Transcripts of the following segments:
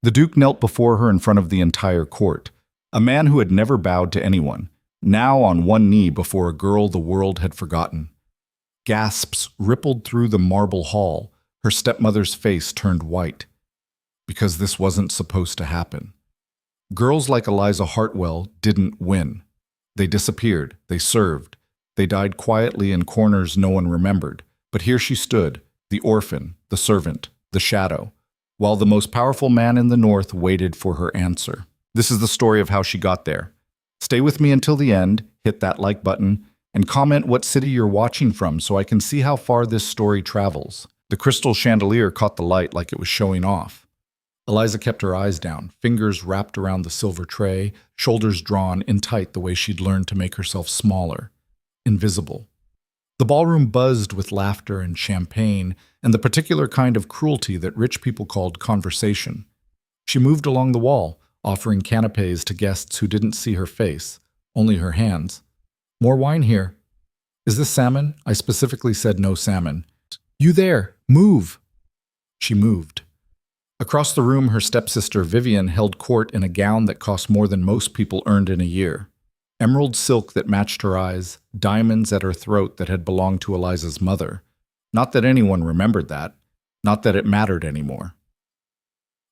The Duke knelt before her in front of the entire court, a man who had never bowed to anyone, now on one knee before a girl the world had forgotten. Gasps rippled through the marble hall. Her stepmother's face turned white. Because this wasn't supposed to happen. Girls like Eliza Hartwell didn't win. They disappeared, they served, they died quietly in corners no one remembered. But here she stood, the orphan, the servant, the shadow, while the most powerful man in the North waited for her answer. This is the story of how she got there. Stay with me until the end, hit that like button, and comment what city you're watching from so I can see how far this story travels. The crystal chandelier caught the light like it was showing off. Eliza kept her eyes down, fingers wrapped around the silver tray, shoulders drawn in tight the way she'd learned to make herself smaller, invisible. The ballroom buzzed with laughter and champagne and the particular kind of cruelty that rich people called conversation. She moved along the wall, offering canapes to guests who didn't see her face, only her hands. More wine here. Is this salmon? I specifically said no salmon. You there, move. She moved. Across the room, her stepsister Vivian held court in a gown that cost more than most people earned in a year. Emerald silk that matched her eyes, diamonds at her throat that had belonged to Eliza's mother. Not that anyone remembered that, not that it mattered anymore.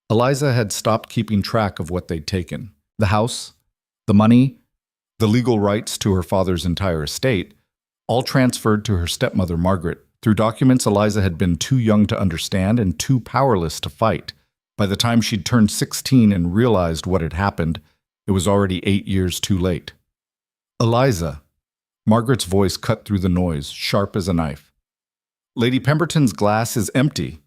Eliza had stopped keeping track of what they'd taken. The house, the money, the legal rights to her father's entire estate, all transferred to her stepmother Margaret through documents Eliza had been too young to understand and too powerless to fight. By the time she'd turned 16 and realized what had happened, it was already 8 years too late. Eliza. Margaret's voice cut through the noise, sharp as a knife. Lady Pemberton's glass is empty.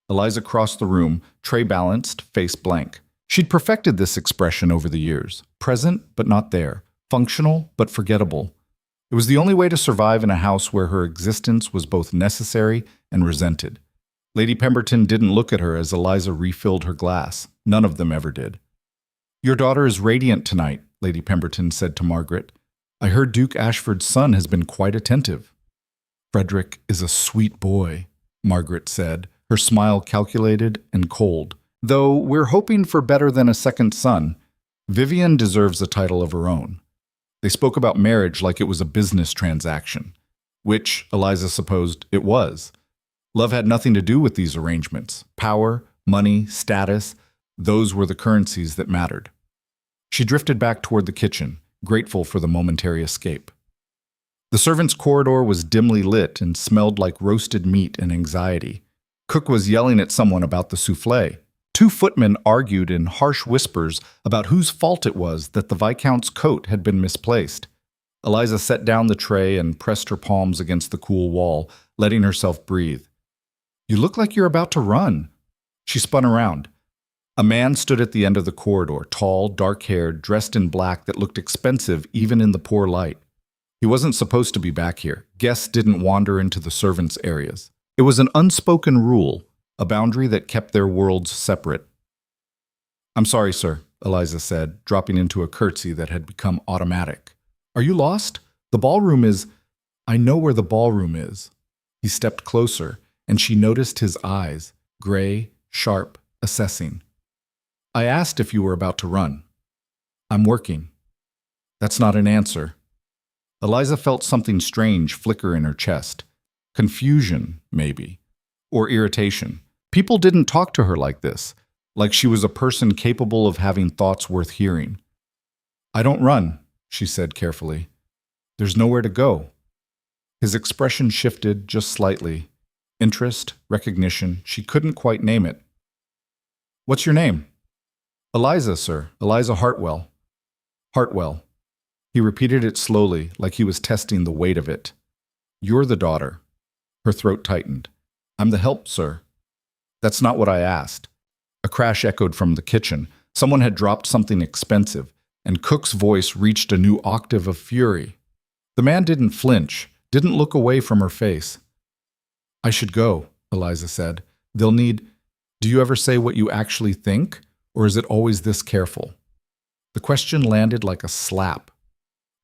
Eliza crossed the room, tray balanced, face blank. She'd perfected this expression over the years. Present, but not there. Functional, but forgettable. It was the only way to survive in a house where her existence was both necessary and resented. Lady Pemberton didn't look at her as Eliza refilled her glass. None of them ever did. Your daughter is radiant tonight, Lady Pemberton said to Margaret. I heard Duke Ashford's son has been quite attentive. Frederick is a sweet boy, Margaret said, her smile calculated and cold. Though we're hoping for better than a second son, Vivian deserves a title of her own. They spoke about marriage like it was a business transaction, which, Eliza supposed, it was. Love had nothing to do with these arrangements. Power, money, status, those were the currencies that mattered. She drifted back toward the kitchen, grateful for the momentary escape. The servants' corridor was dimly lit and smelled like roasted meat and anxiety. Cook was yelling at someone about the soufflé. 2 footmen argued in harsh whispers about whose fault it was that the Viscount's coat had been misplaced. Eliza set down the tray and pressed her palms against the cool wall, letting herself breathe. You look like you're about to run. She spun around. A man stood at the end of the corridor, tall, dark-haired, dressed in black that looked expensive even in the poor light. He wasn't supposed to be back here. Guests didn't wander into the servants' areas. It was an unspoken rule, a boundary that kept their worlds separate. I'm sorry, sir, Eliza said, dropping into a curtsy that had become automatic. Are you lost? The ballroom is... I know where the ballroom is. He stepped closer, and she noticed his eyes, gray, sharp, assessing. I asked if you were about to run. I'm working. That's not an answer. Eliza felt something strange flicker in her chest. Confusion, maybe. Or irritation. People didn't talk to her like this, like she was a person capable of having thoughts worth hearing. I don't run, she said carefully. There's nowhere to go. His expression shifted just slightly. Interest, recognition, she couldn't quite name it. What's your name? Eliza, sir. Eliza Hartwell. Hartwell. He repeated it slowly, like he was testing the weight of it. You're the daughter. Her throat tightened. I'm the help, sir. That's not what I asked. A crash echoed from the kitchen. Someone had dropped something expensive, and Cook's voice reached a new octave of fury. The man didn't flinch, didn't look away from her face. I should go, Eliza said. They'll need... Do you ever say what you actually think, or is it always this careful? The question landed like a slap.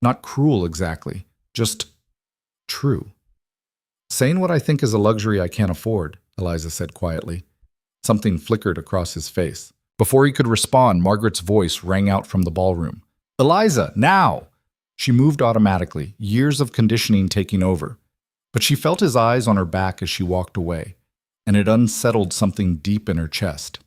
Not cruel exactly, just true. Saying what I think is a luxury I can't afford, Eliza said quietly. Something flickered across his face. Before he could respond, Margaret's voice rang out from the ballroom. "Eliza, now!" She moved automatically, years of conditioning taking over. But she felt his eyes on her back as she walked away, and it unsettled something deep in her chest.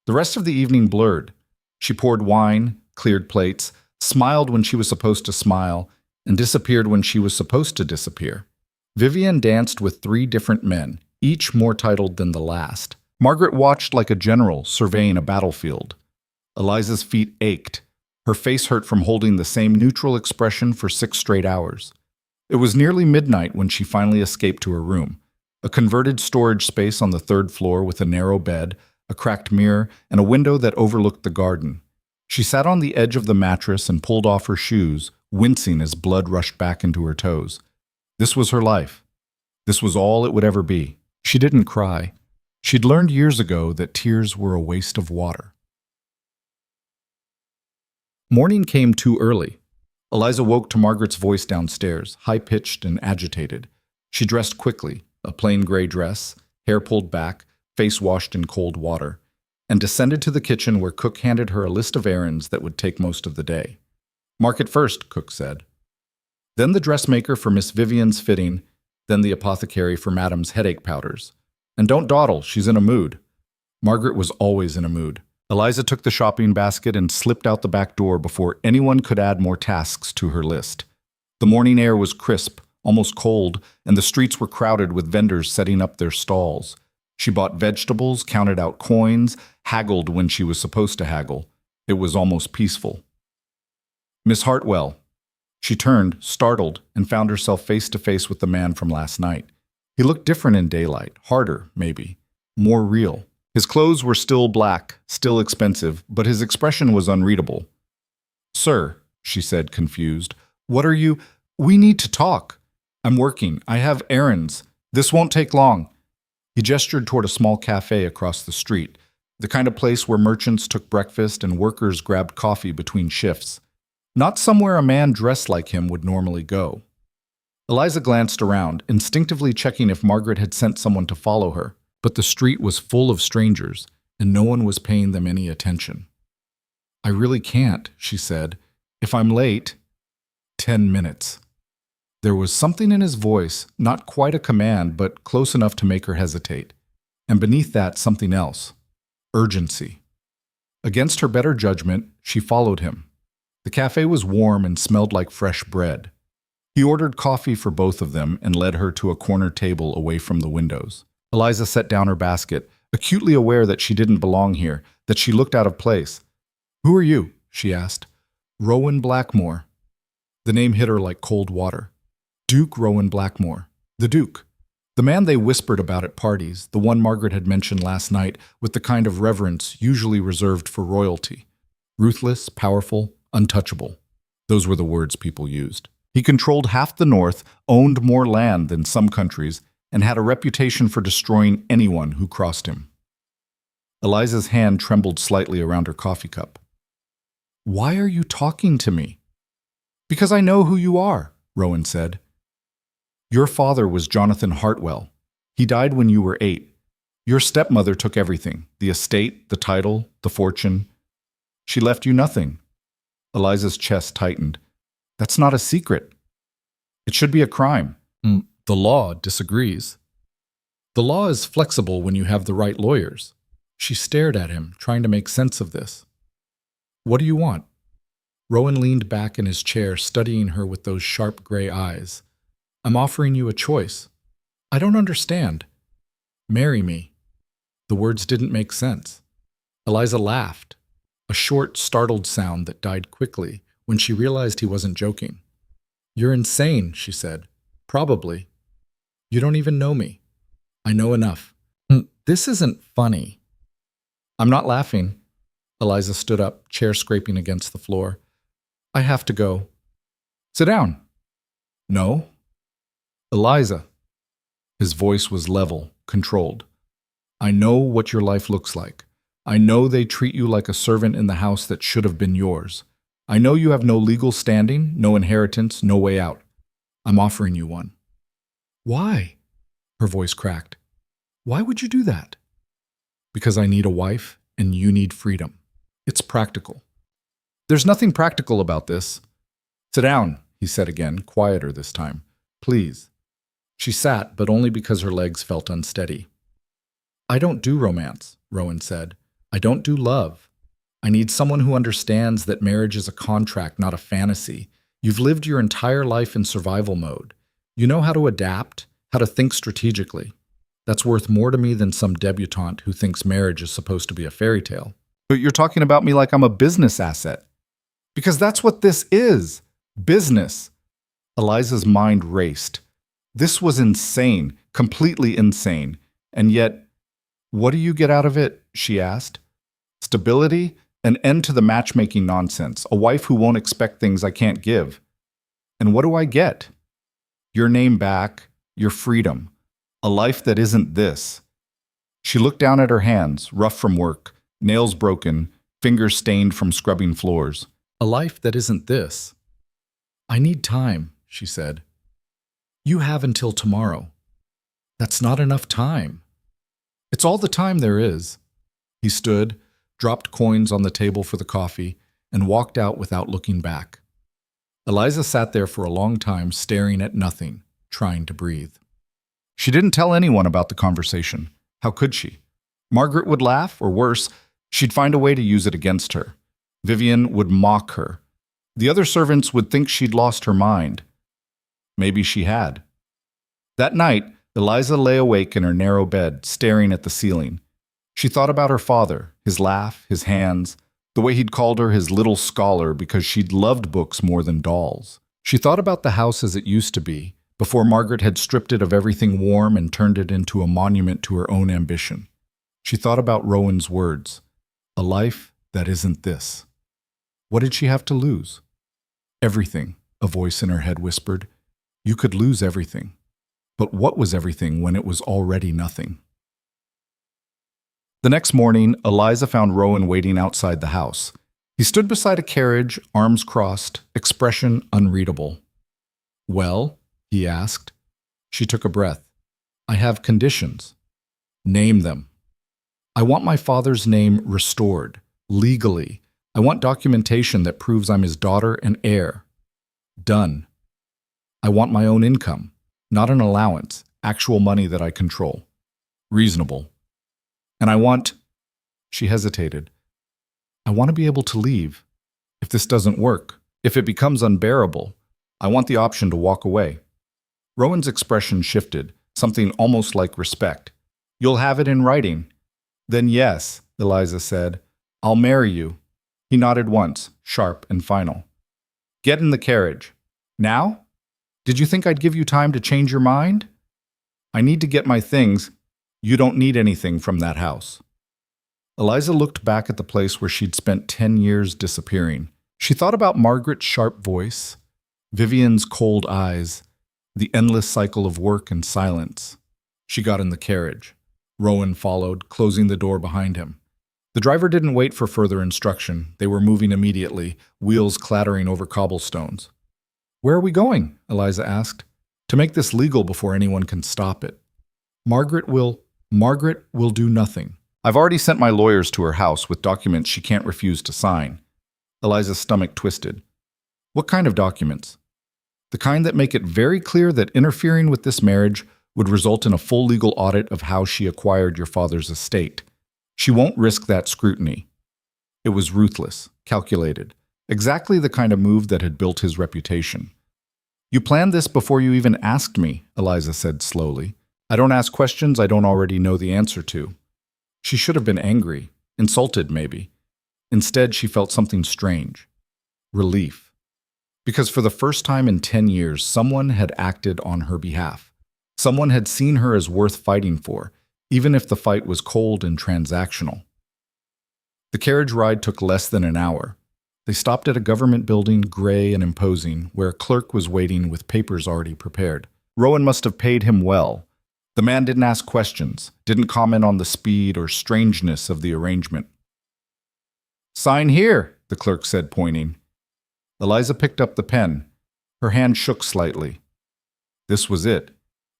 The rest of the evening blurred. She poured wine, cleared plates, smiled when she was supposed to smile, and disappeared when she was supposed to disappear. Vivian danced with 3 different men, each more titled than the last. Margaret watched like a general surveying a battlefield. Eliza's feet ached. Her face hurt from holding the same neutral expression for 6 straight hours. It was nearly midnight when she finally escaped to her room, a converted storage space on the 3rd floor with a narrow bed, a cracked mirror, and a window that overlooked the garden. She sat on the edge of the mattress and pulled off her shoes, wincing as blood rushed back into her toes. This was her life. This was all it would ever be. She didn't cry. She'd learned years ago that tears were a waste of water. Morning came too early. Eliza woke to Margaret's voice downstairs, high-pitched and agitated. She dressed quickly, a plain gray dress, hair pulled back, face washed in cold water, and descended to the kitchen where Cook handed her a list of errands that would take most of the day. "Market first," Cook said. Then the dressmaker for Miss Vivian's fitting, then the apothecary for Madam's headache powders. And don't dawdle, she's in a mood. Margaret was always in a mood. Eliza took the shopping basket and slipped out the back door before anyone could add more tasks to her list. The morning air was crisp, almost cold, and the streets were crowded with vendors setting up their stalls. She bought vegetables, counted out coins, haggled when she was supposed to haggle. It was almost peaceful. "Miss Hartwell." She turned, startled, and found herself face to face with the man from last night. He looked different in daylight, harder, maybe, more real. His clothes were still black, still expensive, but his expression was unreadable. "Sir," she said, confused, "what are you—" "We need to talk. I'm working. I have errands. This won't take long." He gestured toward a small cafe across the street, the kind of place where merchants took breakfast and workers grabbed coffee between shifts. Not somewhere a man dressed like him would normally go. Eliza glanced around, instinctively checking if Margaret had sent someone to follow her, but the street was full of strangers, and no one was paying them any attention. "I really can't," she said. "If I'm late—" 10 minutes. There was something in his voice, not quite a command, but close enough to make her hesitate. And beneath that, something else. Urgency. Against her better judgment, she followed him. The cafe was warm and smelled like fresh bread. He ordered coffee for both of them and led her to a corner table away from the windows. Eliza set down her basket, acutely aware that she didn't belong here, that she looked out of place. "Who are you?" she asked. "Rowan Blackmore." The name hit her like cold water. Duke Rowan Blackmore. The Duke. The man they whispered about at parties, the one Margaret had mentioned last night, with the kind of reverence usually reserved for royalty. Ruthless, powerful, untouchable. Those were the words people used. He controlled half the north, owned more land than some countries, and had a reputation for destroying anyone who crossed him. Eliza's hand trembled slightly around her coffee cup. "Why are you talking to me?" "Because I know who you are," Rowan said. "Your father was Jonathan Hartwell. He died when you were 8. Your stepmother took everything, the estate, the title, the fortune. She left you nothing." Eliza's chest tightened. "That's not a secret. It should be a crime." "The law disagrees." "The law is flexible when you have the right lawyers." She stared at him, trying to make sense of this. "What do you want?" Rowan leaned back in his chair, studying her with those sharp gray eyes. "I'm offering you a choice." "I don't understand." "Marry me." The words didn't make sense. Eliza laughed, a short, startled sound that died quickly when she realized he wasn't joking. "You're insane," she said. "Probably. You don't even know me." "I know enough." "This isn't funny." "I'm not laughing." Eliza stood up, chair scraping against the floor. "I have to go." "Sit down." "No." "Eliza." His voice was level, controlled. "I know what your life looks like. I know they treat you like a servant in the house that should have been yours. I know you have no legal standing, no inheritance, no way out. I'm offering you one." "Why?" Her voice cracked. "Why would you do that?" "Because I need a wife and you need freedom. It's practical. There's nothing practical about this. Sit down, he said again, quieter this time. Please. She sat, but only because her legs felt unsteady. I don't do romance, Rowan said. I don't do love. I need someone who understands that marriage is a contract, not a fantasy. You've lived your entire life in survival mode. You know how to adapt, how to think strategically. That's worth more to me than some debutante who thinks marriage is supposed to be a fairy tale. But you're talking about me like I'm a business asset. Because that's what this is. Business. Eliza's mind raced. This was insane, completely insane. And yet, what do you get out of it? She asked. Stability, an end to the matchmaking nonsense, a wife who won't expect things I can't give. And what do I get? Your name back, your freedom, a life that isn't this. She looked down at her hands, rough from work, nails broken, fingers stained from scrubbing floors. A life that isn't this. I need time, she said. You have until tomorrow. That's not enough time. It's all the time there is. He stood, dropped coins on the table for the coffee, and walked out without looking back. Eliza sat there for a long time, staring at nothing, trying to breathe. She didn't tell anyone about the conversation. How could she? Margaret would laugh, or worse, she'd find a way to use it against her. Vivian would mock her. The other servants would think she'd lost her mind. Maybe she had. That night, Eliza lay awake in her narrow bed, staring at the ceiling. She thought about her father, his laugh, his hands, the way he'd called her his little scholar because she'd loved books more than dolls. She thought about the house as it used to be, before Margaret had stripped it of everything warm and turned it into a monument to her own ambition. She thought about Rowan's words, a life that isn't this. What did she have to lose? Everything, a voice in her head whispered. You could lose everything. But what was everything when it was already nothing? The next morning, Eliza found Rowan waiting outside the house. He stood beside a carriage, arms crossed, expression unreadable. Well, he asked. She took a breath. I have conditions. Name them. I want my father's name restored, legally. I want documentation that proves I'm his daughter and heir. Done. I want my own income, not an allowance, actual money that I control. Reasonable. And I want... She hesitated. I want to be able to leave. If this doesn't work, if it becomes unbearable, I want the option to walk away. Rowan's expression shifted, something almost like respect. You'll have it in writing. Then yes, Eliza said. I'll marry you. He nodded once, sharp and final. Get in the carriage. Now? Did you think I'd give you time to change your mind? I need to get my things. You don't need anything from that house. Eliza looked back at the place where she'd spent 10 years disappearing. She thought about Margaret's sharp voice, Vivian's cold eyes, the endless cycle of work and silence. She got in the carriage. Rowan followed, closing the door behind him. The driver didn't wait for further instruction. They were moving immediately, wheels clattering over cobblestones. Where are we going? Eliza asked. To make this legal before anyone can stop it. Margaret will do nothing. I've already sent my lawyers to her house with documents she can't refuse to sign. Eliza's stomach twisted. What kind of documents? The kind that make it very clear that interfering with this marriage would result in a full legal audit of how she acquired your father's estate. She won't risk that scrutiny. It was ruthless, calculated, exactly the kind of move that had built his reputation. You planned this before you even asked me, Eliza said slowly. I don't ask questions I don't already know the answer to. She should have been angry, insulted maybe. Instead, she felt something strange. Relief. Because for the first time in 10 years, someone had acted on her behalf. Someone had seen her as worth fighting for, even if the fight was cold and transactional. The carriage ride took less than an hour. They stopped at a government building, gray and imposing, where a clerk was waiting with papers already prepared. Rowan must have paid him well. The man didn't ask questions, didn't comment on the speed or strangeness of the arrangement. Sign here, the clerk said, pointing. Eliza picked up the pen. Her hand shook slightly. This was it,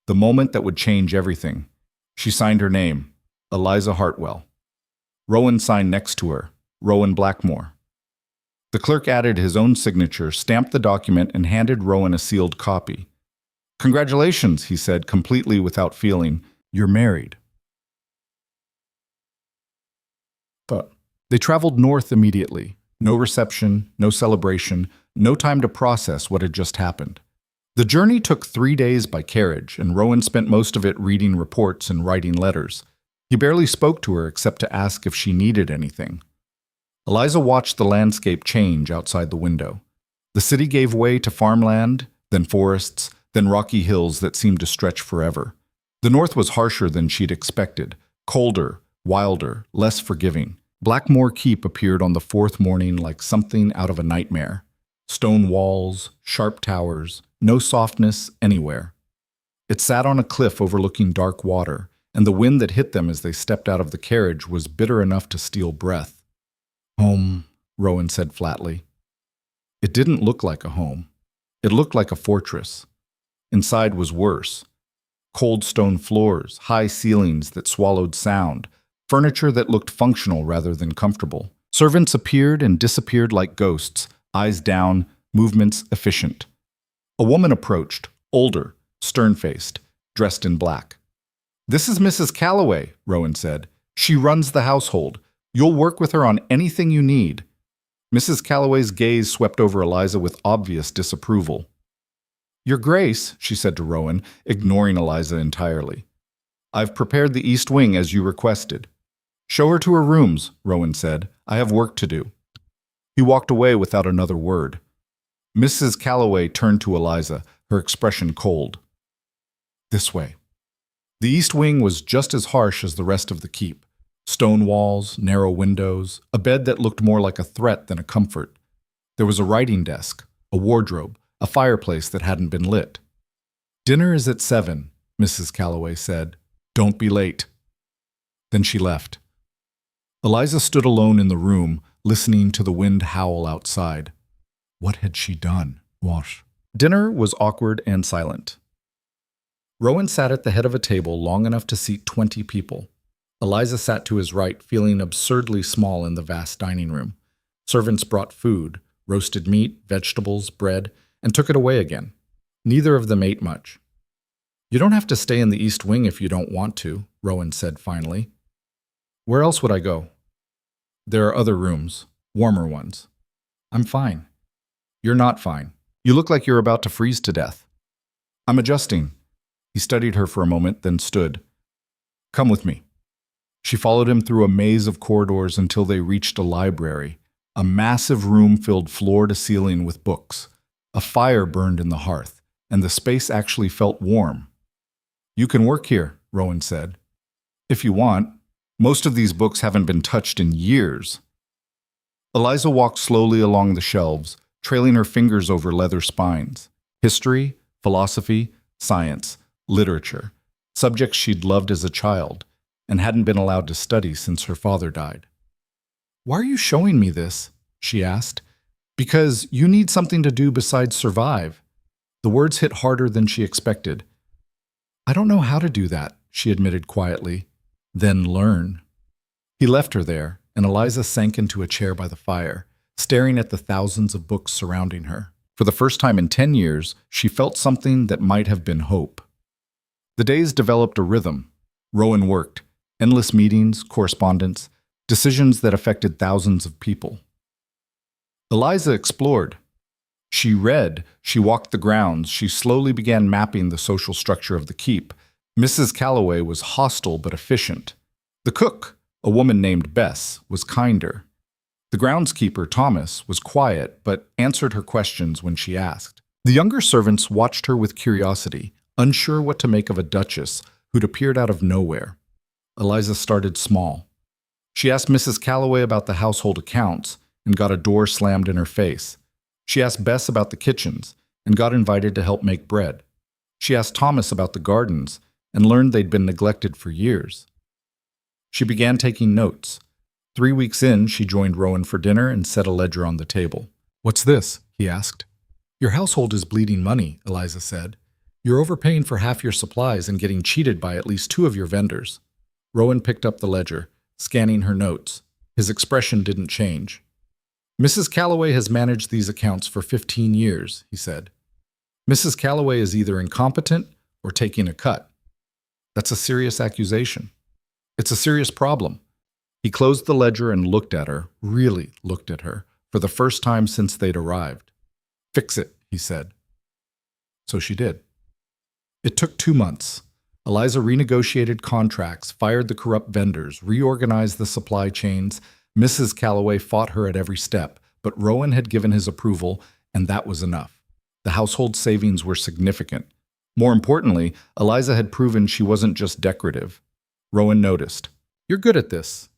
the moment that would change everything. She signed her name, Eliza Hartwell. Rowan signed next to her, Rowan Blackmore. The clerk added his own signature, stamped the document, and handed Rowan a sealed copy. "Congratulations," he said, completely without feeling. "You're married." But they traveled north immediately. No reception, no celebration, no time to process what had just happened. The journey took 3 days by carriage, and Rowan spent most of it reading reports and writing letters. He barely spoke to her except to ask if she needed anything. Eliza watched the landscape change outside the window. The city gave way to farmland, then forests, then rocky hills that seemed to stretch forever. The north was harsher than she'd expected, colder, wilder, less forgiving. Blackmore Keep appeared on the fourth morning like something out of a nightmare. Stone walls, sharp towers, no softness anywhere. It sat on a cliff overlooking dark water, and the wind that hit them as they stepped out of the carriage was bitter enough to steal breath. "Home," Rowan said flatly. It didn't look like a home. It looked like a fortress. Inside was worse. Cold stone floors, high ceilings that swallowed sound, furniture that looked functional rather than comfortable. Servants appeared and disappeared like ghosts, eyes down, movements efficient. A woman approached, older, stern-faced, dressed in black. "This is Mrs. Calloway," Rowan said. "She runs the household. You'll work with her on anything you need." Mrs. Calloway's gaze swept over Eliza with obvious disapproval. "Your Grace," she said to Rowan, ignoring Eliza entirely. "I've prepared the East Wing as you requested." "Show her to her rooms," Rowan said. "I have work to do." He walked away without another word. Mrs. Calloway turned to Eliza, her expression cold. "This way." The East Wing was just as harsh as the rest of the keep. Stone walls, narrow windows, a bed that looked more like a threat than a comfort. There was a writing desk, a wardrobe, a fireplace that hadn't been lit. "Dinner is at 7, Mrs. Calloway said. "Don't be late." Then she left. Eliza stood alone in the room, listening to the wind howl outside. What had she done? Wash. Dinner was awkward and silent. Rowan sat at the head of a table long enough to seat 20 people. Eliza sat to his right, feeling absurdly small in the vast dining room. Servants brought food, roasted meat, vegetables, bread, and took it away again. Neither of them ate much. "You don't have to stay in the East Wing if you don't want to," Rowan said finally. "Where else would I go?" "There are other rooms, warmer ones." "I'm fine." "You're not fine. You look like you're about to freeze to death." "I'm adjusting." He studied her for a moment, then stood. "Come with me." She followed him through a maze of corridors until they reached a library, a massive room filled floor to ceiling with books. A fire burned in the hearth, and the space actually felt warm. "You can work here," Rowan said. "If you want. Most of these books haven't been touched in years." Eliza walked slowly along the shelves, trailing her fingers over leather spines. History, philosophy, science, literature, subjects she'd loved as a child and hadn't been allowed to study since her father died. "Why are you showing me this?" she asked. "Because you need something to do besides survive." The words hit harder than she expected. "I don't know how to do that," she admitted quietly. "Then learn." He left her there, and Eliza sank into a chair by the fire, staring at the thousands of books surrounding her. For the first time in 10 years, she felt something that might have been hope. The days developed a rhythm. Rowan worked. Endless meetings, correspondence, decisions that affected thousands of people. Eliza explored. She read, she walked the grounds, she slowly began mapping the social structure of the keep. Mrs. Calloway was hostile but efficient. The cook, a woman named Bess, was kinder. The groundskeeper, Thomas, was quiet but answered her questions when she asked. The younger servants watched her with curiosity, unsure what to make of a duchess who'd appeared out of nowhere. Eliza started small. She asked Mrs. Calloway about the household accounts and got a door slammed in her face. She asked Bess about the kitchens and got invited to help make bread. She asked Thomas about the gardens and learned they'd been neglected for years. She began taking notes. 3 weeks in, she joined Rowan for dinner and set a ledger on the table. "What's this?" he asked. "Your household is bleeding money," Eliza said. "You're overpaying for half your supplies and getting cheated by at least 2 of your vendors." Rowan picked up the ledger, scanning her notes. His expression didn't change. Mrs. Calloway has managed these accounts for 15 years, he said. Mrs. Calloway is either incompetent or taking a cut. That's a serious accusation. It's a serious problem. He closed the ledger and looked at her, really looked at her, for the first time since they'd arrived. Fix it, he said. So she did. It took 2 months. Eliza renegotiated contracts, fired the corrupt vendors, reorganized the supply chains. Mrs. Calloway fought her at every step, but Rowan had given his approval, and that was enough. The household savings were significant. More importantly, Eliza had proven she wasn't just decorative. Rowan noticed. "You're good at this,"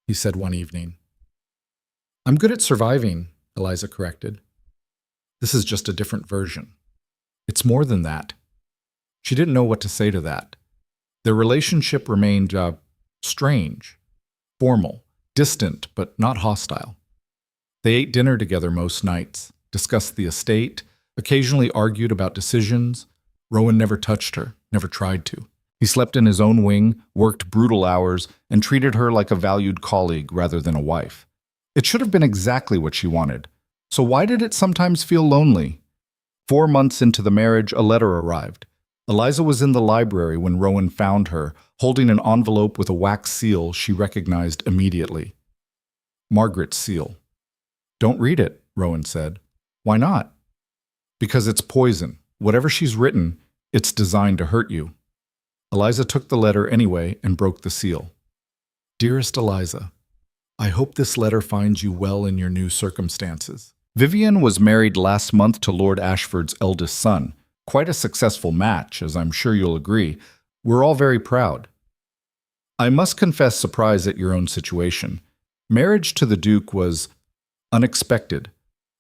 he said one evening. "I'm good at surviving," Eliza corrected. "This is just a different version. It's more than that." She didn't know what to say to that. Their relationship remained strange, formal, distant, but not hostile. They ate dinner together most nights, discussed the estate, occasionally argued about decisions. Rowan never touched her, never tried to. He slept in his own wing, worked brutal hours, and treated her like a valued colleague rather than a wife. It should have been exactly what she wanted. So why did it sometimes feel lonely? 4 months into the marriage, a letter arrived. Eliza was in the library when Rowan found her, holding an envelope with a wax seal she recognized immediately. Margaret's seal. "Don't read it," Rowan said. "Why not?" "Because it's poison. Whatever she's written, it's designed to hurt you." Eliza took the letter anyway and broke the seal. "Dearest Eliza, I hope this letter finds you well in your new circumstances. Vivian was married last month to Lord Ashford's eldest son. Quite a successful match, as I'm sure you'll agree. We're all very proud. I must confess surprise at your own situation. Marriage to the Duke was unexpected.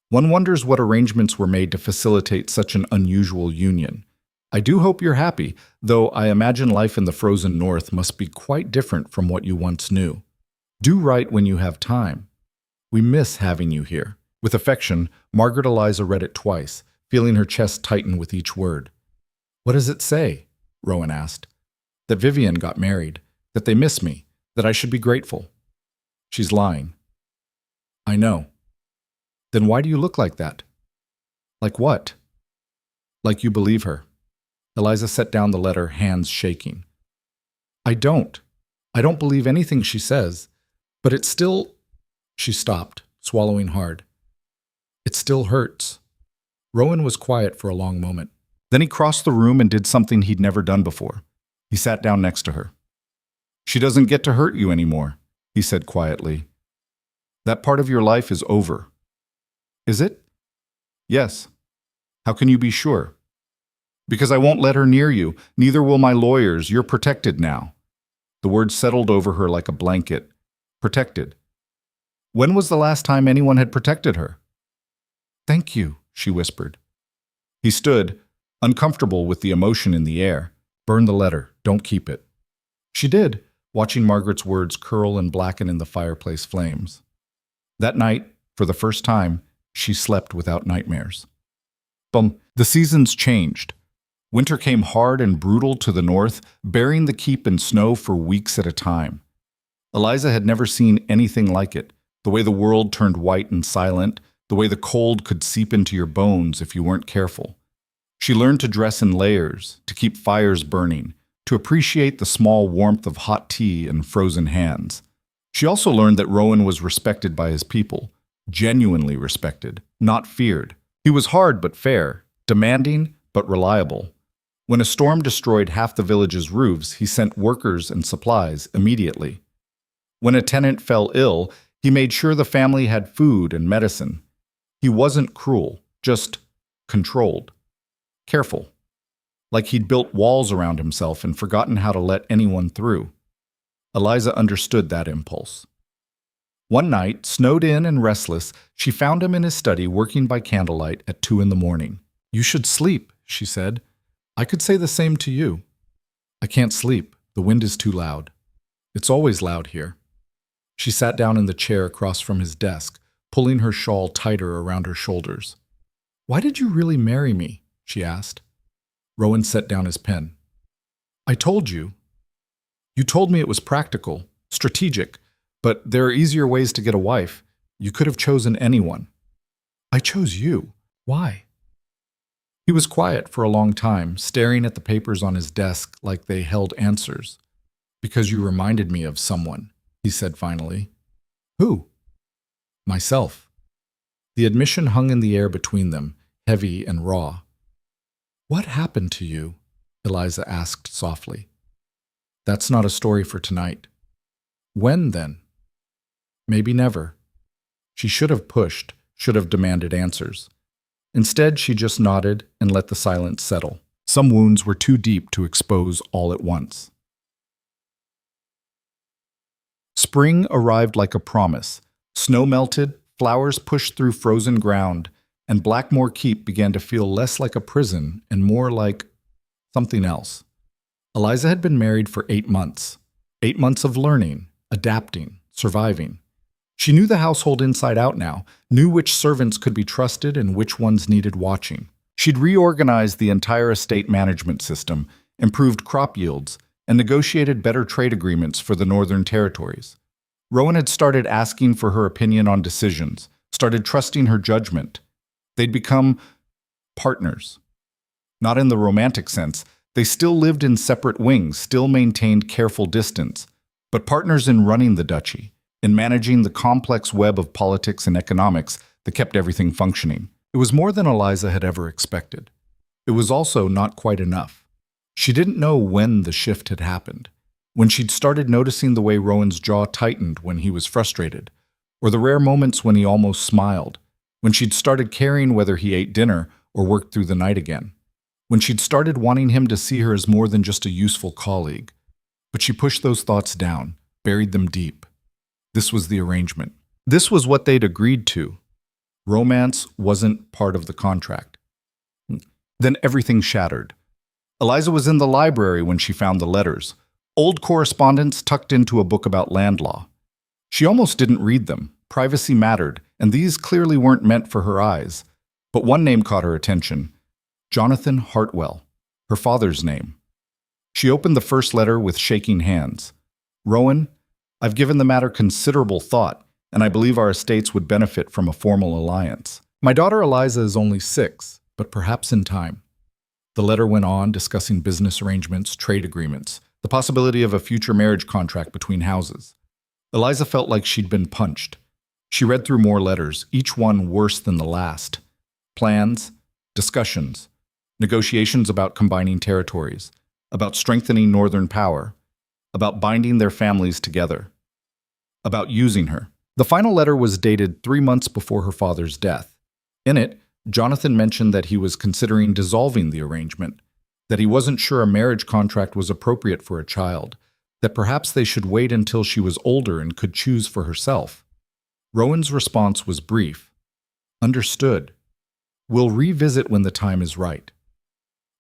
One wonders what arrangements were made to facilitate such an unusual union. I do hope you're happy, though I imagine life in the frozen north must be quite different from what you once knew. Do write when you have time. We miss having you here." With affection, Margaret Eliza read it twice, feeling her chest tighten with each word. "What does it say?" Rowan asked. "That Vivian got married, that they miss me, that I should be grateful." "She's lying." "I know." "Then why do you look like that?" "Like what?" "Like you believe her." Eliza set down the letter, hands shaking. I don't believe anything she says, but it still—" She stopped, swallowing hard. "It still hurts." Rowan was quiet for a long moment. Then he crossed the room and did something he'd never done before. He sat down next to her. "She doesn't get to hurt you anymore," he said quietly. "That part of your life is over." "Is it?" "Yes." "How can you be sure?" "Because I won't let her near you. Neither will my lawyers. You're protected now." The word settled over her like a blanket. Protected. When was the last time anyone had protected her? "Thank you," she whispered. He stood, uncomfortable with the emotion in the air. "Burn the letter. Don't keep it." She did, watching Margaret's words curl and blacken in the fireplace flames. That night, for the first time, she slept without nightmares. The seasons changed. Winter came hard and brutal to the north, burying the keep in snow for weeks at a time. Eliza had never seen anything like it, the way the world turned white and silent, the way the cold could seep into your bones if you weren't careful. She learned to dress in layers, to keep fires burning, to appreciate the small warmth of hot tea and frozen hands. She also learned that Rowan was respected by his people, genuinely respected, not feared. He was hard but fair, demanding but reliable. When a storm destroyed half the village's roofs, he sent workers and supplies immediately. When a tenant fell ill, he made sure the family had food and medicine. He wasn't cruel, just controlled. Careful. Like he'd built walls around himself and forgotten how to let anyone through. Eliza understood that impulse. One night, snowed in and restless, she found him in his study working by candlelight at 2 a.m. "You should sleep," she said. "I could say the same to you." "I can't sleep. The wind is too loud." "It's always loud here." She sat down in the chair across from his desk, pulling her shawl tighter around her shoulders. "Why did you really marry me?" she asked. Rowan set down his pen. "I told you. You told me it was practical, strategic, But there are easier ways to get a wife. You could have chosen anyone. I chose you. Why? He was quiet for a long time, staring at the papers on his desk like they held answers. Because you reminded me of someone, he said finally. Who? Myself. The admission hung in the air between them, heavy and raw. What happened to you? Eliza asked softly. That's not a story for tonight. When, then? Maybe never. She should have pushed, should have demanded answers. Instead, she just nodded and let the silence settle. Some wounds were too deep to expose all at once. Spring arrived like a promise. Snow melted, flowers pushed through frozen ground, and Blackmore Keep began to feel less like a prison and more like something else. Eliza had been married for 8 months. 8 months of learning, adapting, surviving. She knew the household inside out now, knew which servants could be trusted and which ones needed watching. She'd reorganized the entire estate management system, improved crop yields, and negotiated better trade agreements for the Northern Territories. Rowan had started asking for her opinion on decisions, started trusting her judgment. They'd become partners. Not in the romantic sense. They still lived in separate wings, still maintained careful distance, but partners in running the duchy, in managing the complex web of politics and economics that kept everything functioning. It was more than Eliza had ever expected. It was also not quite enough. She didn't know when the shift had happened, when she'd started noticing the way Rowan's jaw tightened when he was frustrated, or the rare moments when he almost smiled, when she'd started caring whether he ate dinner or worked through the night again, when she'd started wanting him to see her as more than just a useful colleague. But she pushed those thoughts down, buried them deep. This was the arrangement. This was what they'd agreed to. Romance wasn't part of the contract. Then everything shattered. Eliza was in the library when she found the letters, old correspondence tucked into a book about land law. She almost didn't read them. Privacy mattered, and these clearly weren't meant for her eyes. But one name caught her attention. Jonathan Hartwell, her father's name. She opened the first letter with shaking hands. Rowan, I've given the matter considerable thought, and I believe our estates would benefit from a formal alliance. My daughter Eliza is only 6, but perhaps in time. The letter went on, discussing business arrangements, trade agreements, the possibility of a future marriage contract between houses. Eliza felt like she'd been punched. She read through more letters, each one worse than the last. Plans, discussions, negotiations about combining territories, about strengthening Northern power, about binding their families together, about using her. The final letter was dated 3 months before her father's death. In it, Jonathan mentioned that he was considering dissolving the arrangement, that he wasn't sure a marriage contract was appropriate for a child, that perhaps they should wait until she was older and could choose for herself. Rowan's response was brief. Understood. We'll revisit when the time is right.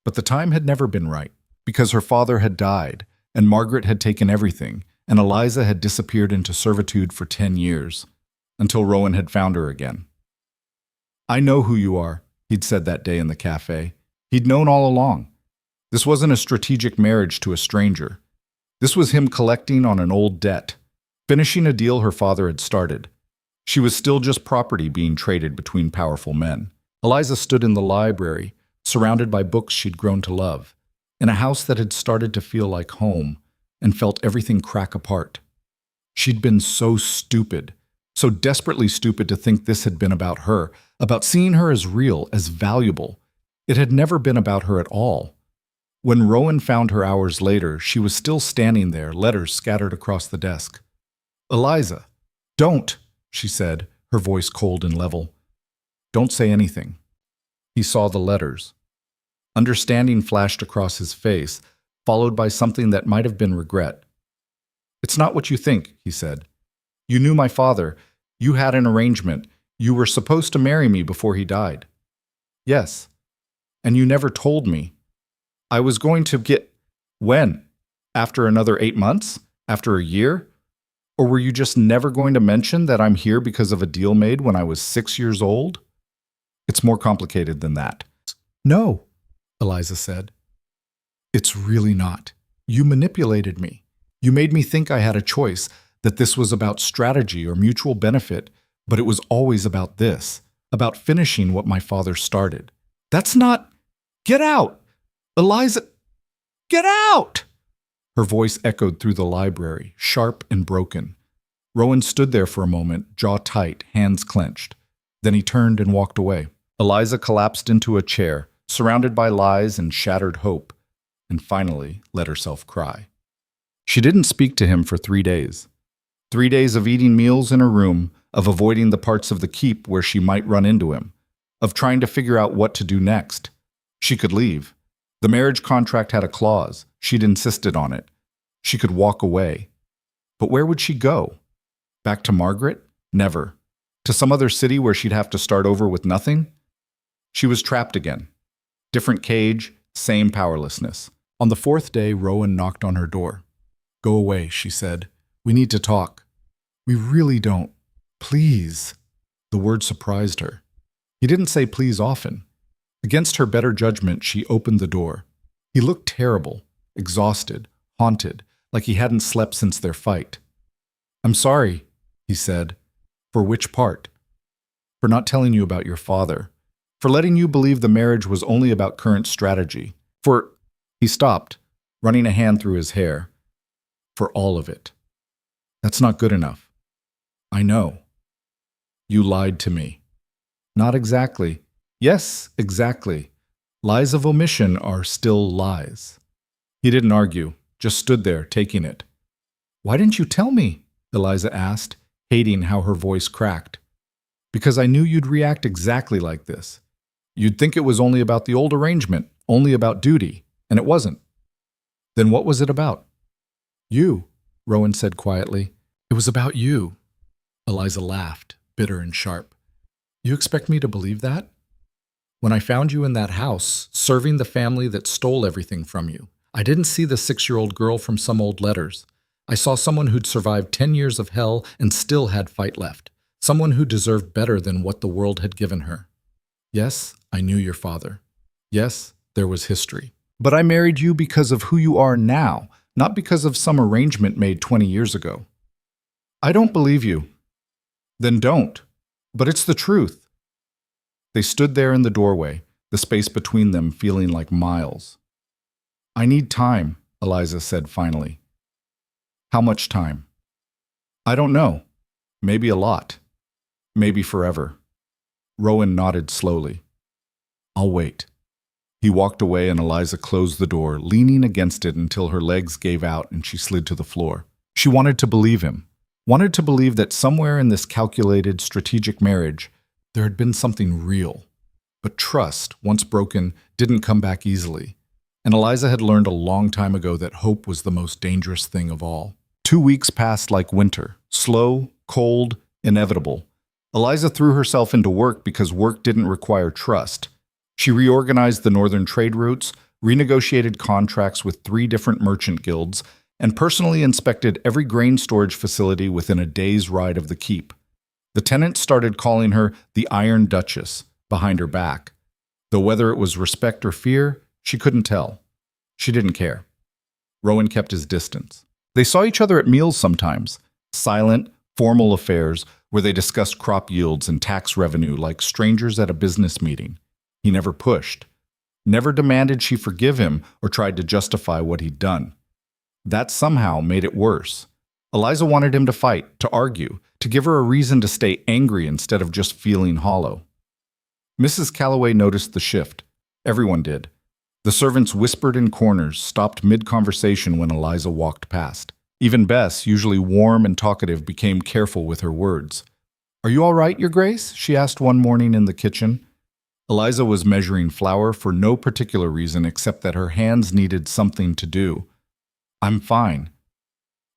But the time had never been right, because her father had died, and Margaret had taken everything, and Eliza had disappeared into servitude for 10 years, until Rowan had found her again. I know who you are, he'd said that day in the cafe. He'd known all along. This wasn't a strategic marriage to a stranger. This was him collecting on an old debt, finishing a deal her father had started. She was still just property being traded between powerful men. Eliza stood in the library, surrounded by books she'd grown to love, in a house that had started to feel like home, and felt everything crack apart. She'd been so stupid, so desperately stupid to think this had been about her, about seeing her as real, as valuable. It had never been about her at all. When Rowan found her hours later, she was still standing there, letters scattered across the desk. Eliza, don't, she said, her voice cold and level. Don't say anything. He saw the letters. Understanding flashed across his face, followed by something that might have been regret. It's not what you think, he said. You knew my father. You had an arrangement. You were supposed to marry me before he died. Yes. And you never told me. I was going to get... When? After another 8 months? After a year? Or were you just never going to mention that I'm here because of a deal made when I was 6 years old? It's more complicated than that. No, Eliza said. It's really not. You manipulated me. You made me think I had a choice, that this was about strategy or mutual benefit, but it was always about this, about finishing what my father started. That's not... Get out! Eliza, get out! Her voice echoed through the library, sharp and broken. Rowan stood there for a moment, jaw tight, hands clenched. Then he turned and walked away. Eliza collapsed into a chair, surrounded by lies and shattered hope, and finally let herself cry. She didn't speak to him for 3 days. 3 days of eating meals in her room, of avoiding the parts of the keep where she might run into him, of trying to figure out what to do next. She could leave. The marriage contract had a clause. She'd insisted on it. She could walk away. But where would she go? Back to Margaret? Never. To some other city where she'd have to start over with nothing? She was trapped again. Different cage, same powerlessness. On the 4th day, Rowan knocked on her door. "Go away," she said. "We need to talk." "We really don't. Please." The word surprised her. He didn't say please often. Against her better judgment, she opened the door. He looked terrible, exhausted, haunted, like he hadn't slept since their fight. "I'm sorry," he said. "For which part?" "For not telling you about your father. For letting you believe the marriage was only about current strategy. For..." He stopped, running a hand through his hair. "For all of it. That's not good enough. I know. You lied to me." "Not exactly." "Yes, exactly. Lies of omission are still lies." He didn't argue, just stood there, taking it. "Why didn't you tell me?" Eliza asked, hating how her voice cracked. "Because I knew you'd react exactly like this. You'd think it was only about the old arrangement, only about duty, and it wasn't." "Then what was it about?" "You," Rowan said quietly. "It was about you." Eliza laughed, bitter and sharp. "You expect me to believe that? When I found you in that house, serving the family that stole everything from you, I didn't see the 6-year-old girl from some old letters. I saw someone who'd survived 10 years of hell and still had fight left. Someone who deserved better than what the world had given her. Yes, I knew your father. Yes, there was history. But I married you because of who you are now, not because of some arrangement made 20 years ago." "I don't believe you." "Then don't. But it's the truth." They stood there in the doorway, the space between them feeling like miles. "I need time," Eliza said finally. "How much time?" "I don't know. Maybe a lot. Maybe forever." Rowan nodded slowly. "I'll wait." He walked away and Eliza closed the door, leaning against it until her legs gave out and she slid to the floor. She wanted to believe him. Wanted to believe that somewhere in this calculated, strategic marriage, there had been something real. But trust, once broken, didn't come back easily. And Eliza had learned a long time ago that hope was the most dangerous thing of all. 2 weeks passed like winter, slow, cold, inevitable. Eliza threw herself into work because work didn't require trust. She reorganized the northern trade routes, renegotiated contracts with 3 different merchant guilds, and personally inspected every grain storage facility within a day's ride of the keep. The tenants started calling her the Iron Duchess, behind her back. Though whether it was respect or fear, she couldn't tell. She didn't care. Rowan kept his distance. They saw each other at meals sometimes, silent, formal affairs where they discussed crop yields and tax revenue like strangers at a business meeting. He never pushed, never demanded she forgive him or tried to justify what he'd done. That somehow made it worse. Eliza wanted him to fight, to argue, to give her a reason to stay angry instead of just feeling hollow. Mrs. Calloway noticed the shift. Everyone did. The servants whispered in corners, stopped mid-conversation when Eliza walked past. Even Bess, usually warm and talkative, became careful with her words. "Are you all right, Your Grace?" she asked one morning in the kitchen. Eliza was measuring flour for no particular reason except that her hands needed something to do. "I'm fine."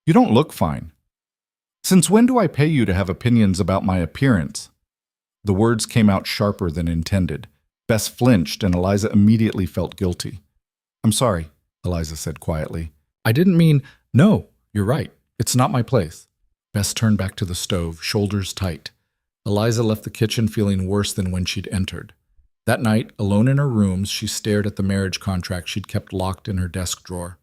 "You don't look fine." "Since when do I pay you to have opinions about my appearance?" The words came out sharper than intended. Bess flinched and Eliza immediately felt guilty. "I'm sorry," Eliza said quietly. "I didn't mean..." "No, you're right. It's not my place." Bess turned back to the stove, shoulders tight. Eliza left the kitchen feeling worse than when she'd entered. That night, alone in her rooms, she stared at the marriage contract she'd kept locked in her desk drawer.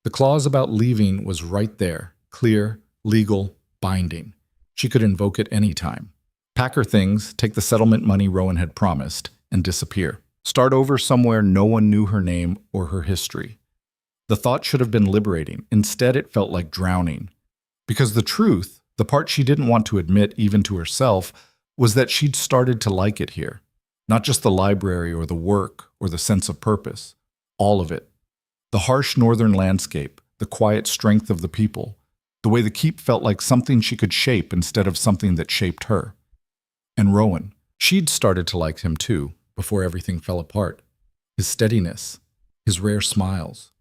The clause about leaving was right there, clear, legal, binding. She could invoke it any time. Pack her things, take the settlement money Rowan had promised, and disappear. Start over somewhere no one knew her name or her history. The thought should have been liberating. Instead, it felt like drowning. Because the truth, the part she didn't want to admit even to herself, was that she'd started to like it here. Not just the library or the work or the sense of purpose. All of it. The harsh northern landscape, the quiet strength of the people, the way the keep felt like something she could shape instead of something that shaped her. And Rowan, she'd started to like him too, before everything fell apart. His steadiness, his rare smiles,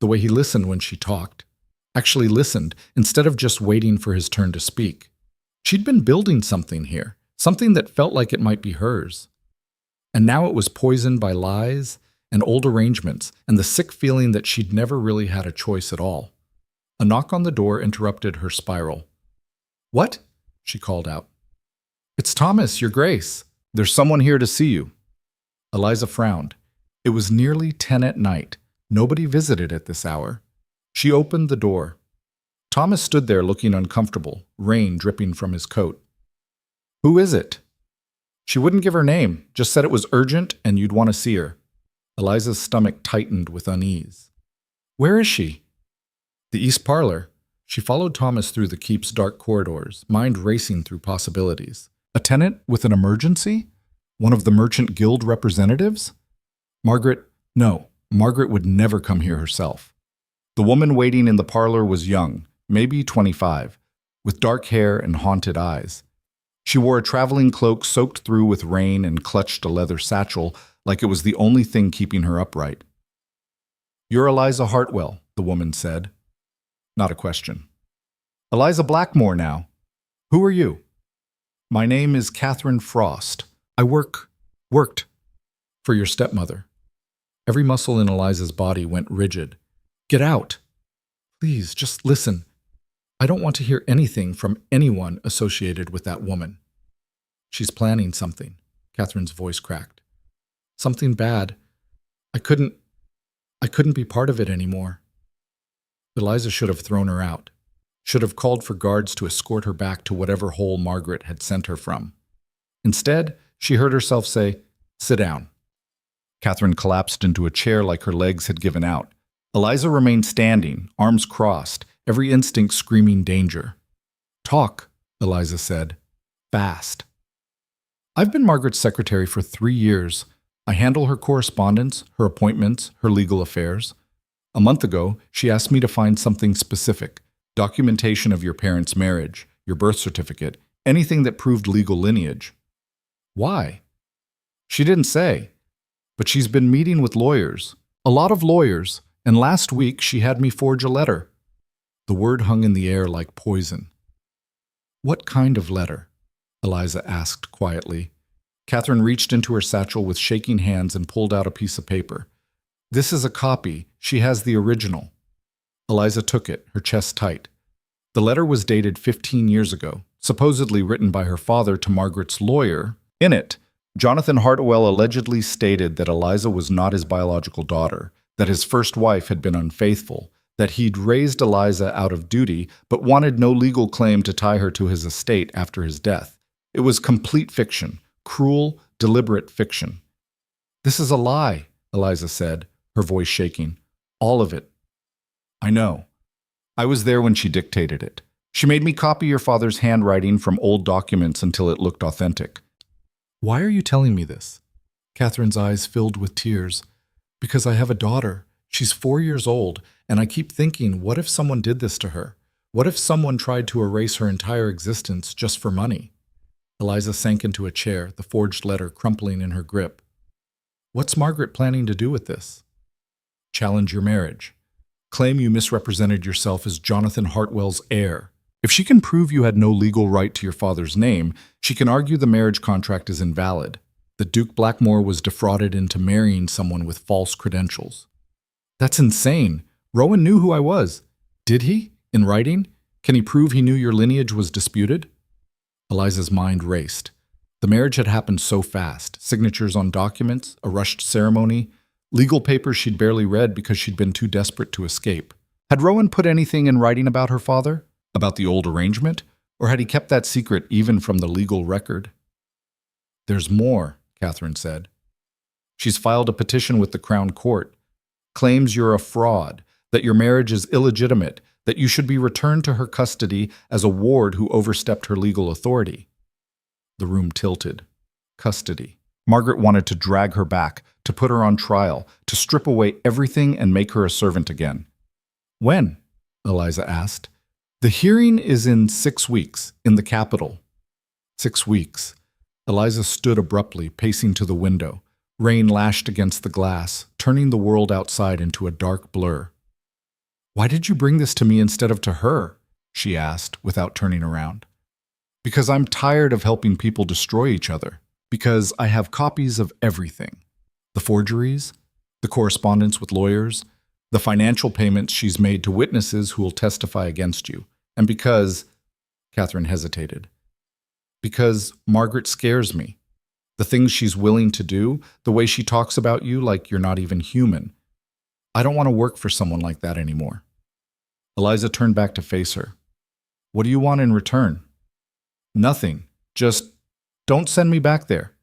the way he listened when she talked. Actually listened, instead of just waiting for his turn to speak. She'd been building something here, something that felt like it might be hers. And now it was poisoned by lies and old arrangements and the sick feeling that she'd never really had a choice at all. A knock on the door interrupted her spiral. "What?" she called out. "It's Thomas, your Grace. There's someone here to see you." Eliza frowned. It was nearly 10 at night. Nobody visited at this hour. She opened the door. Thomas stood there looking uncomfortable, rain dripping from his coat. "Who is it?" She wouldn't give her name, just said it was urgent and you'd want to see her. Eliza's stomach tightened with unease. "Where is she?" "The East Parlor." She followed Thomas through the keep's dark corridors, mind racing through possibilities. A tenant with an emergency? One of the Merchant Guild representatives? No, Margaret would never come here herself. The woman waiting in the parlor was young, maybe 25, with dark hair and haunted eyes. She wore a traveling cloak soaked through with rain and clutched a leather satchel like it was the only thing keeping her upright. "You're Eliza Hartwell," the woman said. Not a question. "Eliza Blackmore now. Who are you?" "My name is Catherine Frost. I worked for your stepmother." Every muscle in Eliza's body went rigid. "Get out. Please, just listen. I don't want to hear anything from anyone associated with that woman." "She's planning something," Catherine's voice cracked. "Something bad. I couldn't be part of it anymore." Eliza should have thrown her out, should have called for guards to escort her back to whatever hole Margaret had sent her from. Instead, she heard herself say, "Sit down." Catherine collapsed into a chair like her legs had given out. Eliza remained standing, arms crossed, every instinct screaming danger. "Talk," Eliza said. "Fast." "I've been Margaret's secretary for 3 years. I handle her correspondence, her appointments, her legal affairs. A month ago, she asked me to find something specific, documentation of your parents' marriage, your birth certificate, anything that proved legal lineage." "Why?" "She didn't say. But she's been meeting with lawyers, a lot of lawyers, and last week she had me forge a letter." The word hung in the air like poison. "What kind of letter?" Eliza asked quietly. Catherine reached into her satchel with shaking hands and pulled out a piece of paper. "This is a copy. She has the original." Eliza took it, her chest tight. The letter was dated 15 years ago, supposedly written by her father to Margaret's lawyer. In it, Jonathan Hartwell allegedly stated that Eliza was not his biological daughter, that his first wife had been unfaithful, that he'd raised Eliza out of duty but wanted no legal claim to tie her to his estate after his death. It was complete fiction, cruel, deliberate fiction. "This is a lie," Eliza said, her voice shaking. "All of it." "I know. I was there when she dictated it. She made me copy your father's handwriting from old documents until it looked authentic." "Why are you telling me this?" Catherine's eyes filled with tears. "Because I have a daughter. She's 4 years old, and I keep thinking, what if someone did this to her? What if someone tried to erase her entire existence just for money?" Eliza sank into a chair, the forged letter crumpling in her grip. "What's Margaret planning to do with this?" "Challenge your marriage. Claim you misrepresented yourself as Jonathan Hartwell's heir. If she can prove you had no legal right to your father's name, she can argue the marriage contract is invalid, that Duke Blackmore was defrauded into marrying someone with false credentials." "That's insane. Rowan knew who I was." "Did he? In writing? Can he prove he knew your lineage was disputed?" Eliza's mind raced. The marriage had happened so fast. Signatures on documents, a rushed ceremony, legal papers she'd barely read because she'd been too desperate to escape. Had Rowan put anything in writing about her father? About the old arrangement? Or had he kept that secret even from the legal record? There's more, Catherine said. She's filed a petition with the Crown Court. Claims you're a fraud, that your marriage is illegitimate, that you should be returned to her custody as a ward who overstepped her legal authority. The room tilted. Custody. Margaret wanted to drag her back, to put her on trial, to strip away everything and make her a servant again. When? Eliza asked. The hearing is in 6 weeks, in the capital. 6 weeks. Eliza stood abruptly, pacing to the window. Rain lashed against the glass, turning the world outside into a dark blur. Why did you bring this to me instead of to her? She asked, without turning around. Because I'm tired of helping people destroy each other. Because I have copies of everything. The forgeries, the correspondence with lawyers, the financial payments she's made to witnesses who will testify against you. And because, Catherine hesitated, because Margaret scares me. The things she's willing to do, the way she talks about you like you're not even human. I don't want to work for someone like that anymore. Eliza turned back to face her. What do you want in return? Nothing. Just don't send me back there.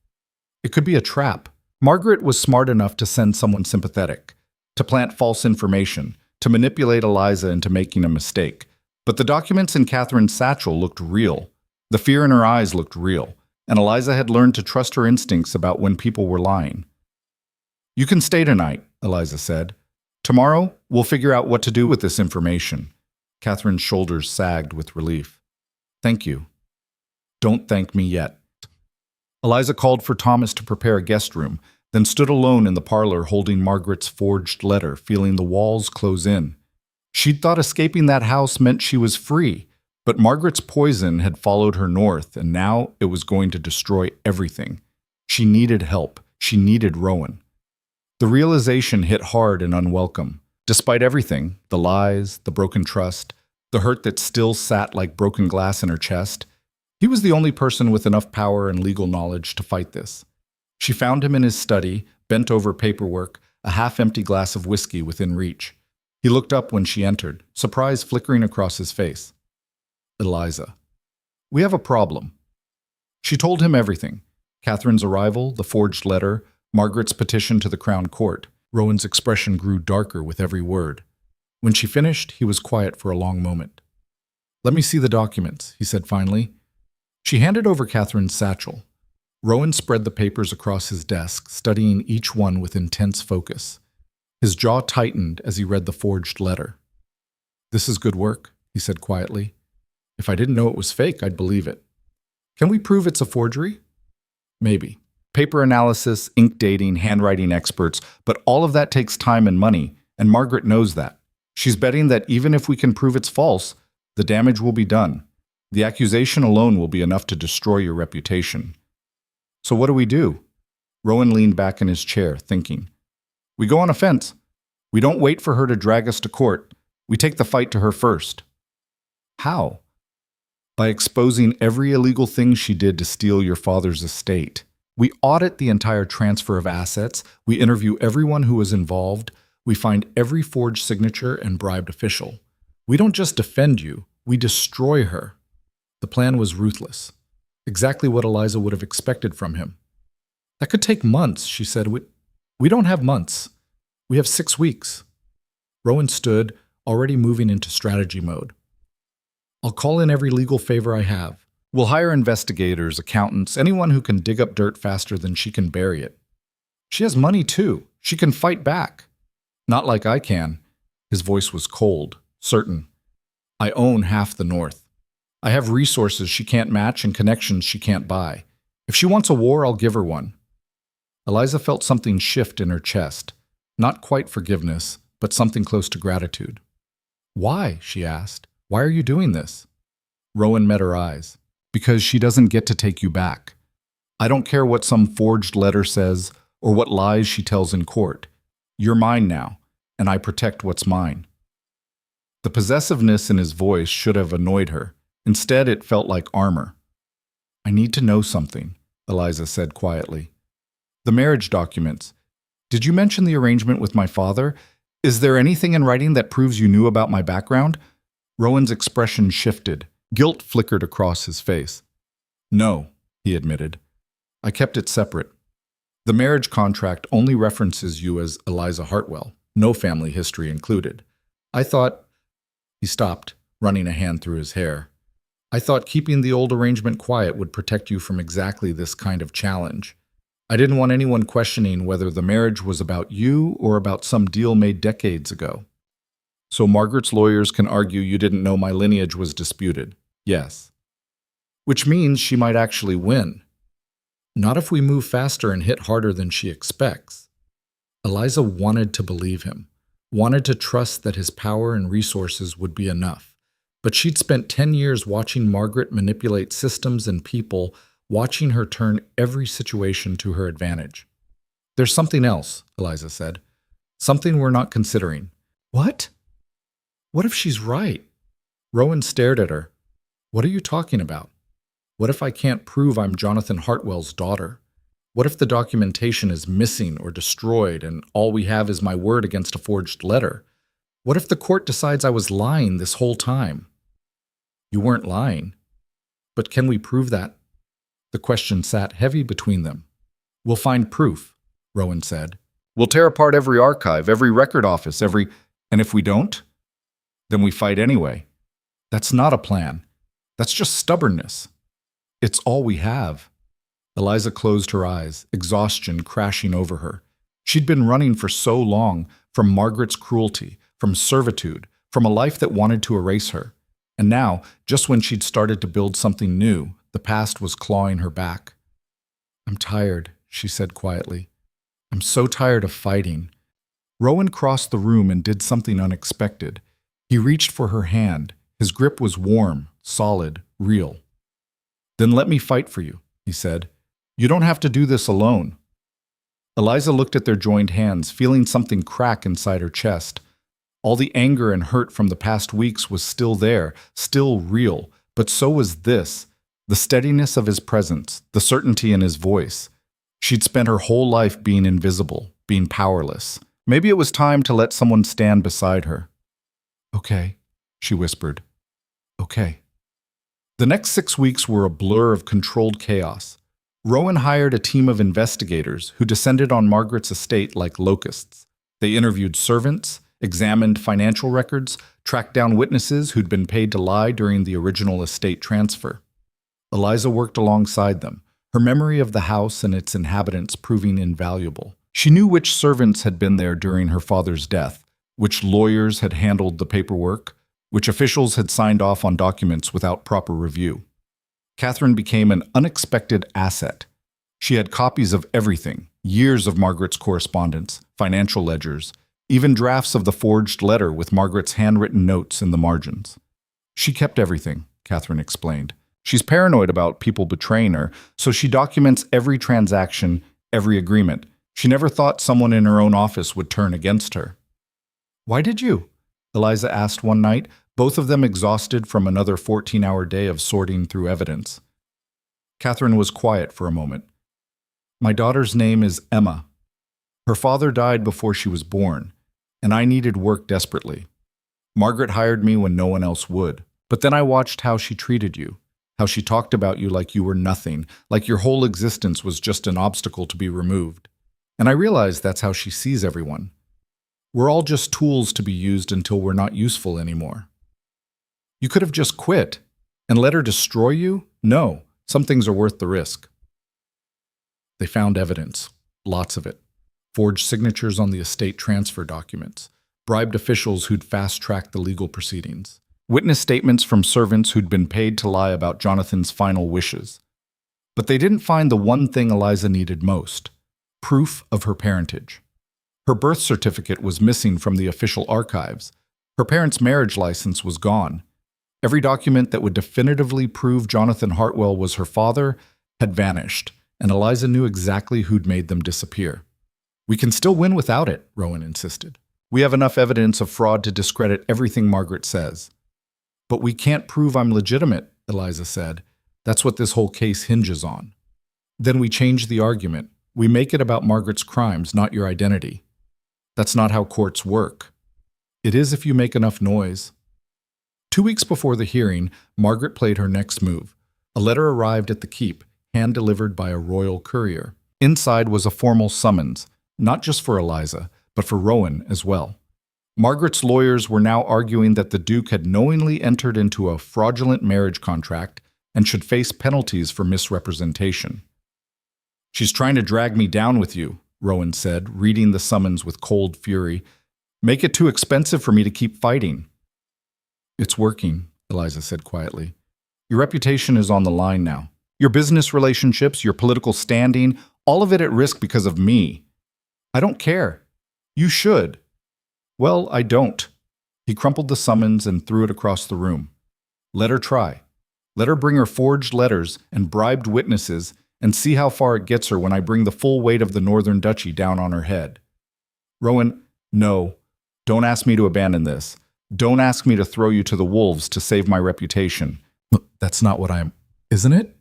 It could be a trap. Margaret was smart enough to send someone sympathetic, to plant false information, to manipulate Eliza into making a mistake. But the documents in Catherine's satchel looked real. The fear in her eyes looked real, and Eliza had learned to trust her instincts about when people were lying. You can stay tonight, Eliza said. Tomorrow, we'll figure out what to do with this information. Catherine's shoulders sagged with relief. Thank you. Don't thank me yet. Eliza called for Thomas to prepare a guest room, then stood alone in the parlor holding Margaret's forged letter, feeling the walls close in. She'd thought escaping that house meant she was free, but Margaret's poison had followed her north, and now it was going to destroy everything. She needed help. She needed Rowan. The realization hit hard and unwelcome. Despite everything, the lies, the broken trust, the hurt that still sat like broken glass in her chest, he was the only person with enough power and legal knowledge to fight this. She found him in his study, bent over paperwork, a half-empty glass of whiskey within reach. He looked up when she entered, surprise flickering across his face. Eliza. We have a problem. She told him everything. Catherine's arrival, the forged letter, Margaret's petition to the Crown Court. Rowan's expression grew darker with every word. When she finished, he was quiet for a long moment. Let me see the documents, he said finally. She handed over Catherine's satchel. Rowan spread the papers across his desk, studying each one with intense focus. His jaw tightened as he read the forged letter. This is good work, he said quietly. If I didn't know it was fake, I'd believe it. Can we prove it's a forgery? Maybe. Paper analysis, ink dating, handwriting experts, but all of that takes time and money, and Margaret knows that. She's betting that even if we can prove it's false, the damage will be done. The accusation alone will be enough to destroy your reputation. So what do we do? Rowan leaned back in his chair, thinking. We go on offense. We don't wait for her to drag us to court. We take the fight to her first. How? By exposing every illegal thing she did to steal your father's estate. We audit the entire transfer of assets. We interview everyone who was involved. We find every forged signature and bribed official. We don't just defend you. We destroy her. The plan was ruthless. Exactly what Eliza would have expected from him. That could take months, she said. We don't have months. We have 6 weeks. Rowan stood, already moving into strategy mode. I'll call in every legal favor I have. We'll hire investigators, accountants, anyone who can dig up dirt faster than she can bury it. She has money too. She can fight back. Not like I can. His voice was cold, certain. I own half the North. I have resources she can't match and connections she can't buy. If she wants a war, I'll give her one. Eliza felt something shift in her chest. Not quite forgiveness, but something close to gratitude. Why? She asked. Why are you doing this? Rowan met her eyes. Because she doesn't get to take you back. I don't care what some forged letter says or what lies she tells in court. You're mine now, and I protect what's mine. The possessiveness in his voice should have annoyed her. Instead, it felt like armor. I need to know something, Eliza said quietly. The marriage documents. Did you mention the arrangement with my father? Is there anything in writing that proves you knew about my background? Rowan's expression shifted. Guilt flickered across his face. No, he admitted. I kept it separate. The marriage contract only references you as Eliza Hartwell, no family history included. I thought... He stopped, running a hand through his hair. I thought keeping the old arrangement quiet would protect you from exactly this kind of challenge. I didn't want anyone questioning whether the marriage was about you or about some deal made decades ago. So Margaret's lawyers can argue you didn't know my lineage was disputed. Yes. Which means she might actually win. Not if we move faster and hit harder than she expects. Eliza wanted to believe him, wanted to trust that his power and resources would be enough. But she'd spent 10 years watching Margaret manipulate systems and people, watching her turn every situation to her advantage. There's something else, Eliza said. Something we're not considering. What? What if she's right? Rowan stared at her. What are you talking about? What if I can't prove I'm Jonathan Hartwell's daughter? What if the documentation is missing or destroyed and all we have is my word against a forged letter? What if the court decides I was lying this whole time? You weren't lying. But can we prove that? The question sat heavy between them. We'll find proof, Rowan said. We'll tear apart every archive, every record office, And if we don't? Then we fight anyway. That's not a plan. That's just stubbornness. It's all we have. Eliza closed her eyes, exhaustion crashing over her. She'd been running for so long, from Margaret's cruelty, from servitude, from a life that wanted to erase her. And now, just when she'd started to build something new, the past was clawing her back. I'm tired, she said quietly. I'm so tired of fighting. Rowan crossed the room and did something unexpected. He reached for her hand. His grip was warm, solid, real. Then let me fight for you, he said. You don't have to do this alone. Eliza looked at their joined hands, feeling something crack inside her chest. All the anger and hurt from the past weeks was still there, still real, but so was this, the steadiness of his presence, the certainty in his voice. She'd spent her whole life being invisible, being powerless. Maybe it was time to let someone stand beside her. Okay, she whispered. Okay. The next 6 weeks were a blur of controlled chaos. Rowan hired a team of investigators who descended on Margaret's estate like locusts. They interviewed servants, examined financial records, tracked down witnesses who'd been paid to lie during the original estate transfer. Eliza worked alongside them, her memory of the house and its inhabitants proving invaluable. She knew which servants had been there during her father's death, which lawyers had handled the paperwork, which officials had signed off on documents without proper review. Catherine became an unexpected asset. She had copies of everything, years of Margaret's correspondence, financial ledgers, even drafts of the forged letter with Margaret's handwritten notes in the margins. She kept everything, Catherine explained. She's paranoid about people betraying her, so she documents every transaction, every agreement. She never thought someone in her own office would turn against her. Why did you? Eliza asked one night, both of them exhausted from another 14-hour day of sorting through evidence. Catherine was quiet for a moment. My daughter's name is Emma. Her father died before she was born, and I needed work desperately. Margaret hired me when no one else would. But then I watched how she treated you, how she talked about you like you were nothing, like your whole existence was just an obstacle to be removed. And I realized that's how she sees everyone. We're all just tools to be used until we're not useful anymore. You could have just quit and let her destroy you? No, some things are worth the risk. They found evidence, lots of it. Forged signatures on the estate transfer documents, bribed officials who'd fast-tracked the legal proceedings, witness statements from servants who'd been paid to lie about Jonathan's final wishes. But they didn't find the one thing Eliza needed most, proof of her parentage. Her birth certificate was missing from the official archives. Her parents' marriage license was gone. Every document that would definitively prove Jonathan Hartwell was her father had vanished, and Eliza knew exactly who'd made them disappear. We can still win without it, Rowan insisted. We have enough evidence of fraud to discredit everything Margaret says. But we can't prove I'm legitimate, Eliza said. That's what this whole case hinges on. Then we change the argument. We make it about Margaret's crimes, not your identity. That's not how courts work. It is if you make enough noise. 2 weeks before the hearing, Margaret played her next move. A letter arrived at the keep, hand-delivered by a royal courier. Inside was a formal summons, not just for Eliza, but for Rowan as well. Margaret's lawyers were now arguing that the Duke had knowingly entered into a fraudulent marriage contract and should face penalties for misrepresentation. "She's trying to drag me down with you," Rowan said, reading the summons with cold fury. "Make it too expensive for me to keep fighting." "It's working," Eliza said quietly. "Your reputation is on the line now. Your business relationships, your political standing, all of it at risk because of me. I don't care. You should." "Well, I don't." He crumpled the summons and threw it across the room. "Let her try. Let her bring her forged letters and bribed witnesses and see how far it gets her when I bring the full weight of the Northern Duchy down on her head." "Rowan, no. Don't ask me to abandon this. Don't ask me to throw you to the wolves to save my reputation." "That's not what I'm... Isn't it?"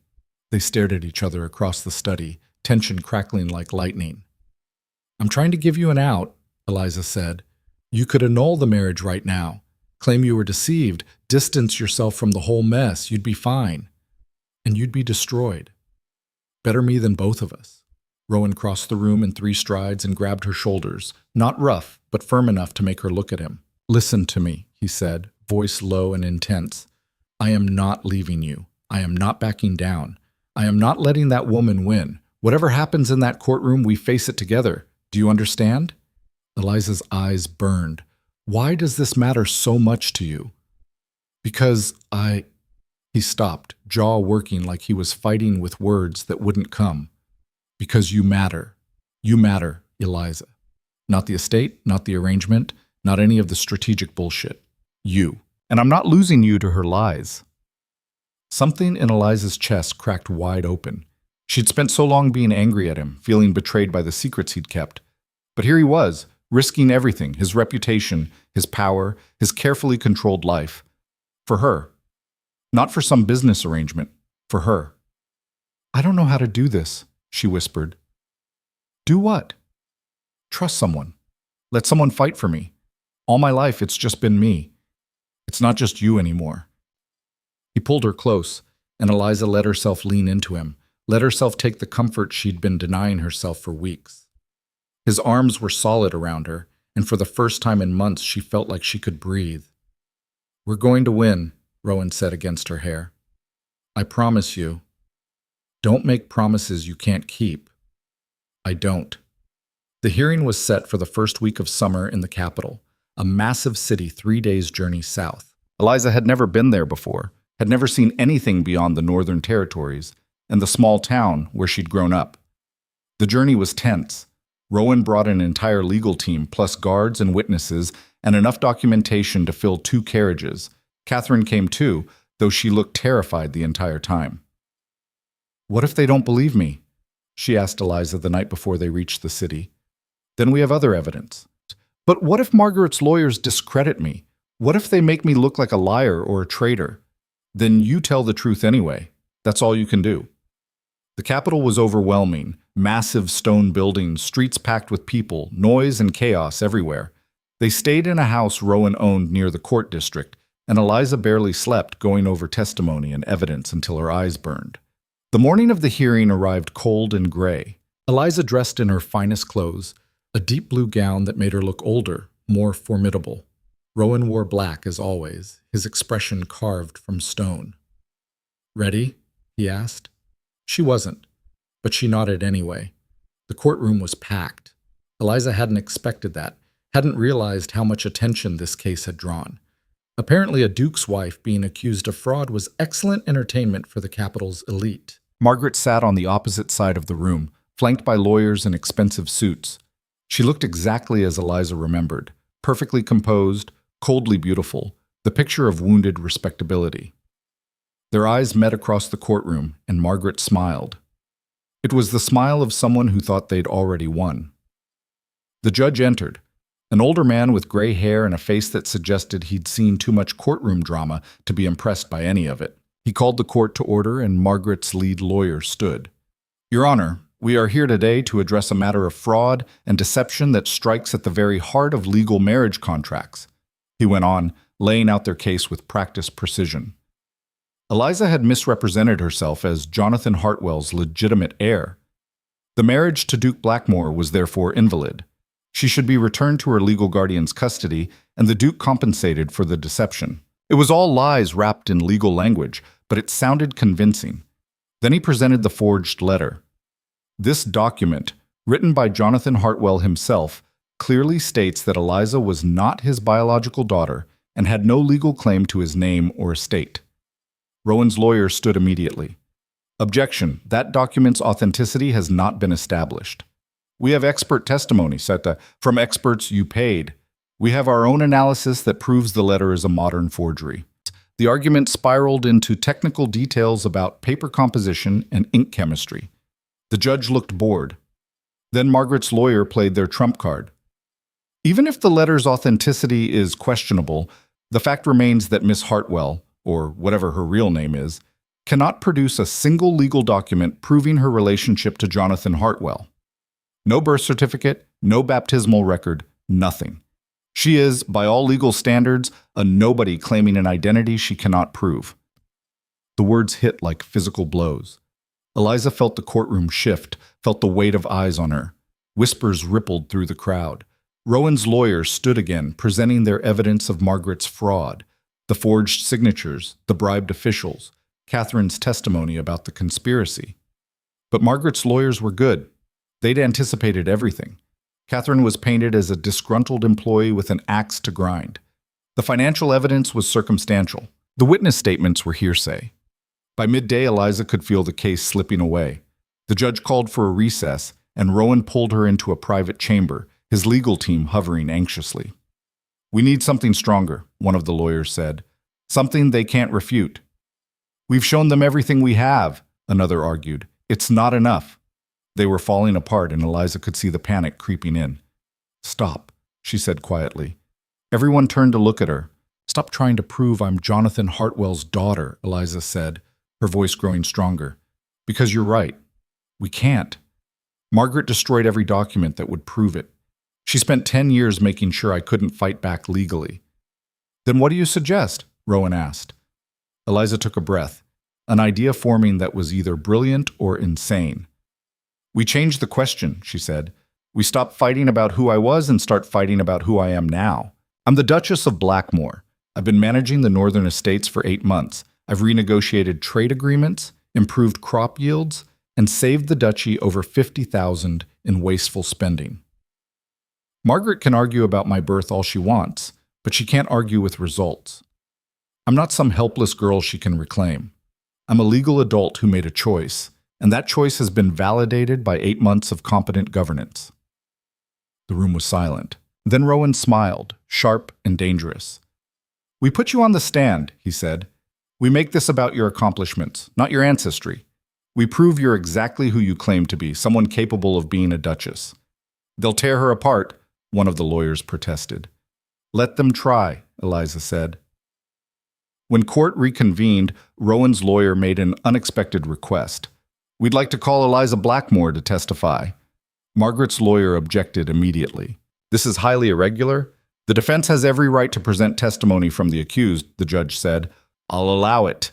They stared at each other across the study, tension crackling like lightning. "I'm trying to give you an out," Eliza said. "You could annul the marriage right now, claim you were deceived, distance yourself from the whole mess. You'd be fine. And you'd be destroyed. Better me than both of us." Rowan crossed the room in 3 strides and grabbed her shoulders, not rough, but firm enough to make her look at him. "Listen to me," he said, voice low and intense. "I am not leaving you. I am not backing down. I am not letting that woman win. Whatever happens in that courtroom, we face it together. Do you understand?" Eliza's eyes burned. "Why does this matter so much to you?" "Because He stopped, jaw working like he was fighting with words that wouldn't come. "Because you matter. You matter, Eliza. Not the estate, not the arrangement, not any of the strategic bullshit. You. And I'm not losing you to her lies." Something in Eliza's chest cracked wide open. She'd spent so long being angry at him, feeling betrayed by the secrets he'd kept. But here he was, risking everything, his reputation, his power, his carefully controlled life. For her. Not for some business arrangement. For her. "I don't know how to do this," she whispered. "Do what?" "Trust someone. Let someone fight for me. All my life, it's just been me. It's not just you anymore." He pulled her close, and Eliza let herself lean into him, let herself take the comfort she'd been denying herself for weeks. His arms were solid around her, and for the first time in months she felt like she could breathe. "We're going to win," Rowan said against her hair. "I promise you." "Don't make promises you can't keep." "I don't." The hearing was set for the first week of summer in the capital, a massive city 3 days' journey south. Eliza had never been there before, had never seen anything beyond the Northern Territories and the small town where she'd grown up. The journey was tense. Rowan brought an entire legal team, plus guards and witnesses, and enough documentation to fill 2 carriages. Catherine came too, though she looked terrified the entire time. "What if they don't believe me?" she asked Eliza the night before they reached the city. "Then we have other evidence." "But what if Margaret's lawyers discredit me? What if they make me look like a liar or a traitor?" "Then you tell the truth anyway. That's all you can do." The capital was overwhelming. Massive stone buildings, streets packed with people, noise and chaos everywhere. They stayed in a house Rowan owned near the court district, and Eliza barely slept, going over testimony and evidence until her eyes burned. The morning of the hearing arrived cold and gray. Eliza dressed in her finest clothes, a deep blue gown that made her look older, more formidable. Rowan wore black as always, his expression carved from stone. "Ready?" he asked. She wasn't, but she nodded anyway. The courtroom was packed. Eliza hadn't expected that, hadn't realized how much attention this case had drawn. Apparently a duke's wife being accused of fraud was excellent entertainment for the capital's elite. Margaret sat on the opposite side of the room, flanked by lawyers in expensive suits. She looked exactly as Eliza remembered, perfectly composed, coldly beautiful, the picture of wounded respectability. Their eyes met across the courtroom, and Margaret smiled. It was the smile of someone who thought they'd already won. The judge entered, an older man with gray hair and a face that suggested he'd seen too much courtroom drama to be impressed by any of it. He called the court to order, and Margaret's lead lawyer stood. "Your Honor, we are here today to address a matter of fraud and deception that strikes at the very heart of legal marriage contracts," he went on, laying out their case with practiced precision. Eliza had misrepresented herself as Jonathan Hartwell's legitimate heir. The marriage to Duke Blackmore was therefore invalid. She should be returned to her legal guardian's custody, and the Duke compensated for the deception. It was all lies wrapped in legal language, but it sounded convincing. Then he presented the forged letter. This document, written by Jonathan Hartwell himself, clearly states that Eliza was not his biological daughter and had no legal claim to his name or estate. Rowan's lawyer stood immediately. Objection. That document's authenticity has not been established. We have expert testimony, Seta, from experts you paid. We have our own analysis that proves the letter is a modern forgery. The argument spiraled into technical details about paper composition and ink chemistry. The judge looked bored. Then Margaret's lawyer played their trump card. Even if the letter's authenticity is questionable, the fact remains that Miss Hartwell, or whatever her real name is, cannot produce a single legal document proving her relationship to Jonathan Hartwell. No birth certificate, no baptismal record, nothing. She is, by all legal standards, a nobody claiming an identity she cannot prove. The words hit like physical blows. Eliza felt the courtroom shift, felt the weight of eyes on her. Whispers rippled through the crowd. Rowan's lawyers stood again, presenting their evidence of Margaret's fraud, the forged signatures, the bribed officials, Catherine's testimony about the conspiracy. But Margaret's lawyers were good. They'd anticipated everything. Catherine was painted as a disgruntled employee with an axe to grind. The financial evidence was circumstantial. The witness statements were hearsay. By midday, Eliza could feel the case slipping away. The judge called for a recess, and Rowan pulled her into a private chamber, his legal team hovering anxiously. "We need something stronger," one of the lawyers said. "Something they can't refute." "We've shown them everything we have," another argued. "It's not enough." They were falling apart, and Eliza could see the panic creeping in. "Stop," she said quietly. Everyone turned to look at her. "Stop trying to prove I'm Jonathan Hartwell's daughter," Eliza said, her voice growing stronger. "Because you're right. We can't. Margaret destroyed every document that would prove it. She spent 10 years making sure I couldn't fight back legally." "Then what do you suggest?" Rowan asked. Eliza took a breath, an idea forming that was either brilliant or insane. "We change the question," she said. "We stop fighting about who I was and start fighting about who I am now. I'm the Duchess of Blackmore. I've been managing the northern estates for 8 months. I've renegotiated trade agreements, improved crop yields, and saved the duchy over $50,000 in wasteful spending. Margaret can argue about my birth all she wants, but she can't argue with results. I'm not some helpless girl she can reclaim. I'm a legal adult who made a choice, and that choice has been validated by 8 months of competent governance." The room was silent. Then Rowan smiled, sharp and dangerous. "We put you on the stand," he said. "We make this about your accomplishments, not your ancestry. We prove you're exactly who you claim to be, someone capable of being a duchess." "They'll tear her apart," one of the lawyers protested. "Let them try," Eliza said. When court reconvened, Rowan's lawyer made an unexpected request. "We'd like to call Eliza Blackmore to testify." Margaret's lawyer objected immediately. "This is highly irregular. The defense has every right to present testimony from the accused," the judge said. "I'll allow it."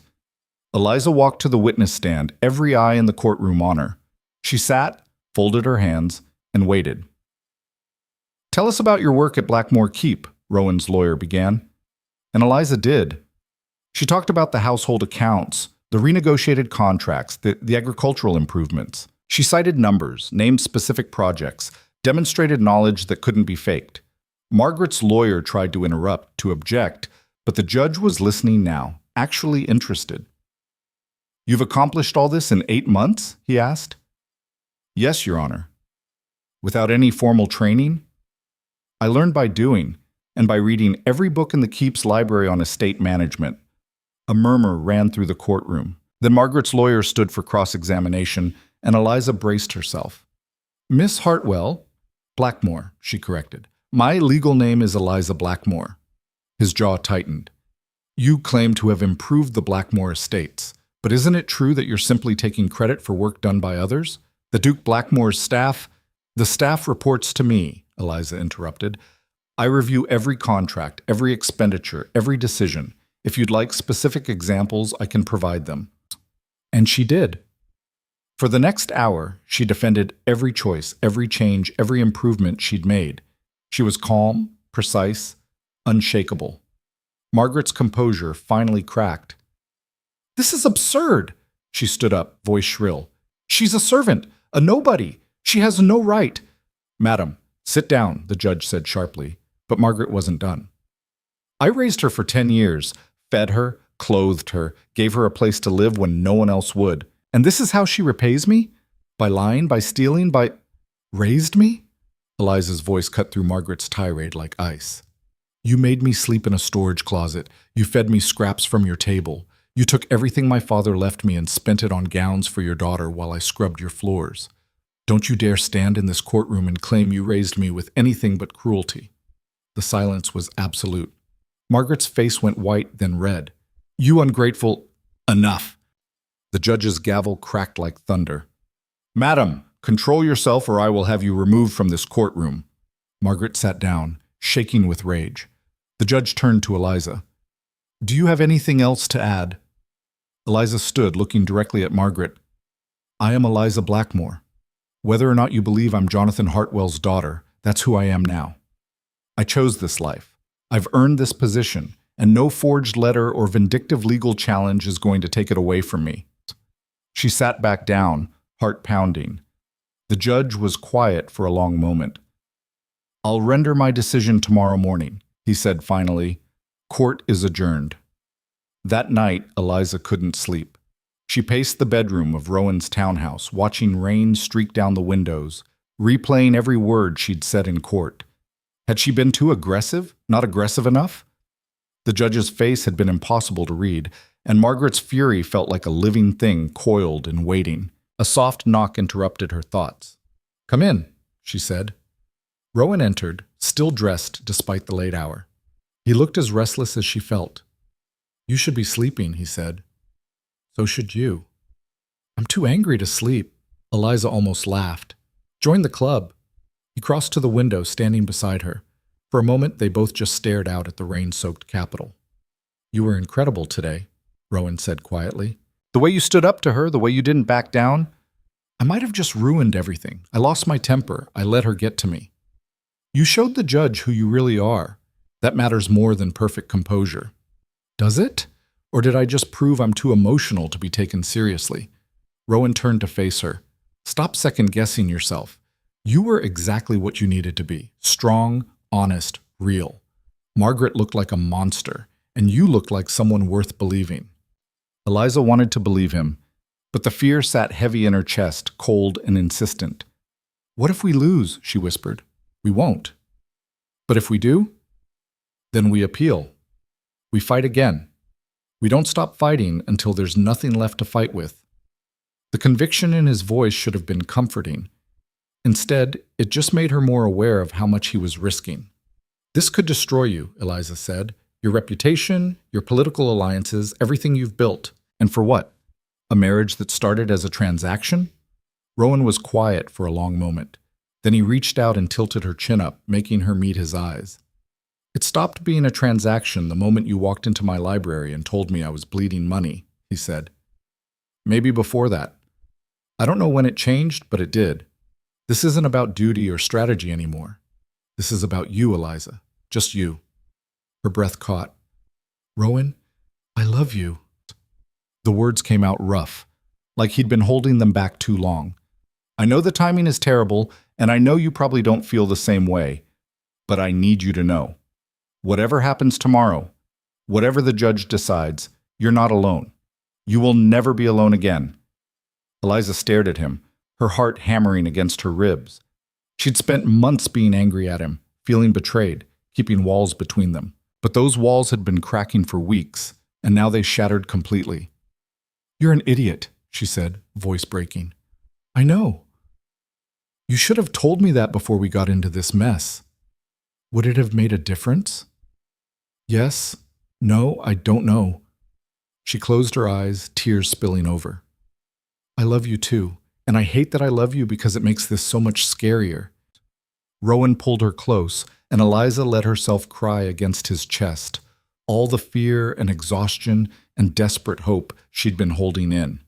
Eliza walked to the witness stand, every eye in the courtroom on her. She sat, folded her hands, and waited. "Tell us about your work at Blackmore Keep," Rowan's lawyer began. And Eliza did. She talked about the household accounts, the renegotiated contracts, the agricultural improvements. She cited numbers, named specific projects, demonstrated knowledge that couldn't be faked. Margaret's lawyer tried to interrupt, to object, but the judge was listening now, actually interested. "You've accomplished all this in 8 months?" he asked. "Yes, Your Honor." "Without any formal training?" "I learned by doing, and by reading every book in the Keep's library on estate management." A murmur ran through the courtroom. Then Margaret's lawyer stood for cross-examination, and Eliza braced herself. "Miss Hartwell," "Blackmore," she corrected. "My legal name is Eliza Blackmore." His jaw tightened. "You claim to have improved the Blackmore estates, but isn't it true that you're simply taking credit for work done by others? The Duke Blackmore's staff—" "The staff reports to me," Eliza interrupted. I review every contract, every expenditure, every decision. If you'd like specific examples, I can provide them. And she did. For the next hour, she defended every choice, every change, every improvement she'd made. She was calm, precise, unshakable. Margaret's composure finally cracked. "This is absurd!" She stood up, voice shrill. "She's a servant, a nobody. She has no right." "Madam, sit down," the judge said sharply, but Margaret wasn't done. "I raised her for 10 years, fed her, clothed her, gave her a place to live when no one else would. And this is how she repays me? By lying, by stealing, by... Raised me?" Eliza's voice cut through Margaret's tirade like ice. "You made me sleep in a storage closet. You fed me scraps from your table. You took everything my father left me and spent it on gowns for your daughter while I scrubbed your floors. Don't you dare stand in this courtroom and claim you raised me with anything but cruelty." The silence was absolute. Margaret's face went white, then red. "You ungrateful..." "Enough!" The judge's gavel cracked like thunder. "Madam, control yourself or I will have you removed from this courtroom." Margaret sat down, shaking with rage. The judge turned to Eliza. "Do you have anything else to add?" Eliza stood, looking directly at Margaret. "I am Eliza Blackmore. Whether or not you believe I'm Jonathan Hartwell's daughter, that's who I am now. I chose this life. I've earned this position, and no forged letter or vindictive legal challenge is going to take it away from me." She sat back down, heart pounding. The judge was quiet for a long moment. "I'll render my decision tomorrow morning," he said finally. "Court is adjourned." That night, Eliza couldn't sleep. She paced the bedroom of Rowan's townhouse, watching rain streak down the windows, replaying every word she'd said in court. Had she been too aggressive? Not aggressive enough? The judge's face had been impossible to read, and Margaret's fury felt like a living thing coiled and waiting. A soft knock interrupted her thoughts. "Come in," she said. Rowan entered, still dressed despite the late hour. He looked as restless as she felt. "You should be sleeping," he said. "So should you." "I'm too angry to sleep." Eliza almost laughed. "Join the club." He crossed to the window, standing beside her. For a moment, they both just stared out at the rain-soaked Capitol. "You were incredible today," Rowan said quietly. "The way you stood up to her, the way you didn't back down. I might have just ruined everything. I lost my temper. I let her get to me. You showed the judge who you really are. That matters more than perfect composure." "Does it? Or did I just prove I'm too emotional to be taken seriously?" Rowan turned to face her. "Stop second-guessing yourself. You were exactly what you needed to be. Strong, honest, real. Margaret looked like a monster, and you looked like someone worth believing." Eliza wanted to believe him, but the fear sat heavy in her chest, cold and insistent. "What if we lose?" she whispered. "We won't." "But if we do?" "Then we appeal. We fight again. We don't stop fighting until there's nothing left to fight with." The conviction in his voice should have been comforting. Instead, it just made her more aware of how much he was risking. "This could destroy you," Eliza said. "Your reputation, your political alliances, everything you've built. And for what? A marriage that started as a transaction?" Rowan was quiet for a long moment. Then he reached out and tilted her chin up, making her meet his eyes. "It stopped being a transaction the moment you walked into my library and told me I was bleeding money," he said. "Maybe before that. I don't know when it changed, but it did. This isn't about duty or strategy anymore. This is about you, Eliza. Just you." Her breath caught. "Rowan, I love you." The words came out rough, like he'd been holding them back too long. "I know the timing is terrible, and I know you probably don't feel the same way, but I need you to know. Whatever happens tomorrow, whatever the judge decides, you're not alone. You will never be alone again." Eliza stared at him, her heart hammering against her ribs. She'd spent months being angry at him, feeling betrayed, keeping walls between them. But those walls had been cracking for weeks, and now they shattered completely. "You're an idiot," she said, voice breaking. "I know. You should have told me that before we got into this mess. Would it have made a difference?" "Yes. No, I don't know." She closed her eyes, tears spilling over. "I love you too, and I hate that I love you because it makes this so much scarier." Rowan pulled her close, and Eliza let herself cry against his chest, all the fear and exhaustion and desperate hope she'd been holding in.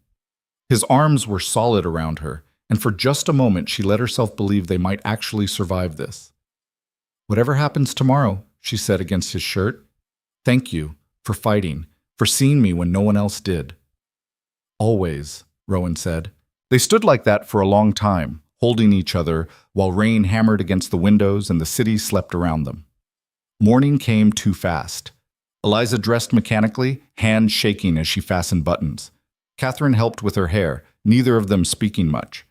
His arms were solid around her, and for just a moment she let herself believe they might actually survive this. "Whatever happens tomorrow," she said against his shirt, "thank you for fighting, for seeing me when no one else did." "Always," Rowan said. They stood like that for a long time, holding each other while rain hammered against the windows and the city slept around them. Morning came too fast. Eliza dressed mechanically, hands shaking as she fastened buttons. Catherine helped with her hair, neither of them speaking much.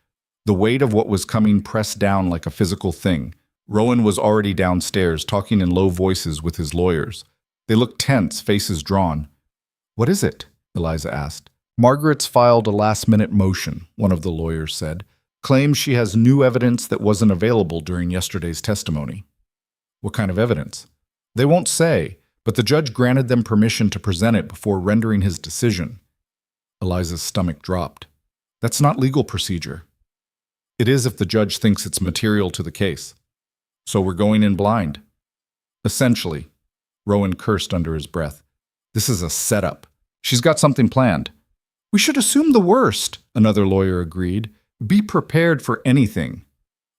The weight of what was coming pressed down like a physical thing. Rowan was already downstairs, talking in low voices with his lawyers. They looked tense, faces drawn. "What is it?" Eliza asked. "Margaret's filed a last-minute motion," one of the lawyers said. "Claims she has new evidence that wasn't available during yesterday's testimony." "What kind of evidence?" "They won't say, but the judge granted them permission to present it before rendering his decision." Eliza's stomach dropped. "That's not legal procedure." "It is if the judge thinks it's material to the case." "So we're going in blind?" "Essentially." Rowan cursed under his breath. "This is a setup. She's got something planned." "We should assume the worst," another lawyer agreed. "Be prepared for anything."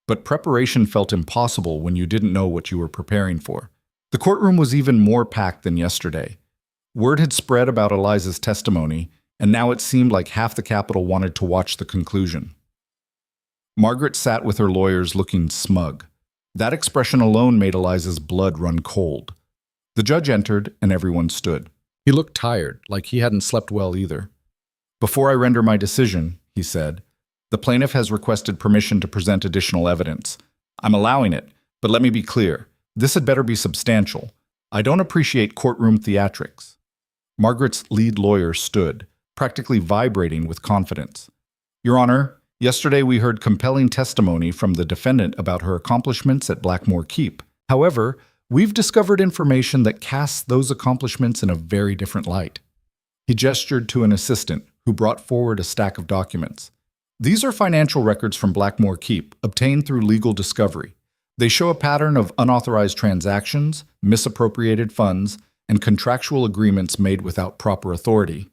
But preparation felt impossible when you didn't know what you were preparing for. The courtroom was even more packed than yesterday. Word had spread about Eliza's testimony, and now it seemed like half the Capitol wanted to watch the conclusion. Margaret sat with her lawyers looking smug. That expression alone made Eliza's blood run cold. The judge entered, and everyone stood. He looked tired, like he hadn't slept well either. "Before I render my decision," he said, "the plaintiff has requested permission to present additional evidence. I'm allowing it, but let me be clear. This had better be substantial. I don't appreciate courtroom theatrics." Margaret's lead lawyer stood, practically vibrating with confidence. "Your Honor, yesterday we heard compelling testimony from the defendant about her accomplishments at Blackmore Keep. However, we've discovered information that casts those accomplishments in a very different light." He gestured to an assistant, who brought forward a stack of documents. "These are financial records from Blackmore Keep, obtained through legal discovery. They show a pattern of unauthorized transactions, misappropriated funds, and contractual agreements made without proper authority."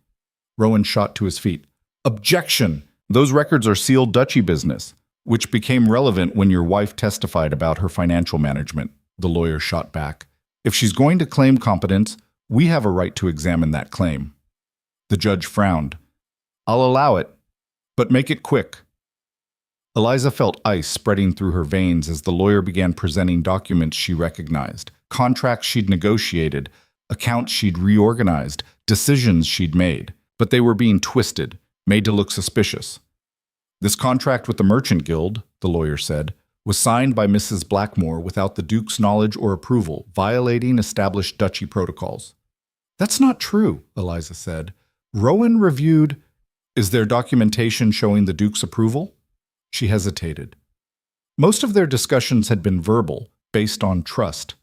Rowan shot to his feet. "Objection! Those records are sealed duchy business, which became relevant when your wife testified about her financial management," the lawyer shot back. "If she's going to claim competence, we have a right to examine that claim." The judge frowned. "I'll allow it, but make it quick." Eliza felt ice spreading through her veins as the lawyer began presenting documents she recognized, contracts she'd negotiated, accounts she'd reorganized, decisions she'd made. But they were being twisted, made to look suspicious. "This contract with the Merchant Guild," the lawyer said, "was signed by Mrs. Blackmore without the Duke's knowledge or approval, violating established duchy protocols." "That's not true," Eliza said. "Rowan reviewed—" "Is there documentation showing the Duke's approval?" She hesitated. Most of their discussions had been verbal, based on trust.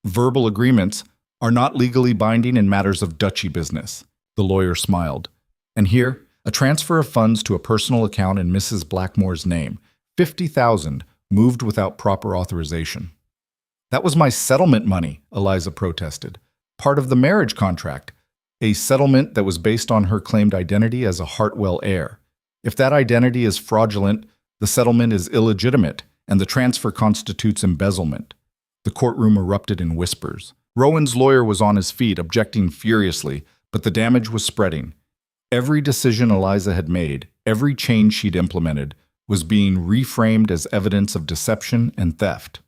"Verbal agreements are not legally binding in matters of duchy business," the lawyer smiled. "And here, a transfer of funds to a personal account in Mrs. Blackmore's name, 50,000, moved without proper authorization." "That was my settlement money," Eliza protested. "Part of the marriage contract, a settlement that was based on her claimed identity as a Hartwell heir. If that identity is fraudulent, the settlement is illegitimate, and the transfer constitutes embezzlement." The courtroom erupted in whispers. Rowan's lawyer was on his feet, objecting furiously, but the damage was spreading. Every decision Eliza had made, every change she'd implemented, was being reframed as evidence of deception and theft.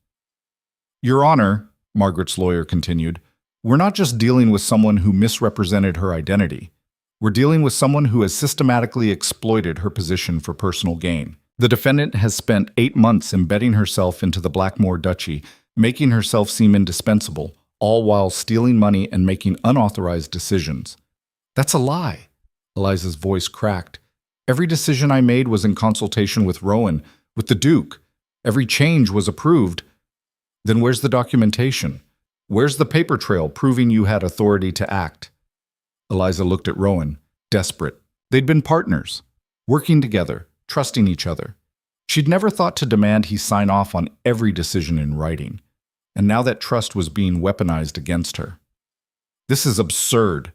"Your Honor," Margaret's lawyer continued, "we're not just dealing with someone who misrepresented her identity. We're dealing with someone who has systematically exploited her position for personal gain. The defendant has spent 8 months embedding herself into the Blackmore Duchy, making herself seem indispensable, all while stealing money and making unauthorized decisions." "That's a lie." Eliza's voice cracked. "Every decision I made was in consultation with Rowan, with the Duke. Every change was approved." "Then where's the documentation? Where's the paper trail proving you had authority to act?" Eliza looked at Rowan, desperate. They'd been partners, working together, trusting each other. She'd never thought to demand he sign off on every decision in writing, and now that trust was being weaponized against her. "This is absurd,"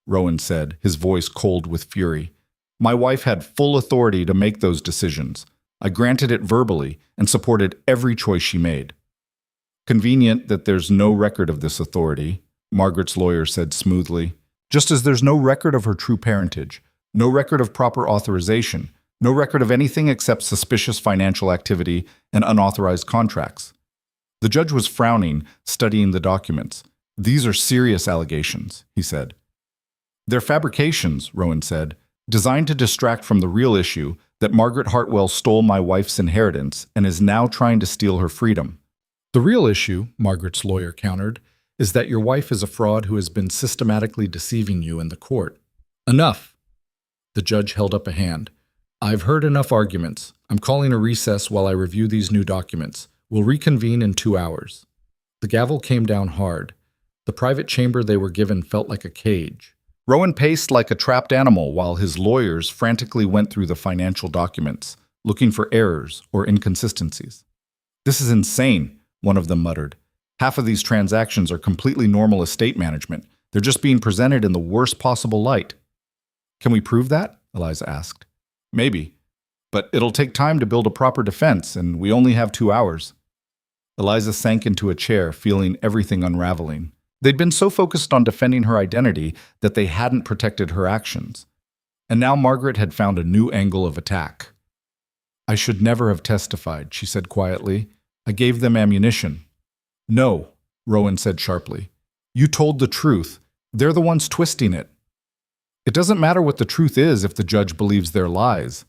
Rowan said, his voice cold with fury. "My wife had full authority to make those decisions. I granted it verbally and supported every choice she made." "Convenient that there's no record of this authority," Margaret's lawyer said smoothly. "Just as there's no record of her true parentage, no record of proper authorization, no record of anything except suspicious financial activity and unauthorized contracts." The judge was frowning, studying the documents. "These are serious allegations," he said. "They're fabrications," Rowan said, "designed to distract from the real issue that Margaret Hartwell stole my wife's inheritance and is now trying to steal her freedom." "The real issue," Margaret's lawyer countered, "is that your wife is a fraud who has been systematically deceiving you in the court." "Enough!" The judge held up a hand. "I've heard enough arguments. I'm calling a recess while I review these new documents. We'll reconvene in 2 hours." The gavel came down hard. The private chamber they were given felt like a cage. Rowan paced like a trapped animal while his lawyers frantically went through the financial documents, looking for errors or inconsistencies. "This is insane," one of them muttered. "Half of these transactions are completely normal estate management. They're just being presented in the worst possible light." "Can we prove that?" Eliza asked. "Maybe. But it'll take time to build a proper defense, and we only have 2 hours. Eliza sank into a chair, feeling everything unraveling. They'd been so focused on defending her identity that they hadn't protected her actions. And now Margaret had found a new angle of attack. "I should never have testified," she said quietly. "I gave them ammunition." "No," Rowan said sharply. "You told the truth. They're the ones twisting it." "It doesn't matter what the truth is if the judge believes their lies."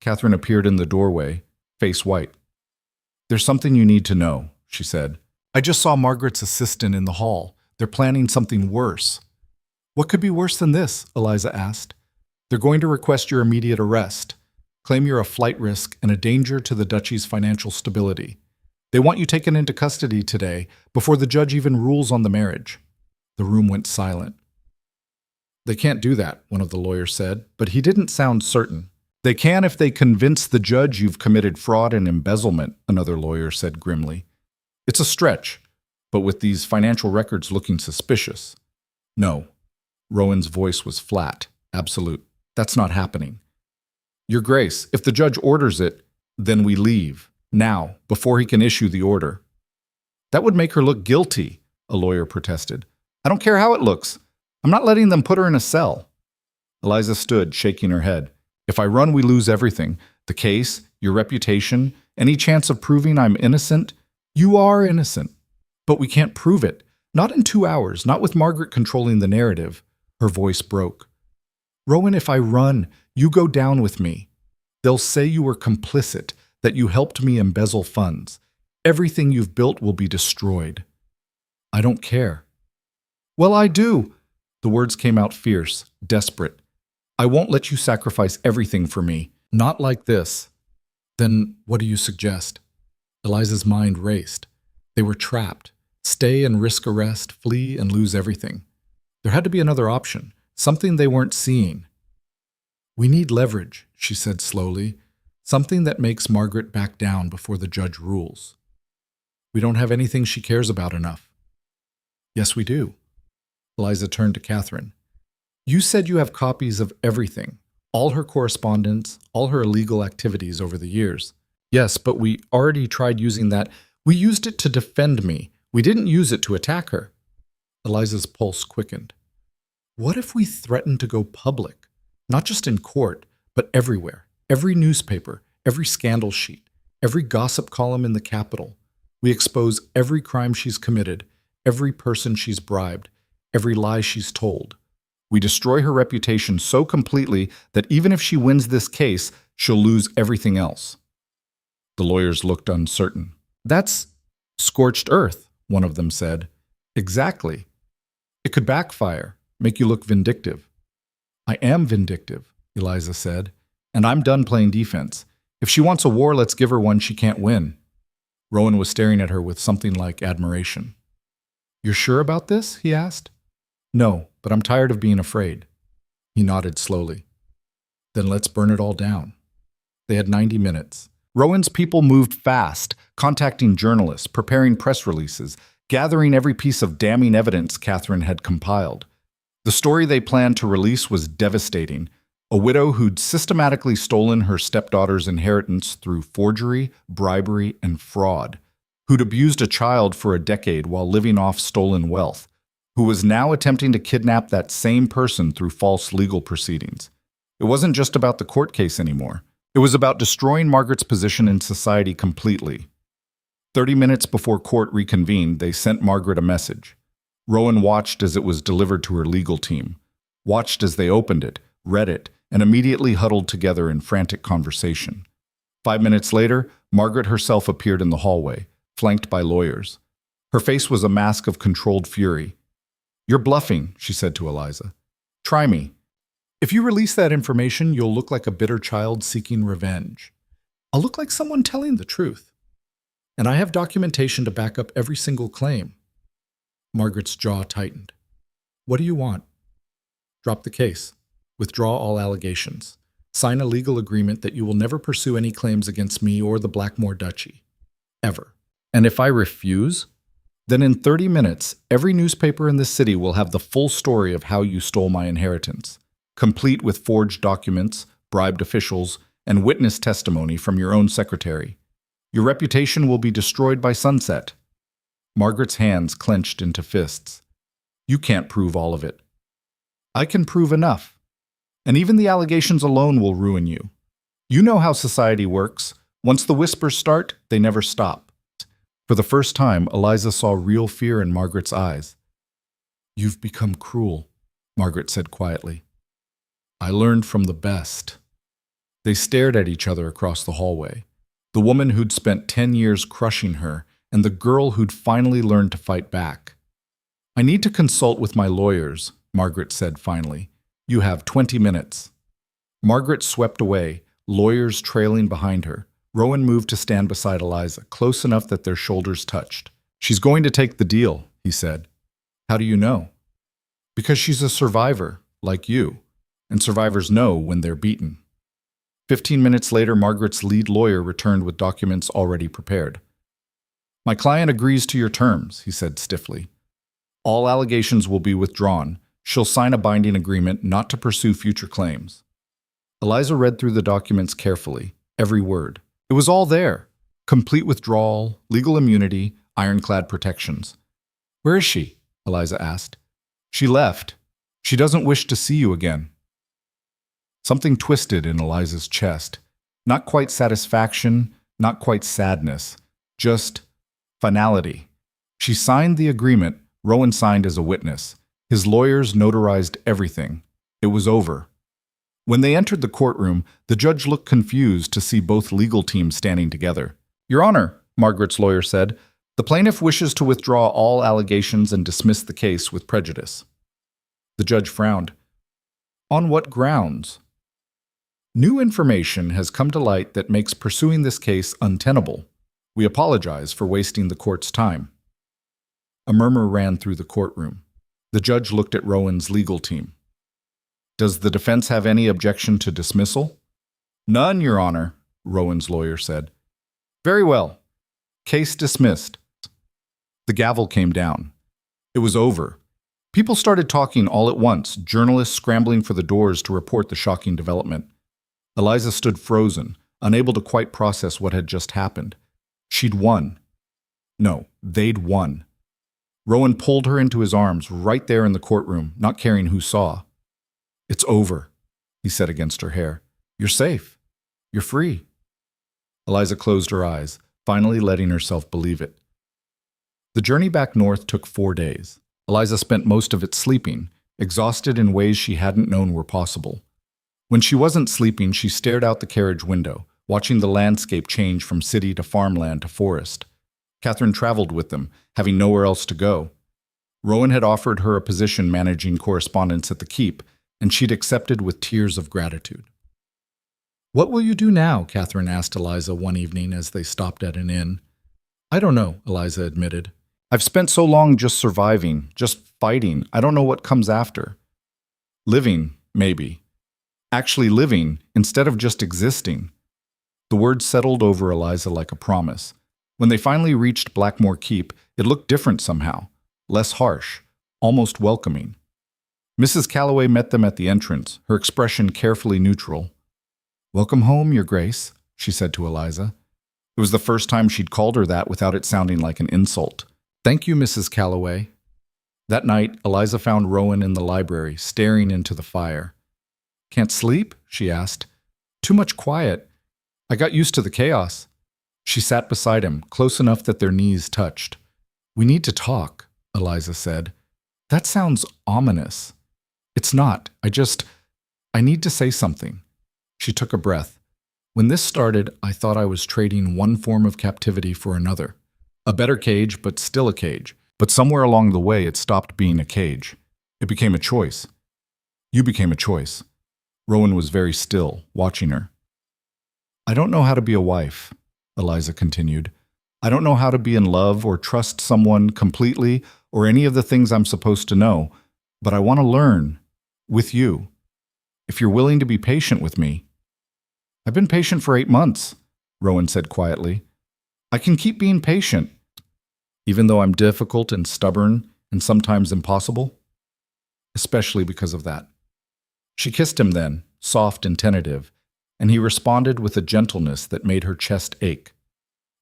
Catherine appeared in the doorway, face white. "There's something you need to know," she said. "I just saw Margaret's assistant in the hall. They're planning something worse." "What could be worse than this?" Eliza asked. "They're going to request your immediate arrest, claim you're a flight risk and a danger to the Duchy's financial stability. They want you taken into custody today, before the judge even rules on the marriage." The room went silent. "They can't do that," one of the lawyers said, but he didn't sound certain. "They can if they convince the judge you've committed fraud and embezzlement," another lawyer said grimly. "It's a stretch, but with these financial records looking suspicious." "No." Rowan's voice was flat, absolute. "That's not happening." "Your Grace, if the judge orders it, then we leave, now, before he can issue the order." "That would make her look guilty," a lawyer protested. "I don't care how it looks. I'm not letting them put her in a cell." Eliza stood, shaking her head. "If I run, we lose everything. The case, your reputation, any chance of proving I'm innocent. You are innocent. But we can't prove it. Not in 2 hours, not with Margaret controlling the narrative." Her voice broke. "Rowan, if I run, you go down with me. They'll say you were complicit, that you helped me embezzle funds. Everything you've built will be destroyed." "I don't care." "Well, I do." The words came out fierce, desperate. "I won't let you sacrifice everything for me. Not like this." "Then what do you suggest?" Eliza's mind raced. They were trapped. Stay and risk arrest, flee and lose everything. There had to be another option, something they weren't seeing. "We need leverage," she said slowly. "Something that makes Margaret back down before the judge rules. We don't have anything she cares about enough." "Yes, we do." Eliza turned to Catherine. "You said you have copies of everything, all her correspondence, all her illegal activities over the years." "Yes, but we already tried using that. We used it to defend me. We didn't use it to attack her." Eliza's pulse quickened. "What if we threatened to go public? Not just in court, but everywhere. Every newspaper, every scandal sheet, every gossip column in the Capitol. We expose every crime she's committed, every person she's bribed, every lie she's told. We destroy her reputation so completely that even if she wins this case, she'll lose everything else." The lawyers looked uncertain. "That's scorched earth," one of them said. "Exactly. It could backfire, make you look vindictive." "I am vindictive," Eliza said, "and I'm done playing defense. If she wants a war, let's give her one she can't win." Rowan was staring at her with something like admiration. "You're sure about this?" he asked. "No, but I'm tired of being afraid." He nodded slowly. "Then let's burn it all down." They had 90 minutes. Rowan's people moved fast, contacting journalists, preparing press releases, gathering every piece of damning evidence Catherine had compiled. The story they planned to release was devastating. A widow who'd systematically stolen her stepdaughter's inheritance through forgery, bribery, and fraud, who'd abused a child for a decade while living off stolen wealth, who was now attempting to kidnap that same person through false legal proceedings. It wasn't just about the court case anymore. It was about destroying Margaret's position in society completely. 30 minutes before court reconvened, they sent Margaret a message. Rowan watched as it was delivered to her legal team, watched as they opened it, read it, and immediately huddled together in frantic conversation. 5 minutes later, Margaret herself appeared in the hallway, flanked by lawyers. Her face was a mask of controlled fury. "You're bluffing," she said to Eliza. "Try me. If you release that information, you'll look like a bitter child seeking revenge. I'll look like someone telling the truth. And I have documentation to back up every single claim." Margaret's jaw tightened. "What do you want?" "Drop the case. Withdraw all allegations. Sign a legal agreement that you will never pursue any claims against me or the Blackmore Duchy. Ever. And if I refuse, then in 30 minutes, every newspaper in this city will have the full story of how you stole my inheritance, complete with forged documents, bribed officials, and witness testimony from your own secretary. Your reputation will be destroyed by sunset." Margaret's hands clenched into fists. "You can't prove all of it." "I can prove enough. And even the allegations alone will ruin you. You know how society works. Once the whispers start, they never stop." For the first time, Eliza saw real fear in Margaret's eyes. "You've become cruel," Margaret said quietly. "I learned from the best." They stared at each other across the hallway. The woman who'd spent 10 years crushing her, and the girl who'd finally learned to fight back. "I need to consult with my lawyers," Margaret said finally. "You have 20 minutes." Margaret swept away, lawyers trailing behind her. Rowan moved to stand beside Eliza, close enough that their shoulders touched. "She's going to take the deal," he said. "How do you know?" "Because she's a survivor, like you, and survivors know when they're beaten." 15 minutes later, Margaret's lead lawyer returned with documents already prepared. "My client agrees to your terms," he said stiffly. "All allegations will be withdrawn. She'll sign a binding agreement not to pursue future claims." Eliza read through the documents carefully, every word. It was all there. Complete withdrawal, legal immunity, ironclad protections. "Where is she?" Eliza asked. "She left. She doesn't wish to see you again." Something twisted in Eliza's chest. Not quite satisfaction, not quite sadness. Just finality. She signed the agreement Rowan signed as a witness. His lawyers notarized everything. It was over. When they entered the courtroom, the judge looked confused to see both legal teams standing together. "Your Honor," Margaret's lawyer said, "the plaintiff wishes to withdraw all allegations and dismiss the case with prejudice." The judge frowned. "On what grounds?" "New information has come to light that makes pursuing this case untenable. We apologize for wasting the court's time." A murmur ran through the courtroom. The judge looked at Rowan's legal team. "Does the defense have any objection to dismissal?" "None, Your Honor," Rowan's lawyer said. "Very well. Case dismissed." The gavel came down. It was over. People started talking all at once, journalists scrambling for the doors to report the shocking development. Eliza stood frozen, unable to quite process what had just happened. She'd won. No, they'd won. Rowan pulled her into his arms right there in the courtroom, not caring who saw. "It's over," he said against her hair. "You're safe. You're free." Eliza closed her eyes, finally letting herself believe it. The journey back north took 4 days. Eliza spent most of it sleeping, exhausted in ways she hadn't known were possible. When she wasn't sleeping, she stared out the carriage window, watching the landscape change from city to farmland to forest. Catherine traveled with them, having nowhere else to go. Rowan had offered her a position managing correspondence at the keep, and she'd accepted with tears of gratitude. "What will you do now?" Catherine asked Eliza one evening as they stopped at an inn. "I don't know," Eliza admitted. "I've spent so long just surviving, just fighting. I don't know what comes after. Living, maybe. Actually living, instead of just existing. The words settled over Eliza like a promise. When they finally reached Blackmore Keep, it looked different somehow, less harsh, almost welcoming. Mrs. Calloway met them at the entrance, her expression carefully neutral. "Welcome home, Your Grace," she said to Eliza. It was the first time she'd called her that without it sounding like an insult. "Thank you, Mrs. Calloway." That night, Eliza found Rowan in the library, staring into the fire. "Can't sleep?" she asked. "Too much quiet. I got used to the chaos." She sat beside him, close enough that their knees touched. "We need to talk," Eliza said. "That sounds ominous." "It's not. I need to say something." She took a breath. "When this started, I thought I was trading one form of captivity for another. A better cage, but still a cage. But somewhere along the way, it stopped being a cage. It became a choice. You became a choice." Rowan was very still, watching her. "I don't know how to be a wife," Eliza continued. "I don't know how to be in love or trust someone completely or any of the things I'm supposed to know, but I want to learn with you. If you're willing to be patient with me." "I've been patient for 8 months," Rowan said quietly. "I can keep being patient, even though I'm difficult and stubborn and sometimes impossible, especially because of that." She kissed him then, soft and tentative, and he responded with a gentleness that made her chest ache.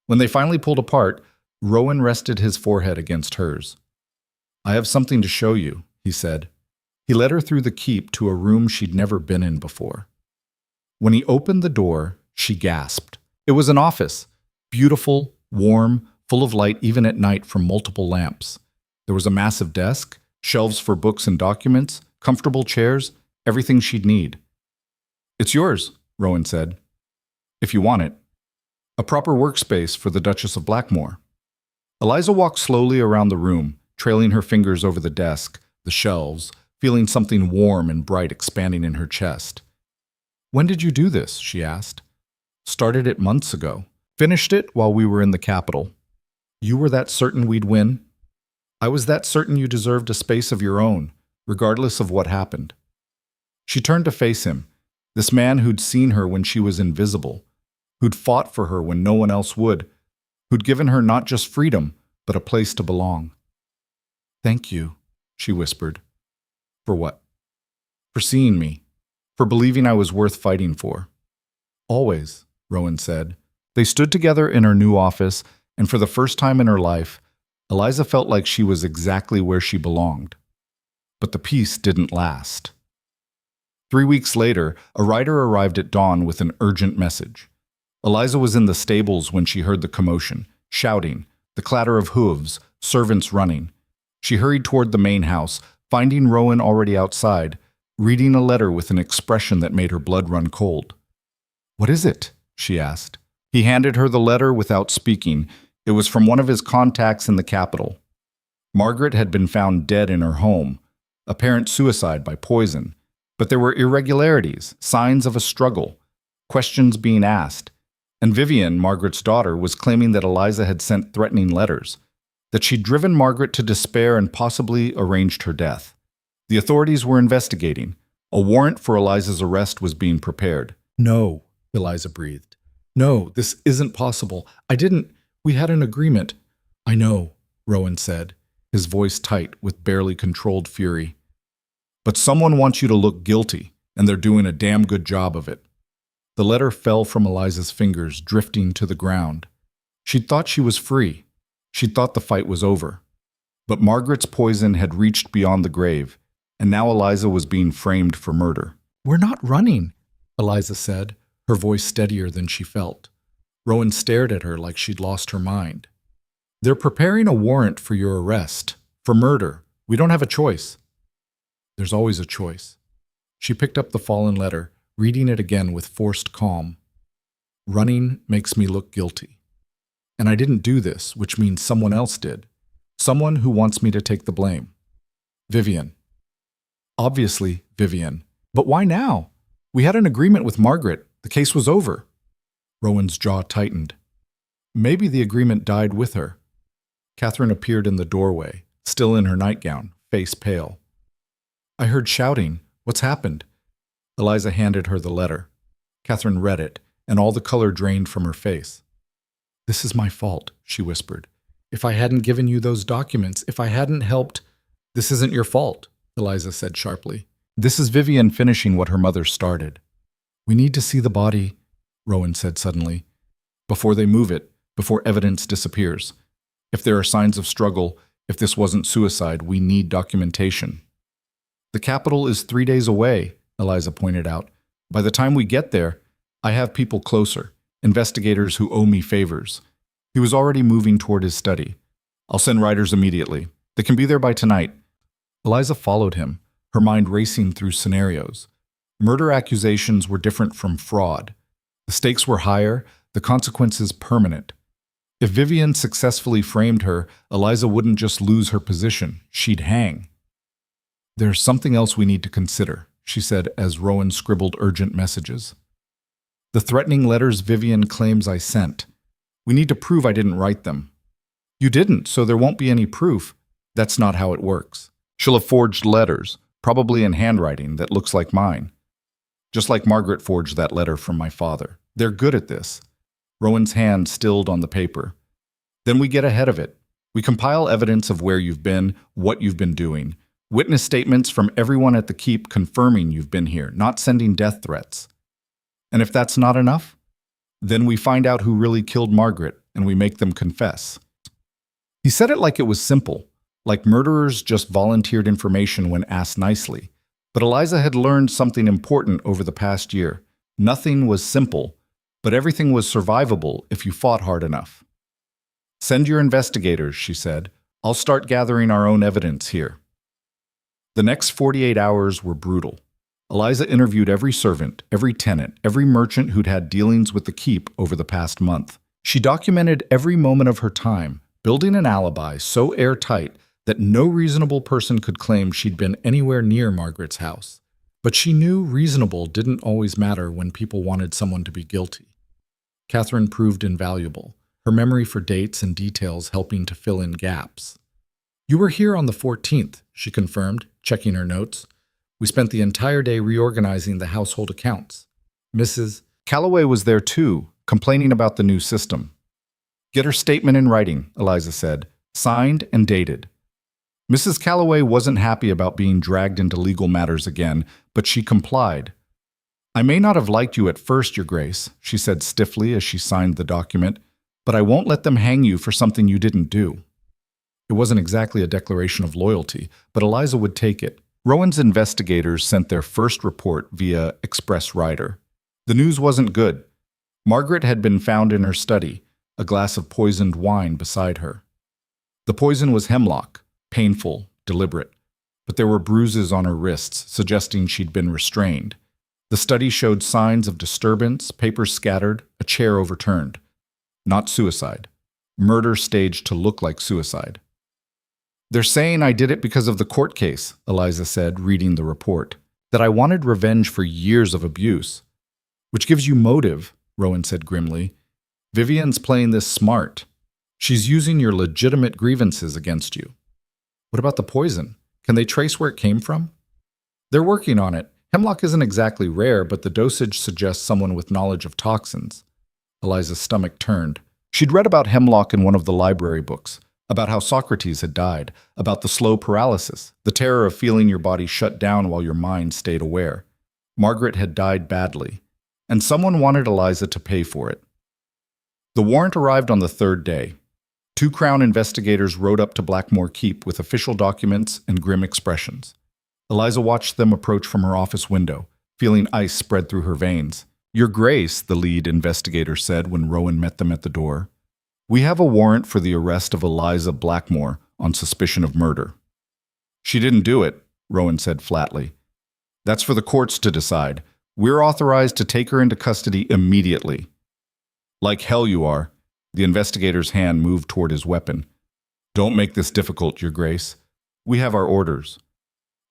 When they finally pulled apart, Rowan rested his forehead against hers. "I have something to show you," he said. He led her through the keep to a room she'd never been in before. When he opened the door, she gasped. It was an office, beautiful, warm, full of light even at night from multiple lamps. There was a massive desk, shelves for books and documents, comfortable chairs, everything she'd need. "It's yours," Rowan said, "if you want it. A proper workspace for the Duchess of Blackmore." Eliza walked slowly around the room, trailing her fingers over the desk, the shelves, feeling something warm and bright expanding in her chest. "When did you do this?" she asked. "Started it months ago. Finished it while we were in the capital. You were that certain we'd win. I was that certain you deserved a space of your own, regardless of what happened." She turned to face him, this man who'd seen her when she was invisible, who'd fought for her when no one else would, who'd given her not just freedom, but a place to belong. "Thank you," she whispered. "For what?" "For seeing me. For believing I was worth fighting for." "Always," Rowan said. They stood together in her new office, and for the first time in her life, Eliza felt like she was exactly where she belonged. But the peace didn't last. 3 weeks later, a rider arrived at dawn with an urgent message. Eliza was in the stables when she heard the commotion, shouting, the clatter of hooves, servants running. She hurried toward the main house, finding Rowan already outside, reading a letter with an expression that made her blood run cold. "What is it?" she asked. He handed her the letter without speaking. It was from one of his contacts in the capital. Margaret had been found dead in her home, apparent suicide by poison. But there were irregularities, signs of a struggle, questions being asked. And Vivian, Margaret's daughter, was claiming that Eliza had sent threatening letters, that she'd driven Margaret to despair and possibly arranged her death. The authorities were investigating. A warrant for Eliza's arrest was being prepared. "No," Eliza breathed. "No, this isn't possible. We had an agreement." "I know," Rowan said, his voice tight with barely controlled fury. "But someone wants you to look guilty, and they're doing a damn good job of it." The letter fell from Eliza's fingers, drifting to the ground. She'd thought she was free. She'd thought the fight was over. But Margaret's poison had reached beyond the grave, and now Eliza was being framed for murder. "We're not running," Eliza said, her voice steadier than she felt. Rowan stared at her like she'd lost her mind. "They're preparing a warrant for your arrest, for murder. We don't have a choice." "There's always a choice." She picked up the fallen letter, reading it again with forced calm. "Running makes me look guilty. And I didn't do this, which means someone else did. Someone who wants me to take the blame. Vivian." "Obviously, Vivian. But why now? We had an agreement with Margaret. The case was over." Rowan's jaw tightened. Maybe the agreement died with her. Catherine appeared in the doorway, still in her nightgown, face pale. "I heard shouting. What's happened?" Eliza handed her the letter. Catherine read it, and all the color drained from her face. "This is my fault," she whispered. "If I hadn't given you those documents, if I hadn't helped—" "This isn't your fault," Eliza said sharply. "This is Vivian finishing what her mother started." "We need to see the body," Rowan said suddenly, "before they move it, before evidence disappears. If there are signs of struggle, if this wasn't suicide, we need documentation." "The capital is 3 days away," Eliza pointed out. "By the time we get there, I have people closer, investigators who owe me favors." He was already moving toward his study. "I'll send riders immediately. They can be there by tonight." Eliza followed him, her mind racing through scenarios. Murder accusations were different from fraud. The stakes were higher, the consequences permanent. If Vivian successfully framed her, Eliza wouldn't just lose her position, she'd hang. "There's something else we need to consider," she said as Rowan scribbled urgent messages. "The threatening letters Vivian claims I sent. We need to prove I didn't write them." "You didn't, so there won't be any proof." "That's not how it works. She'll have forged letters, probably in handwriting that looks like mine. Just like Margaret forged that letter from my father. They're good at this." Rowan's hand stilled on the paper. "Then we get ahead of it. We compile evidence of where you've been, what you've been doing. Witness statements from everyone at the keep confirming you've been here, not sending death threats. And if that's not enough, then we find out who really killed Margaret and we make them confess." He said it like it was simple, like murderers just volunteered information when asked nicely. But Eliza had learned something important over the past year. Nothing was simple, but everything was survivable if you fought hard enough. "Send your investigators," she said. "I'll start gathering our own evidence here." The next 48 hours were brutal. Eliza interviewed every servant, every tenant, every merchant who'd had dealings with the keep over the past month. She documented every moment of her time, building an alibi so airtight that no reasonable person could claim she'd been anywhere near Margaret's house. But she knew reasonable didn't always matter when people wanted someone to be guilty. Catherine proved invaluable, her memory for dates and details helping to fill in gaps. "You were here on the 14th, she confirmed, checking her notes. "We spent the entire day reorganizing the household accounts. Mrs. Calloway was there too, complaining about the new system." "Get her statement in writing," Eliza said, "signed and dated." Mrs. Calloway wasn't happy about being dragged into legal matters again, but she complied. "I may not have liked you at first, Your Grace," she said stiffly as she signed the document, "but I won't let them hang you for something you didn't do." It wasn't exactly a declaration of loyalty, but Eliza would take it. Rowan's investigators sent their first report via express rider. The news wasn't good. Margaret had been found in her study, a glass of poisoned wine beside her. The poison was hemlock, painful, deliberate, but there were bruises on her wrists, suggesting she'd been restrained. The study showed signs of disturbance, papers scattered, a chair overturned. Not suicide. Murder staged to look like suicide. "They're saying I did it because of the court case," Eliza said, reading the report. "That I wanted revenge for years of abuse." "Which gives you motive," Rowan said grimly. "Vivian's playing this smart. She's using your legitimate grievances against you." "What about the poison? Can they trace where it came from?" "They're working on it. Hemlock isn't exactly rare, but the dosage suggests someone with knowledge of toxins." Eliza's stomach turned. She'd read about hemlock in one of the library books, about how Socrates had died, about the slow paralysis, the terror of feeling your body shut down while your mind stayed aware. Margaret had died badly, and someone wanted Eliza to pay for it. The warrant arrived on the third day. 2 Crown investigators rode up to Blackmore Keep with official documents and grim expressions. Eliza watched them approach from her office window, feeling ice spread through her veins. "Your Grace," the lead investigator said when Rowan met them at the door, "we have a warrant for the arrest of Eliza Blackmore on suspicion of murder." "She didn't do it," Rowan said flatly. "That's for the courts to decide. We're authorized to take her into custody immediately." "Like hell you are." The investigator's hand moved toward his weapon. "Don't make this difficult, Your Grace. We have our orders.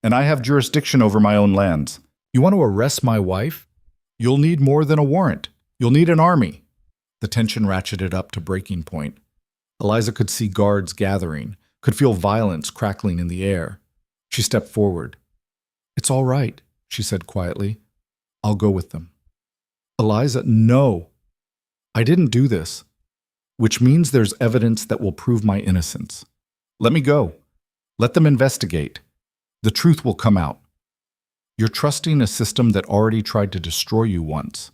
And I have jurisdiction over my own lands. You want to arrest my wife? You'll need more than a warrant. You'll need an army." The tension ratcheted up to breaking point. Eliza could see guards gathering, could feel violence crackling in the air. She stepped forward. "It's all right," she said quietly. "I'll go with them." Eliza, no. I didn't do this. Which means there's evidence that will prove my innocence. Let me go. Let them investigate. The truth will come out. You're trusting a system that already tried to destroy you once.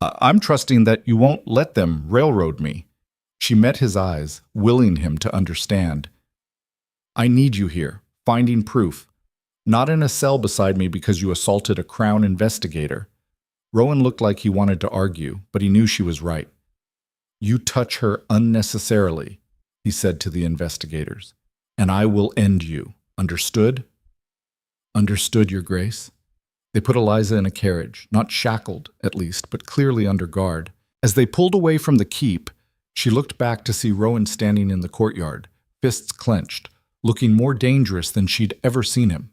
I'm trusting that you won't let them railroad me. She met his eyes, willing him to understand. I need you here, finding proof. Not in a cell beside me because you assaulted a Crown investigator. Rowan looked like he wanted to argue, but he knew she was right. You touch her unnecessarily, he said to the investigators, and I will end you. Understood? Understood, Your Grace. They put Eliza in a carriage, not shackled, at least, but clearly under guard. As they pulled away from the keep, she looked back to see Rowan standing in the courtyard, fists clenched, looking more dangerous than she'd ever seen him.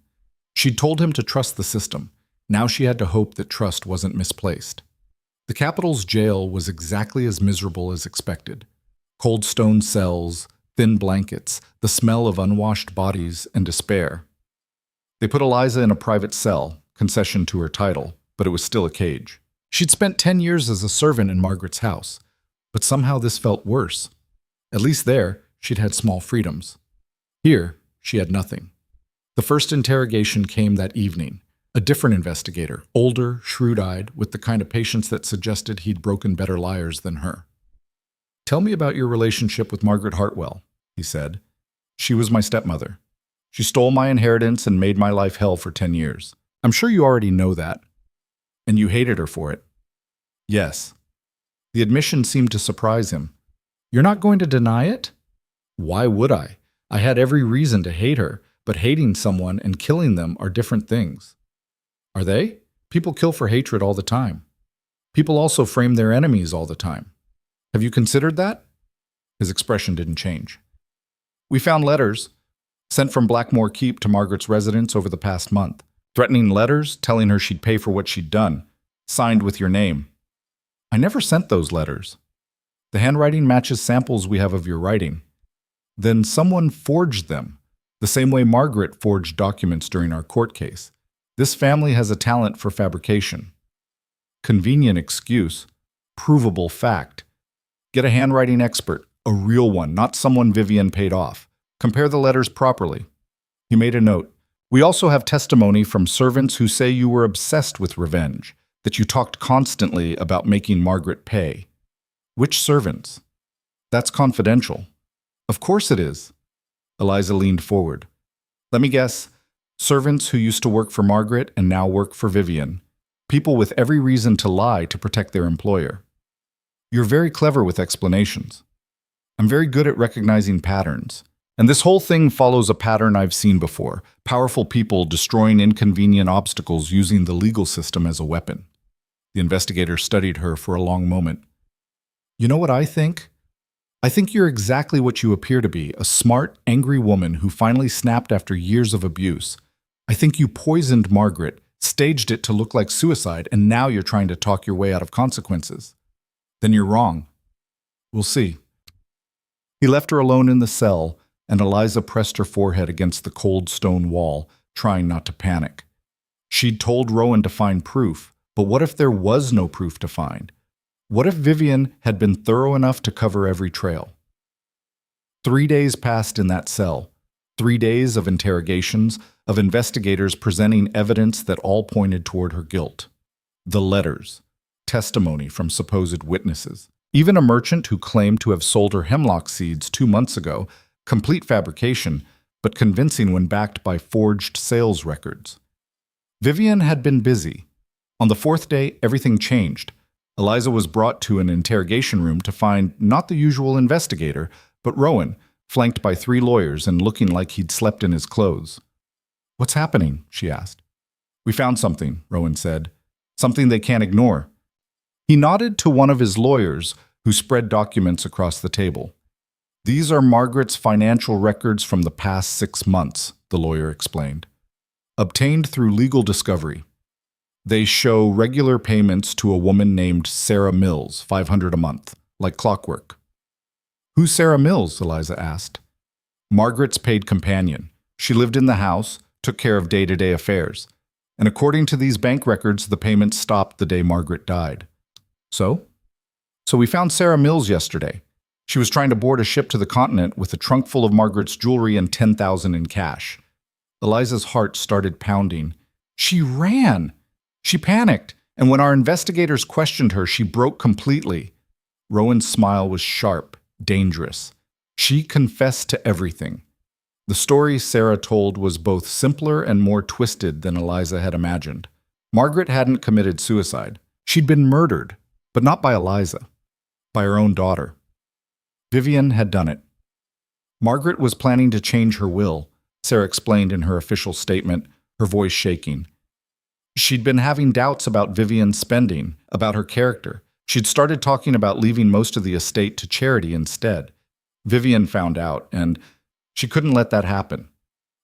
She'd told him to trust the system. Now she had to hope that trust wasn't misplaced. The capital's jail was exactly as miserable as expected. Cold stone cells, thin blankets, the smell of unwashed bodies, and despair. They put Eliza in a private cell, concession to her title, but it was still a cage. She'd spent 10 years as a servant in Margaret's house, but somehow this felt worse. At least there, she'd had small freedoms. Here, she had nothing. The first interrogation came that evening. A different investigator, older, shrewd-eyed, with the kind of patience that suggested he'd broken better liars than her. Tell me about your relationship with Margaret Hartwell, he said. She was my stepmother. She stole my inheritance and made my life hell for 10 years. I'm sure you already know that. And you hated her for it. Yes. The admission seemed to surprise him. You're not going to deny it? Why would I? I had every reason to hate her, but hating someone and killing them are different things. Are they? People kill for hatred all the time. People also frame their enemies all the time. Have you considered that? His expression didn't change. We found letters sent from Blackmore Keep to Margaret's residence over the past month. Threatening letters, telling her she'd pay for what she'd done, signed with your name. I never sent those letters. The handwriting matches samples we have of your writing. Then someone forged them, the same way Margaret forged documents during our court case. This family has a talent for fabrication. Convenient excuse, provable fact. Get a handwriting expert, a real one, not someone Vivian paid off. Compare the letters properly. He made a note. We also have testimony from servants who say you were obsessed with revenge, that you talked constantly about making Margaret pay. Which servants? That's confidential. Of course it is. Eliza leaned forward. Let me guess. Servants who used to work for Margaret and now work for Vivian. People with every reason to lie to protect their employer. You're very clever with explanations. I'm very good at recognizing patterns. And this whole thing follows a pattern I've seen before. Powerful people destroying inconvenient obstacles using the legal system as a weapon. The investigator studied her for a long moment. You know what I think? I think you're exactly what you appear to be, a smart, angry woman who finally snapped after years of abuse. I think you poisoned Margaret, staged it to look like suicide, and now you're trying to talk your way out of consequences. Then you're wrong. We'll see. He left her alone in the cell, and Eliza pressed her forehead against the cold stone wall, trying not to panic. She'd told Rowan to find proof, but what if there was no proof to find? What if Vivian had been thorough enough to cover every trail? 3 days passed in that cell. 3 days of interrogations, of investigators presenting evidence that all pointed toward her guilt. The letters, testimony from supposed witnesses. Even a merchant who claimed to have sold her hemlock seeds 2 months ago, complete fabrication, but convincing when backed by forged sales records. Vivian had been busy. On the 4th day, everything changed. Eliza was brought to an interrogation room to find not the usual investigator, but Rowan, flanked by 3 lawyers and looking like he'd slept in his clothes. What's happening? She asked. We found something, Rowan said. Something they can't ignore. He nodded to one of his lawyers, who spread documents across the table. These are Margaret's financial records from the past 6 months, the lawyer explained. Obtained through legal discovery. They show regular payments to a woman named Sarah Mills, $500 a month, like clockwork. Who's Sarah Mills? Eliza asked. Margaret's paid companion. She lived in the house, took care of day-to-day affairs. And according to these bank records, the payments stopped the day Margaret died. So? So we found Sarah Mills yesterday. She was trying to board a ship to the continent with a trunk full of Margaret's jewelry and 10,000 in cash. Eliza's heart started pounding. She ran. She panicked, and when our investigators questioned her, she broke completely. Rowan's smile was sharp, dangerous. She confessed to everything. The story Sarah told was both simpler and more twisted than Eliza had imagined. Margaret hadn't committed suicide. She'd been murdered, but not by Eliza, by her own daughter. Vivian had done it. Margaret was planning to change her will, Sarah explained in her official statement, her voice shaking. She'd been having doubts about Vivian's spending, about her character. She'd started talking about leaving most of the estate to charity instead. Vivian found out, and she couldn't let that happen.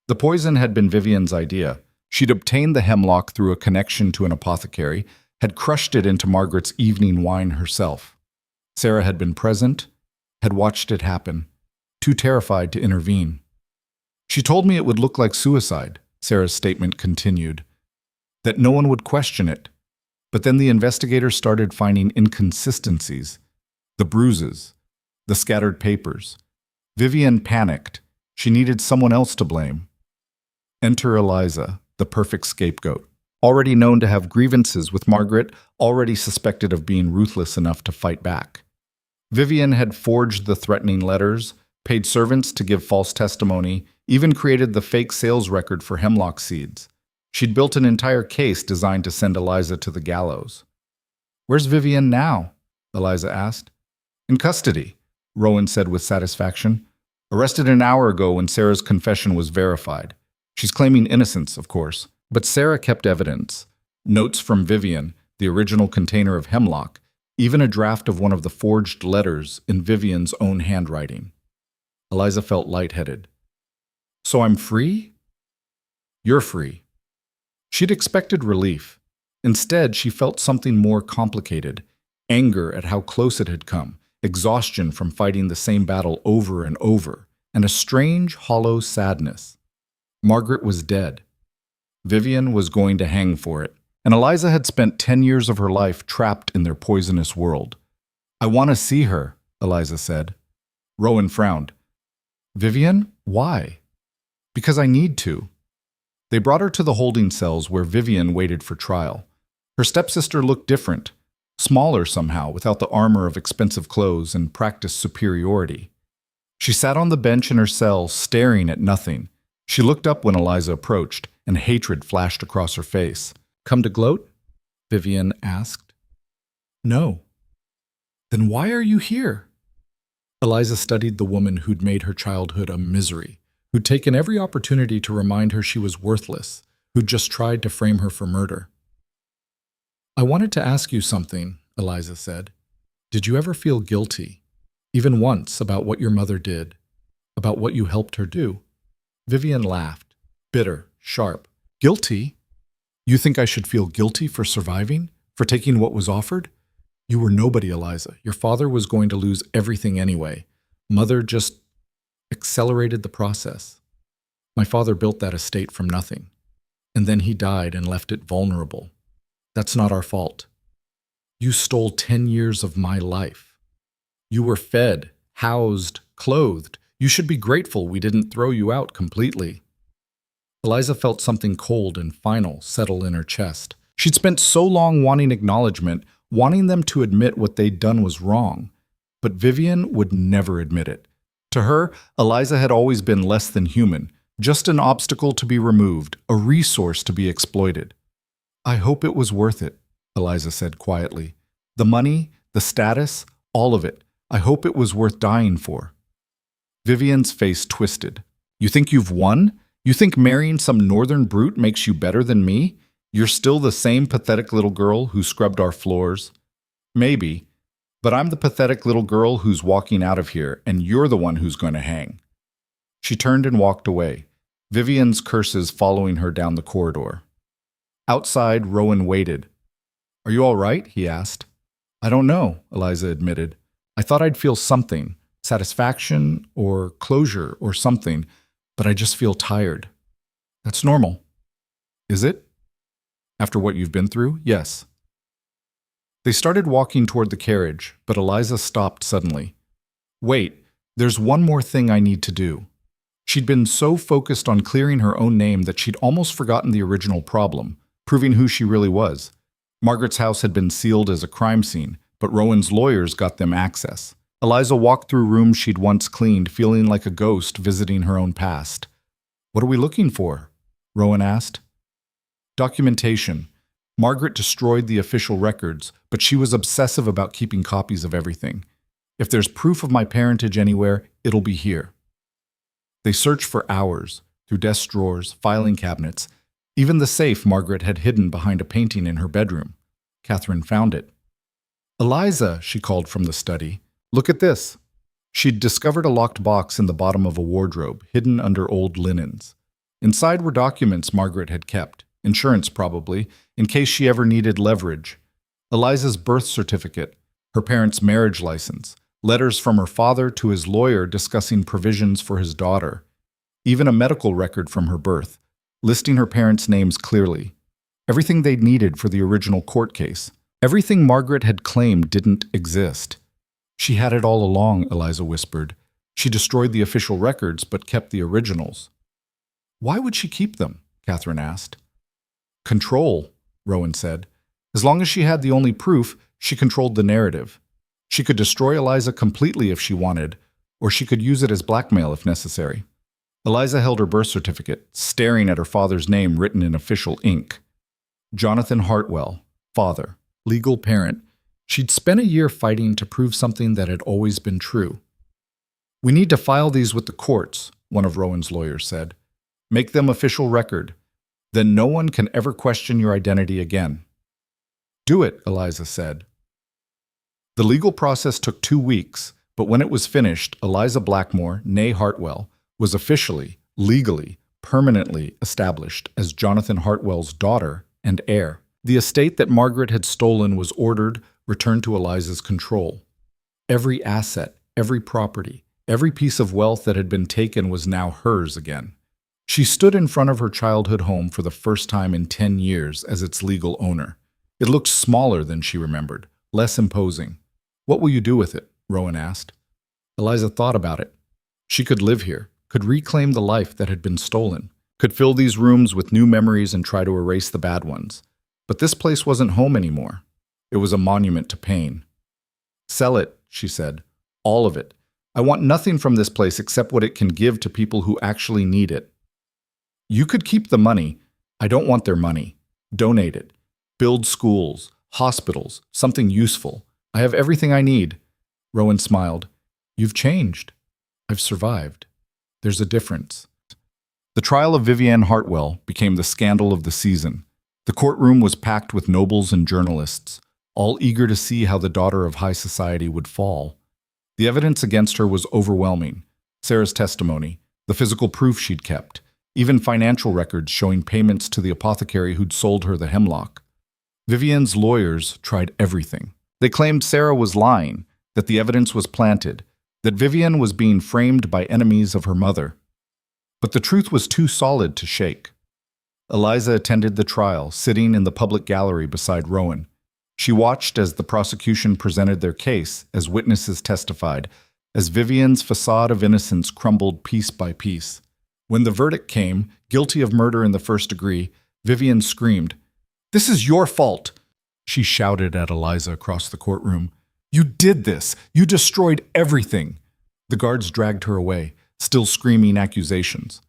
The poison had been Vivian's idea. She'd obtained the hemlock through a connection to an apothecary, had crushed it into Margaret's evening wine herself. Sarah had been present, had watched it happen, too terrified to intervene. She told me it would look like suicide, Sarah's statement continued, that no one would question it. But then the investigators started finding inconsistencies, the bruises, the scattered papers. Vivian panicked. She needed someone else to blame. Enter Eliza, the perfect scapegoat. Already known to have grievances with Margaret, already suspected of being ruthless enough to fight back. Vivian had forged the threatening letters, paid servants to give false testimony, even created the fake sales record for hemlock seeds. She'd built an entire case designed to send Eliza to the gallows. "Where's Vivian now?" Eliza asked. "In custody," Rowan said with satisfaction. "Arrested an hour ago when Sarah's confession was verified. She's claiming innocence, of course, but Sarah kept evidence. Notes from Vivian, the original container of hemlock, even a draft of one of the forged letters in Vivian's own handwriting." Eliza felt lightheaded. "So I'm free?" "You're free." She'd expected relief. Instead, she felt something more complicated. Anger at how close it had come, exhaustion from fighting the same battle over and over, and a strange, hollow sadness. Margaret was dead. Vivian was going to hang for it, and Eliza had spent 10 years of her life trapped in their poisonous world. "I want to see her," Eliza said. Rowan frowned. "Vivian? Why?" "Because I need to." They brought her to the holding cells where Vivian waited for trial. Her stepsister looked different, smaller somehow, without the armor of expensive clothes and practiced superiority. She sat on the bench in her cell, staring at nothing. She looked up when Eliza approached, and hatred flashed across her face. "Come to gloat?" Vivian asked. "No." "Then why are you here?" Eliza studied the woman who'd made her childhood a misery, who'd taken every opportunity to remind her she was worthless, who'd just tried to frame her for murder. "I wanted to ask you something," Eliza said. "Did you ever feel guilty, even once, about what your mother did, about what you helped her do?" Vivian laughed, bitter, sharp. "Guilty? You think I should feel guilty for surviving, for taking what was offered? You were nobody, Eliza. Your father was going to lose everything anyway. Mother just accelerated the process. My father built that estate from nothing, and then he died and left it vulnerable. That's not our fault. You stole 10 years of my life. You were fed, housed, clothed. You should be grateful we didn't throw you out completely." Eliza felt something cold and final settle in her chest. She'd spent so long wanting acknowledgement, wanting them to admit what they'd done was wrong. But Vivian would never admit it. To her, Eliza had always been less than human, just an obstacle to be removed, a resource to be exploited. "I hope it was worth it," Eliza said quietly. "The money, the status, all of it. I hope it was worth dying for." Vivian's face twisted. "You think you've won? You think marrying some northern brute makes you better than me? You're still the same pathetic little girl who scrubbed our floors?" "Maybe. But I'm the pathetic little girl who's walking out of here, and you're the one who's going to hang." She turned and walked away, Vivian's curses following her down the corridor. Outside, Rowan waited. "Are you all right?" he asked. "I don't know," Eliza admitted. "I thought I'd feel something, satisfaction or closure or something, but I just feel tired." "That's normal." "Is it? After what you've been through?" "Yes." They started walking toward the carriage, but Eliza stopped suddenly. Wait, there's one more thing I need to do. She'd been so focused on clearing her own name that she'd almost forgotten the original problem, proving who she really was. Margaret's house had been sealed as a crime scene, but Rowan's lawyers got them access. Eliza walked through rooms she'd once cleaned, feeling like a ghost visiting her own past. "What are we looking for?" Rowan asked. "Documentation. Margaret destroyed the official records, but she was obsessive about keeping copies of everything. If there's proof of my parentage anywhere, it'll be here." They searched for hours, through desk drawers, filing cabinets, even the safe Margaret had hidden behind a painting in her bedroom. Catherine found it. "Eliza," she called from the study, "look at this." She'd discovered a locked box in the bottom of a wardrobe, hidden under old linens. Inside were documents Margaret had kept, insurance probably, in case she ever needed leverage. Eliza's birth certificate, her parents' marriage license, letters from her father to his lawyer discussing provisions for his daughter, even a medical record from her birth, listing her parents' names clearly. Everything they'd needed for the original court case. Everything Margaret had claimed didn't exist. "She had it all along," Eliza whispered. "She destroyed the official records but kept the originals." "Why would she keep them?" Catherine asked. "Control," Rowan said. "As long as she had the only proof, she controlled the narrative. She could destroy Eliza completely if she wanted, or she could use it as blackmail if necessary." Eliza held her birth certificate, staring at her father's name written in official ink. Jonathan Hartwell, father, legal parent. She'd spent a year fighting to prove something that had always been true. "We need to file these with the courts," one of Rowan's lawyers said. "Make them official record. Then no one can ever question your identity again." "Do it," Eliza said. The legal process took 2 weeks, but when it was finished, Eliza Blackmore, née Hartwell, was officially, legally, permanently established as Jonathan Hartwell's daughter and heir. The estate that Margaret had stolen was ordered, returned to Eliza's control. Every asset, every property, every piece of wealth that had been taken was now hers again. She stood in front of her childhood home for the first time in 10 years as its legal owner. It looked smaller than she remembered, less imposing. "What will you do with it?" Rowan asked. Eliza thought about it. She could live here, could reclaim the life that had been stolen, could fill these rooms with new memories and try to erase the bad ones. But this place wasn't home anymore. It was a monument to pain. "Sell it," she said. "All of it. I want nothing from this place except what it can give to people who actually need it." "You could keep the money." "I don't want their money. Donate it. Build schools, hospitals, something useful. I have everything I need." Rowan smiled. "You've changed." "I've survived. There's a difference." The trial of Vivienne Hartwell became the scandal of the season. The courtroom was packed with nobles and journalists, all eager to see how the daughter of high society would fall. The evidence against her was overwhelming. Sarah's testimony, the physical proof she'd kept, even financial records showing payments to the apothecary who'd sold her the hemlock. Vivienne's lawyers tried everything. They claimed Sarah was lying, that the evidence was planted, that Vivienne was being framed by enemies of her mother. But the truth was too solid to shake. Eliza attended the trial, sitting in the public gallery beside Rowan. She watched as the prosecution presented their case, as witnesses testified, as Vivienne's facade of innocence crumbled piece by piece. When the verdict came, guilty of murder in the first degree, Vivienne screamed, "This is your fault!" She shouted at Eliza across the courtroom. "You did this! You destroyed everything!" The guards dragged her away, still screaming accusations.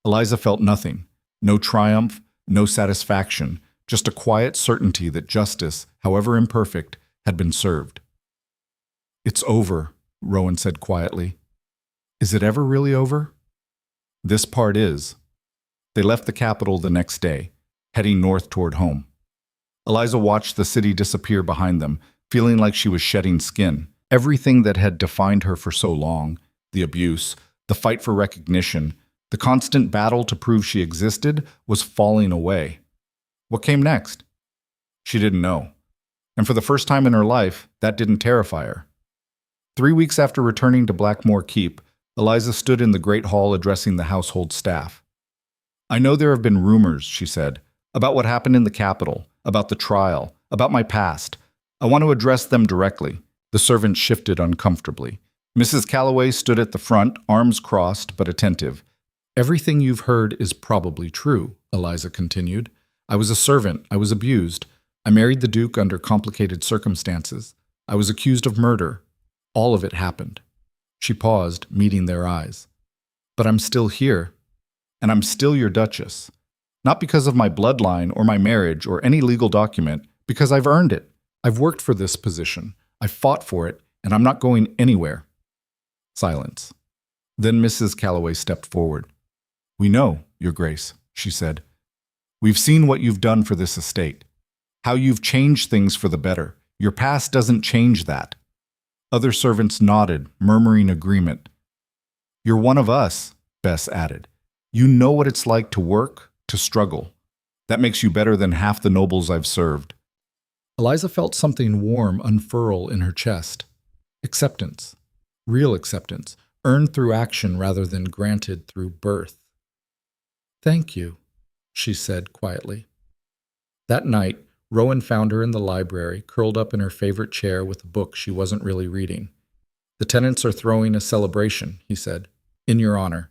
Eliza felt nothing. No triumph, no satisfaction, just a quiet certainty that justice, however imperfect, had been served. "It's over," Rowan said quietly. "Is it ever really over?" "This part is." They left the capital the next day, heading north toward home. Eliza watched the city disappear behind them, feeling like she was shedding skin. Everything that had defined her for so long, the abuse, the fight for recognition, the constant battle to prove she existed, was falling away. What came next? She didn't know. And for the first time in her life, that didn't terrify her. 3 weeks after returning to Blackmore Keep, Eliza stood in the great hall addressing the household staff. "I know there have been rumors," she said, "about what happened in the capital, about the trial, about my past. I want to address them directly." The servant shifted uncomfortably. Mrs. Calloway stood at the front, arms crossed but attentive. "Everything you've heard is probably true," Eliza continued. "I was a servant. I was abused. I married the Duke under complicated circumstances. I was accused of murder. All of it happened." She paused, meeting their eyes. "But I'm still here, and I'm still your Duchess. Not because of my bloodline or my marriage or any legal document, because I've earned it. I've worked for this position. I've fought for it, and I'm not going anywhere." Silence. Then Mrs. Calloway stepped forward. "We know, Your Grace," she said. "We've seen what you've done for this estate, how you've changed things for the better. Your past doesn't change that." Other servants nodded, murmuring agreement. "You're one of us," Bess added. "You know what it's like to work, to struggle. That makes you better than half the nobles I've served." Eliza felt something warm unfurl in her chest. Acceptance. Real acceptance, earned through action rather than granted through birth. "Thank you," she said quietly. That night, Rowan found her in the library, curled up in her favorite chair with a book she wasn't really reading. "The tenants are throwing a celebration," he said, "in your honor.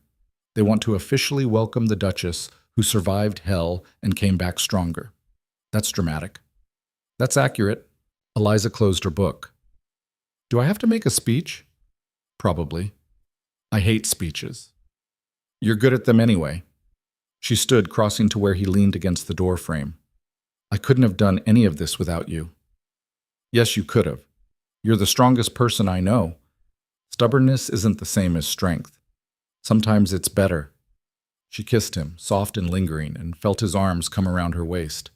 They want to officially welcome the Duchess, who survived hell and came back stronger." "That's dramatic." "That's accurate." Eliza closed her book. "Do I have to make a speech?" "Probably." "I hate speeches." "You're good at them anyway." She stood, crossing to where he leaned against the door frame. "I couldn't have done any of this without you." "Yes, you could have. You're the strongest person I know. Stubbornness isn't the same as strength. Sometimes it's better." She kissed him, soft and lingering, and felt his arms come around her waist.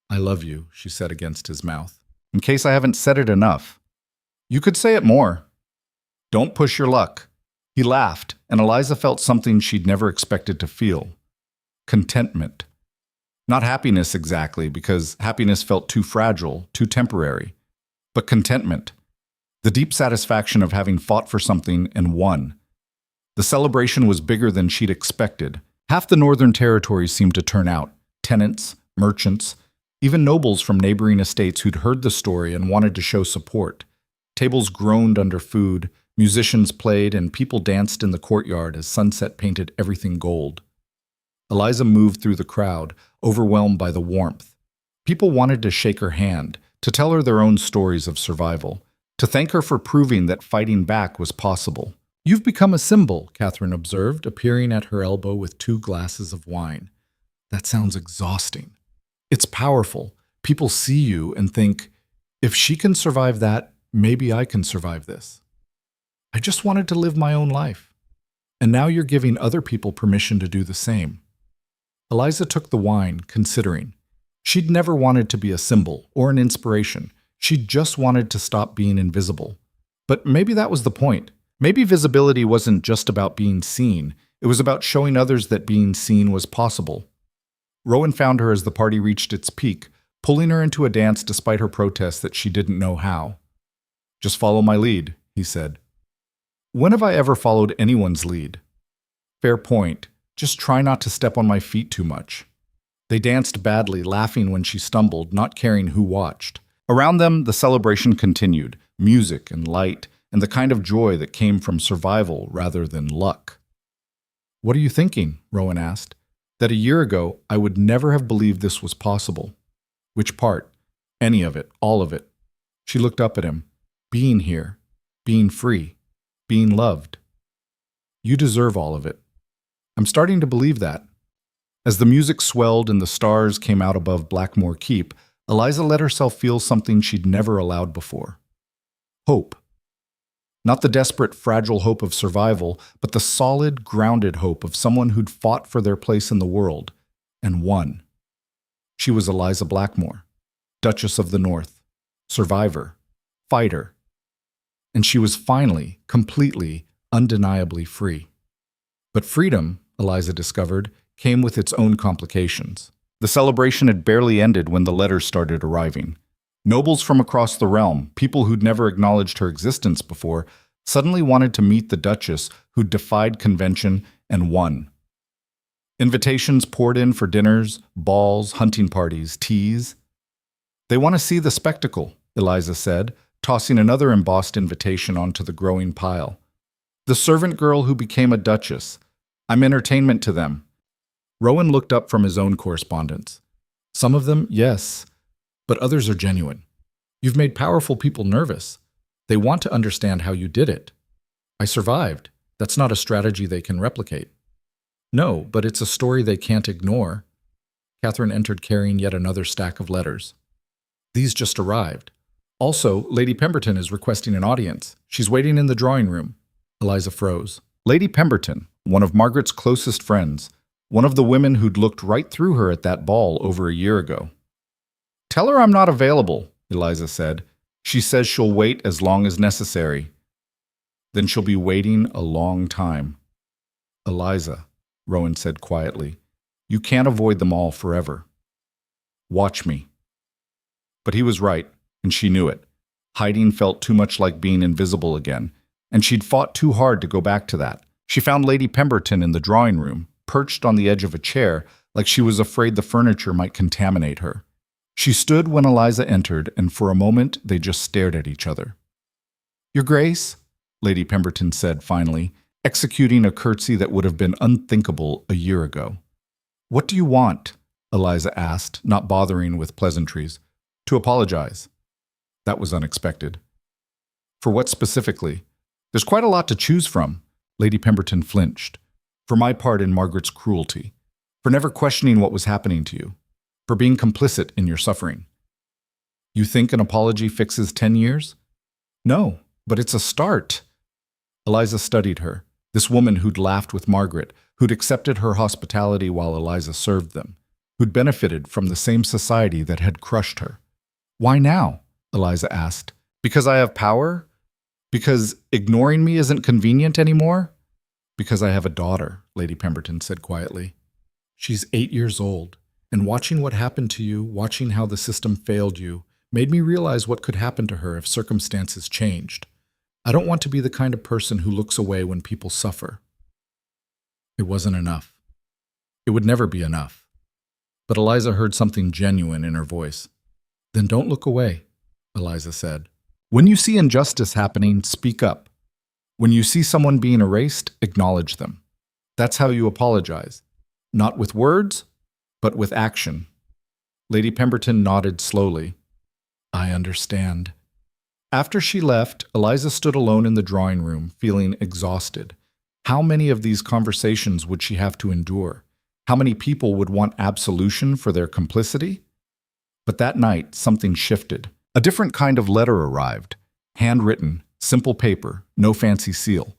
"I love you," she said against his mouth. "In case I haven't said it enough." "You could say it more." "Don't push your luck." He laughed, and Eliza felt something she'd never expected to feel. Contentment. Not happiness exactly, because happiness felt too fragile, too temporary. But contentment. The deep satisfaction of having fought for something and won. The celebration was bigger than she'd expected. Half the Northern Territory seemed to turn out. Tenants, merchants, even nobles from neighboring estates who'd heard the story and wanted to show support. Tables groaned under food, musicians played, and people danced in the courtyard as sunset painted everything gold. Eliza moved through the crowd, overwhelmed by the warmth. People wanted to shake her hand, to tell her their own stories of survival, to thank her for proving that fighting back was possible. "You've become a symbol," Catherine observed, appearing at her elbow with 2 glasses of wine. "That sounds exhausting." "It's powerful. People see you and think, if she can survive that, maybe I can survive this. I just wanted to live my own life. And now you're giving other people permission to do the same." Eliza took the wine, considering. She'd never wanted to be a symbol or an inspiration. She'd just wanted to stop being invisible. But maybe that was the point. Maybe visibility wasn't just about being seen. It was about showing others that being seen was possible. Rowan found her as the party reached its peak, pulling her into a dance despite her protest that she didn't know how. "Just follow my lead," he said. "When have I ever followed anyone's lead?" "Fair point. Just try not to step on my feet too much." They danced badly, laughing when she stumbled, not caring who watched. Around them, the celebration continued, music and light, and the kind of joy that came from survival rather than luck. "What are you thinking?" Rowan asked. "That a year ago, I would never have believed this was possible." "Which part?" "Any of it, all of it." She looked up at him. "Being here, being free, being loved. You deserve all of it." "I'm starting to believe that." As the music swelled and the stars came out above Blackmore Keep, Eliza let herself feel something she'd never allowed before. Hope. Not the desperate, fragile hope of survival, but the solid, grounded hope of someone who'd fought for their place in the world and won. She was Eliza Blackmore, Duchess of the North, survivor, fighter. And she was finally, completely, undeniably free. But freedom, Eliza discovered, came with its own complications. The celebration had barely ended when the letters started arriving. Nobles from across the realm, people who'd never acknowledged her existence before, suddenly wanted to meet the Duchess who'd defied convention and won. Invitations poured in for dinners, balls, hunting parties, teas. They want to see the spectacle, Eliza said, tossing another embossed invitation onto the growing pile. The servant girl who became a duchess. I'm entertainment to them. Rowan looked up from his own correspondence. Some of them, yes, but others are genuine. You've made powerful people nervous. They want to understand how you did it. I survived. That's not a strategy they can replicate. No, but it's a story they can't ignore. Catherine entered carrying yet another stack of letters. These just arrived. Also, Lady Pemberton is requesting an audience. She's waiting in the drawing room. Eliza froze. Lady Pemberton, one of Margaret's closest friends, one of the women who'd looked right through her at that ball over a year ago. Tell her I'm not available, Eliza said. She says she'll wait as long as necessary. Then she'll be waiting a long time. Eliza, Rowan said quietly, you can't avoid them all forever. Watch me. But he was right, and she knew it. Hiding felt too much like being invisible again, and she'd fought too hard to go back to that. She found Lady Pemberton in the drawing room, perched on the edge of a chair, like she was afraid the furniture might contaminate her. She stood when Eliza entered, and for a moment they just stared at each other. Your Grace, Lady Pemberton said finally, executing a curtsy that would have been unthinkable a year ago. What do you want? Eliza asked, not bothering with pleasantries. To apologize. That was unexpected. For what specifically? There's quite a lot to choose from. Lady Pemberton flinched. For my part in Margaret's cruelty. For never questioning what was happening to you. For being complicit in your suffering. You think an apology fixes 10 years? No, but it's a start. Eliza studied her, this woman who'd laughed with Margaret, who'd accepted her hospitality while Eliza served them, who'd benefited from the same society that had crushed her. Why now? Eliza asked. Because I have power? Because ignoring me isn't convenient anymore? Because I have a daughter, Lady Pemberton said quietly. She's 8 years old, and watching what happened to you, watching how the system failed you, made me realize what could happen to her if circumstances changed. I don't want to be the kind of person who looks away when people suffer. It wasn't enough. It would never be enough. But Eliza heard something genuine in her voice. Then don't look away, Eliza said. When you see injustice happening, speak up. When you see someone being erased, acknowledge them. That's how you apologize. Not with words, but with action. Lady Pemberton nodded slowly. I understand. After she left, Eliza stood alone in the drawing room, feeling exhausted. How many of these conversations would she have to endure? How many people would want absolution for their complicity? But that night, something shifted. A different kind of letter arrived. Handwritten, simple paper, no fancy seal.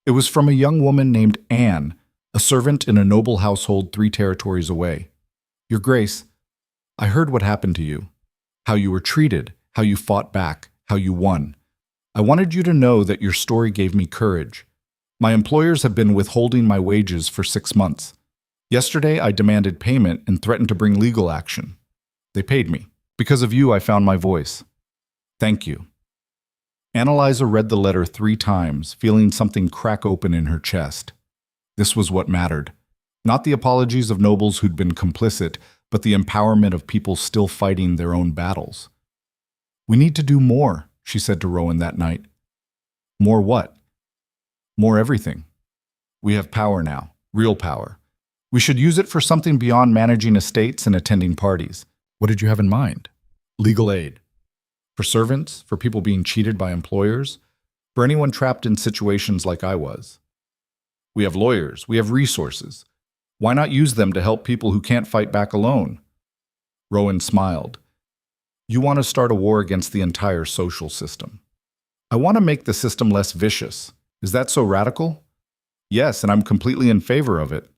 It was from a young woman named Anne, a servant in a noble household 3 territories away. Your Grace, I heard what happened to you. How you were treated, how you fought back, how you won. I wanted you to know that your story gave me courage. My employers have been withholding my wages for 6 months. Yesterday, I demanded payment and threatened to bring legal action. They paid me. Because of you, I found my voice. Thank you. Eliza read the letter 3 times, feeling something crack open in her chest. This was what mattered. Not the apologies of nobles who'd been complicit, but the empowerment of people still fighting their own battles. We need to do more, she said to Rowan that night. More what? More everything. We have power now, real power. We should use it for something beyond managing estates and attending parties. What did you have in mind? Legal aid. For servants, for people being cheated by employers, for anyone trapped in situations like I was. We have lawyers, we have resources. Why not use them to help people who can't fight back alone? Rowan smiled. You want to start a war against the entire social system. I want to make the system less vicious. Is that so radical? Yes, and I'm completely in favor of it.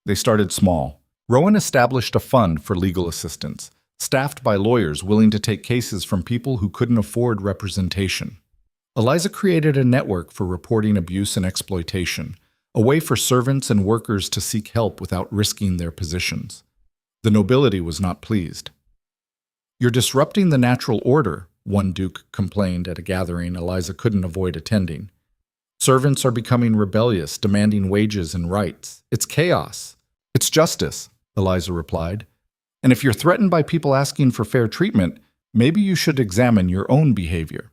They started small. Rowan established a fund for legal assistance, staffed by lawyers willing to take cases from people who couldn't afford representation. Eliza created a network for reporting abuse and exploitation, a way for servants and workers to seek help without risking their positions. The nobility was not pleased. You're disrupting the natural order, one duke complained at a gathering Eliza couldn't avoid attending. Servants are becoming rebellious, demanding wages and rights. It's chaos. It's justice, Eliza replied. And if you're threatened by people asking for fair treatment, Maybe you should examine your own behavior.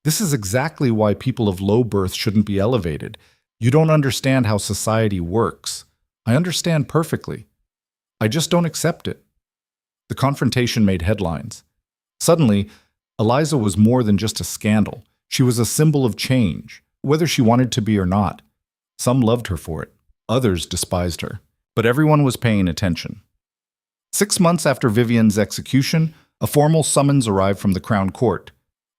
This is exactly why people of low birth shouldn't be elevated. You don't understand how society works. I understand perfectly. I just don't accept it." The confrontation made headlines. Suddenly, Eliza was more than just a scandal. She was a symbol of change, whether she wanted to be or not. Some loved her for it. Others despised her. But everyone was paying attention. 6 months after Vivian's execution, a formal summons arrived from the Crown Court.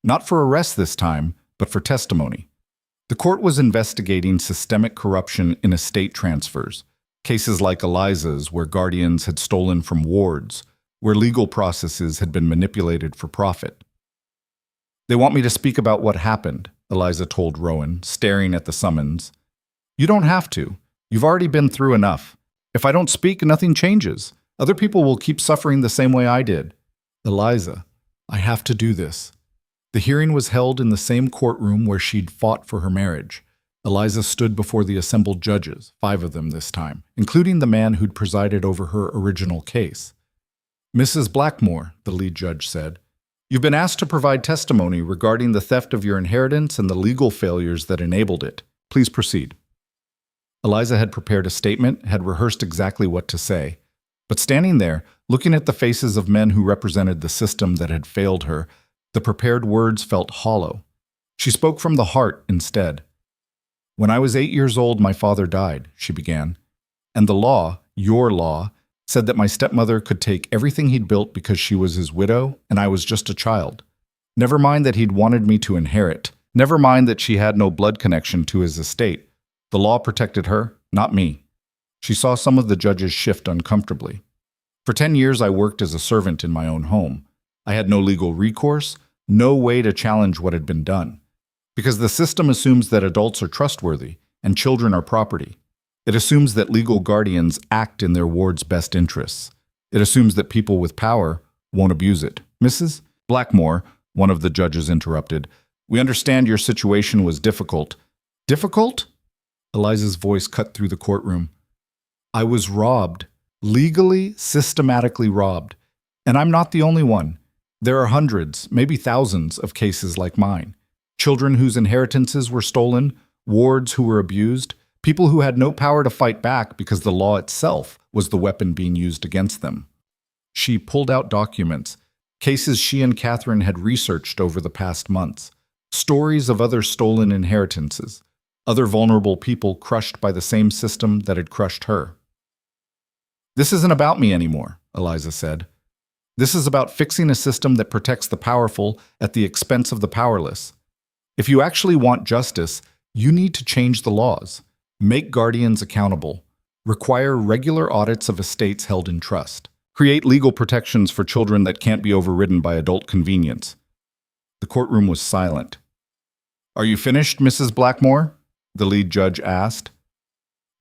Not for arrest this time, but for testimony. The court was investigating systemic corruption in estate transfers, cases like Eliza's where guardians had stolen from wards, where legal processes had been manipulated for profit. "They want me to speak about what happened," Eliza told Rowan, staring at the summons. "You don't have to. You've already been through enough. If I don't speak, nothing changes. Other people will keep suffering the same way I did." "Eliza, I have to do this." The hearing was held in the same courtroom where she'd fought for her marriage. Eliza stood before the assembled judges, 5 of them this time, including the man who'd presided over her original case. "Mrs. Blackmore," the lead judge said, "you've been asked to provide testimony regarding the theft of your inheritance and the legal failures that enabled it. Please proceed." Eliza had prepared a statement, had rehearsed exactly what to say. But standing there, looking at the faces of men who represented the system that had failed her, the prepared words felt hollow. She spoke from the heart instead. "When I was 8 years old, my father died," she began. "And the law, your law, said that my stepmother could take everything he'd built because she was his widow and I was just a child. Never mind that he'd wanted me to inherit. Never mind that she had no blood connection to his estate. The law protected her, not me." She saw some of the judges shift uncomfortably. "For 10 years I worked as a servant in my own home. I had no legal recourse, no way to challenge what had been done. Because the system assumes that adults are trustworthy and children are property. It assumes that legal guardians act in their ward's best interests. It assumes that people with power won't abuse it." "Mrs. Blackmore," one of the judges interrupted, "we understand your situation was difficult." "Difficult?" Eliza's voice cut through the courtroom. "I was robbed. Legally, systematically robbed. And I'm not the only one. There are hundreds, maybe thousands, of cases like mine. Children whose inheritances were stolen, wards who were abused, people who had no power to fight back because the law itself was the weapon being used against them." She pulled out documents, cases she and Catherine had researched over the past months, stories of other stolen inheritances, other vulnerable people crushed by the same system that had crushed her. "This isn't about me anymore," Eliza said. "This is about fixing a system that protects the powerful at the expense of the powerless. If you actually want justice, you need to change the laws, make guardians accountable, require regular audits of estates held in trust, create legal protections for children that can't be overridden by adult convenience." The courtroom was silent. "Are you finished, Mrs. Blackmore?" the lead judge asked.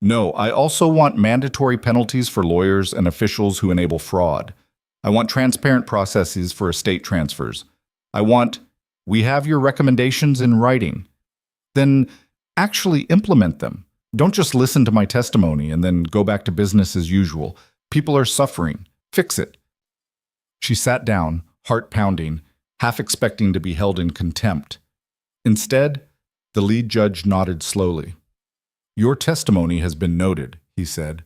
"No, I also want mandatory penalties for lawyers and officials who enable fraud. I want transparent processes for estate transfers. We have your recommendations in writing. Then actually implement them. Don't just listen to my testimony and then go back to business as usual. People are suffering. Fix it." She sat down, heart pounding, half expecting to be held in contempt. Instead, the lead judge nodded slowly. "Your testimony has been noted," he said.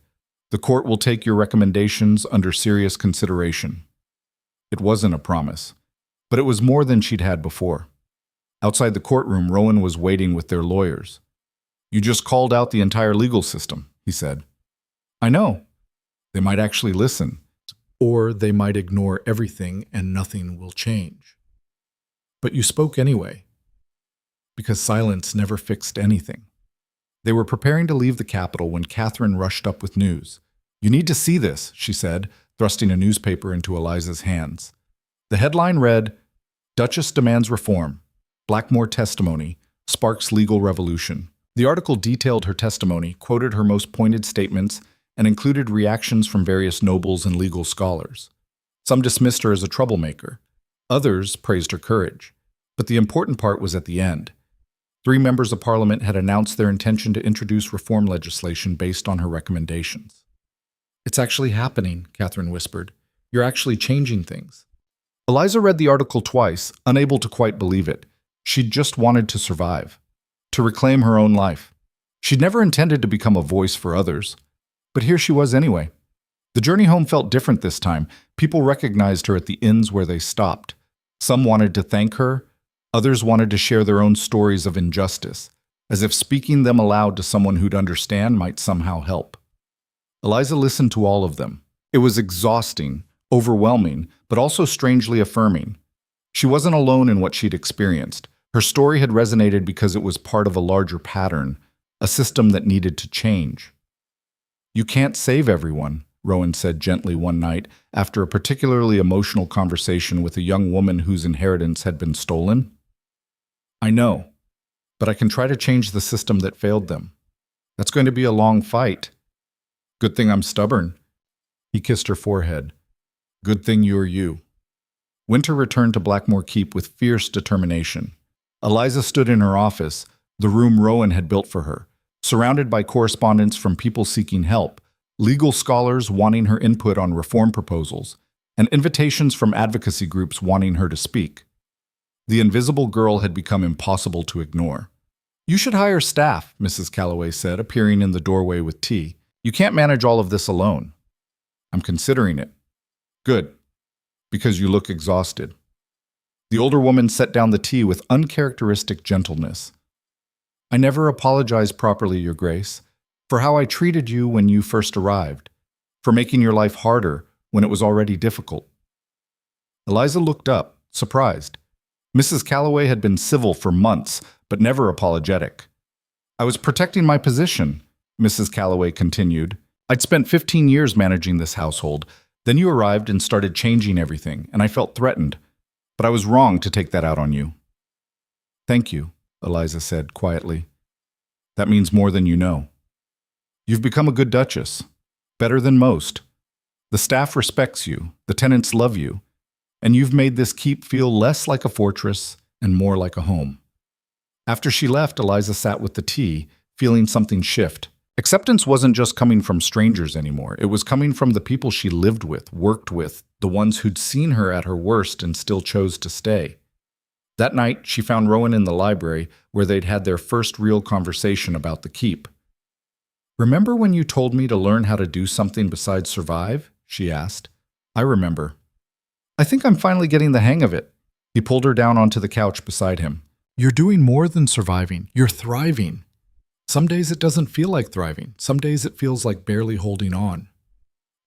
"The court will take your recommendations under serious consideration." It wasn't a promise, but it was more than she'd had before. Outside the courtroom, Rowan was waiting with their lawyers. "You just called out the entire legal system," he said. "I know. They might actually listen, or they might ignore everything and nothing will change. But you spoke anyway, because silence never fixed anything." They were preparing to leave the Capitol when Catherine rushed up with news. "You need to see this," she said, thrusting a newspaper into Eliza's hands. The headline read, "Duchess demands reform. Blackmore testimony sparks legal revolution." The article detailed her testimony, quoted her most pointed statements, and included reactions from various nobles and legal scholars. Some dismissed her as a troublemaker. Others praised her courage. But the important part was at the end. 3 members of Parliament had announced their intention to introduce reform legislation based on her recommendations. "It's actually happening," Catherine whispered. "You're actually changing things." Eliza read the article twice, unable to quite believe it. She'd just wanted to survive, to reclaim her own life. She'd never intended to become a voice for others. But here she was anyway. The journey home felt different this time. People recognized her at the inns where they stopped. Some wanted to thank her. Others wanted to share their own stories of injustice, as if speaking them aloud to someone who'd understand might somehow help. Eliza listened to all of them. It was exhausting, overwhelming, but also strangely affirming. She wasn't alone in what she'd experienced. Her story had resonated because it was part of a larger pattern, a system that needed to change. "You can't save everyone," Rowan said gently one night after a particularly emotional conversation with a young woman whose inheritance had been stolen. "I know, but I can try to change the system that failed them. That's going to be a long fight. Good thing I'm stubborn." He kissed her forehead. "Good thing you're you." Winter returned to Blackmore Keep with fierce determination. Eliza stood in her office, the room Rowan had built for her, surrounded by correspondence from people seeking help, legal scholars wanting her input on reform proposals, and invitations from advocacy groups wanting her to speak. The invisible girl had become impossible to ignore. "You should hire staff," Mrs. Calloway said, appearing in the doorway with tea. "You can't manage all of this alone." "I'm considering it." "Good, because you look exhausted." The older woman set down the tea with uncharacteristic gentleness. "I never apologized properly, Your Grace, for how I treated you when you first arrived, for making your life harder when it was already difficult." Eliza looked up, surprised. Mrs. Calloway had been civil for months, but never apologetic. "I was protecting my position," Mrs. Calloway continued. "I'd spent 15 years managing this household. Then you arrived and started changing everything, and I felt threatened. But I was wrong to take that out on you." "Thank you," Eliza said quietly. "That means more than you know. You've become a good Duchess, better than most. The staff respects you, the tenants love you, and you've made this keep feel less like a fortress and more like a home." After she left, Eliza sat with the tea, feeling something shift. Acceptance wasn't just coming from strangers anymore. It was coming from the people she lived with, worked with, the ones who'd seen her at her worst and still chose to stay. That night, she found Rowan in the library, where they'd had their first real conversation about the keep. "Remember when you told me to learn how to do something besides survive?" she asked. "I remember. I think I'm finally getting the hang of it." He pulled her down onto the couch beside him. "You're doing more than surviving. You're thriving. Some days it doesn't feel like thriving. Some days it feels like barely holding on.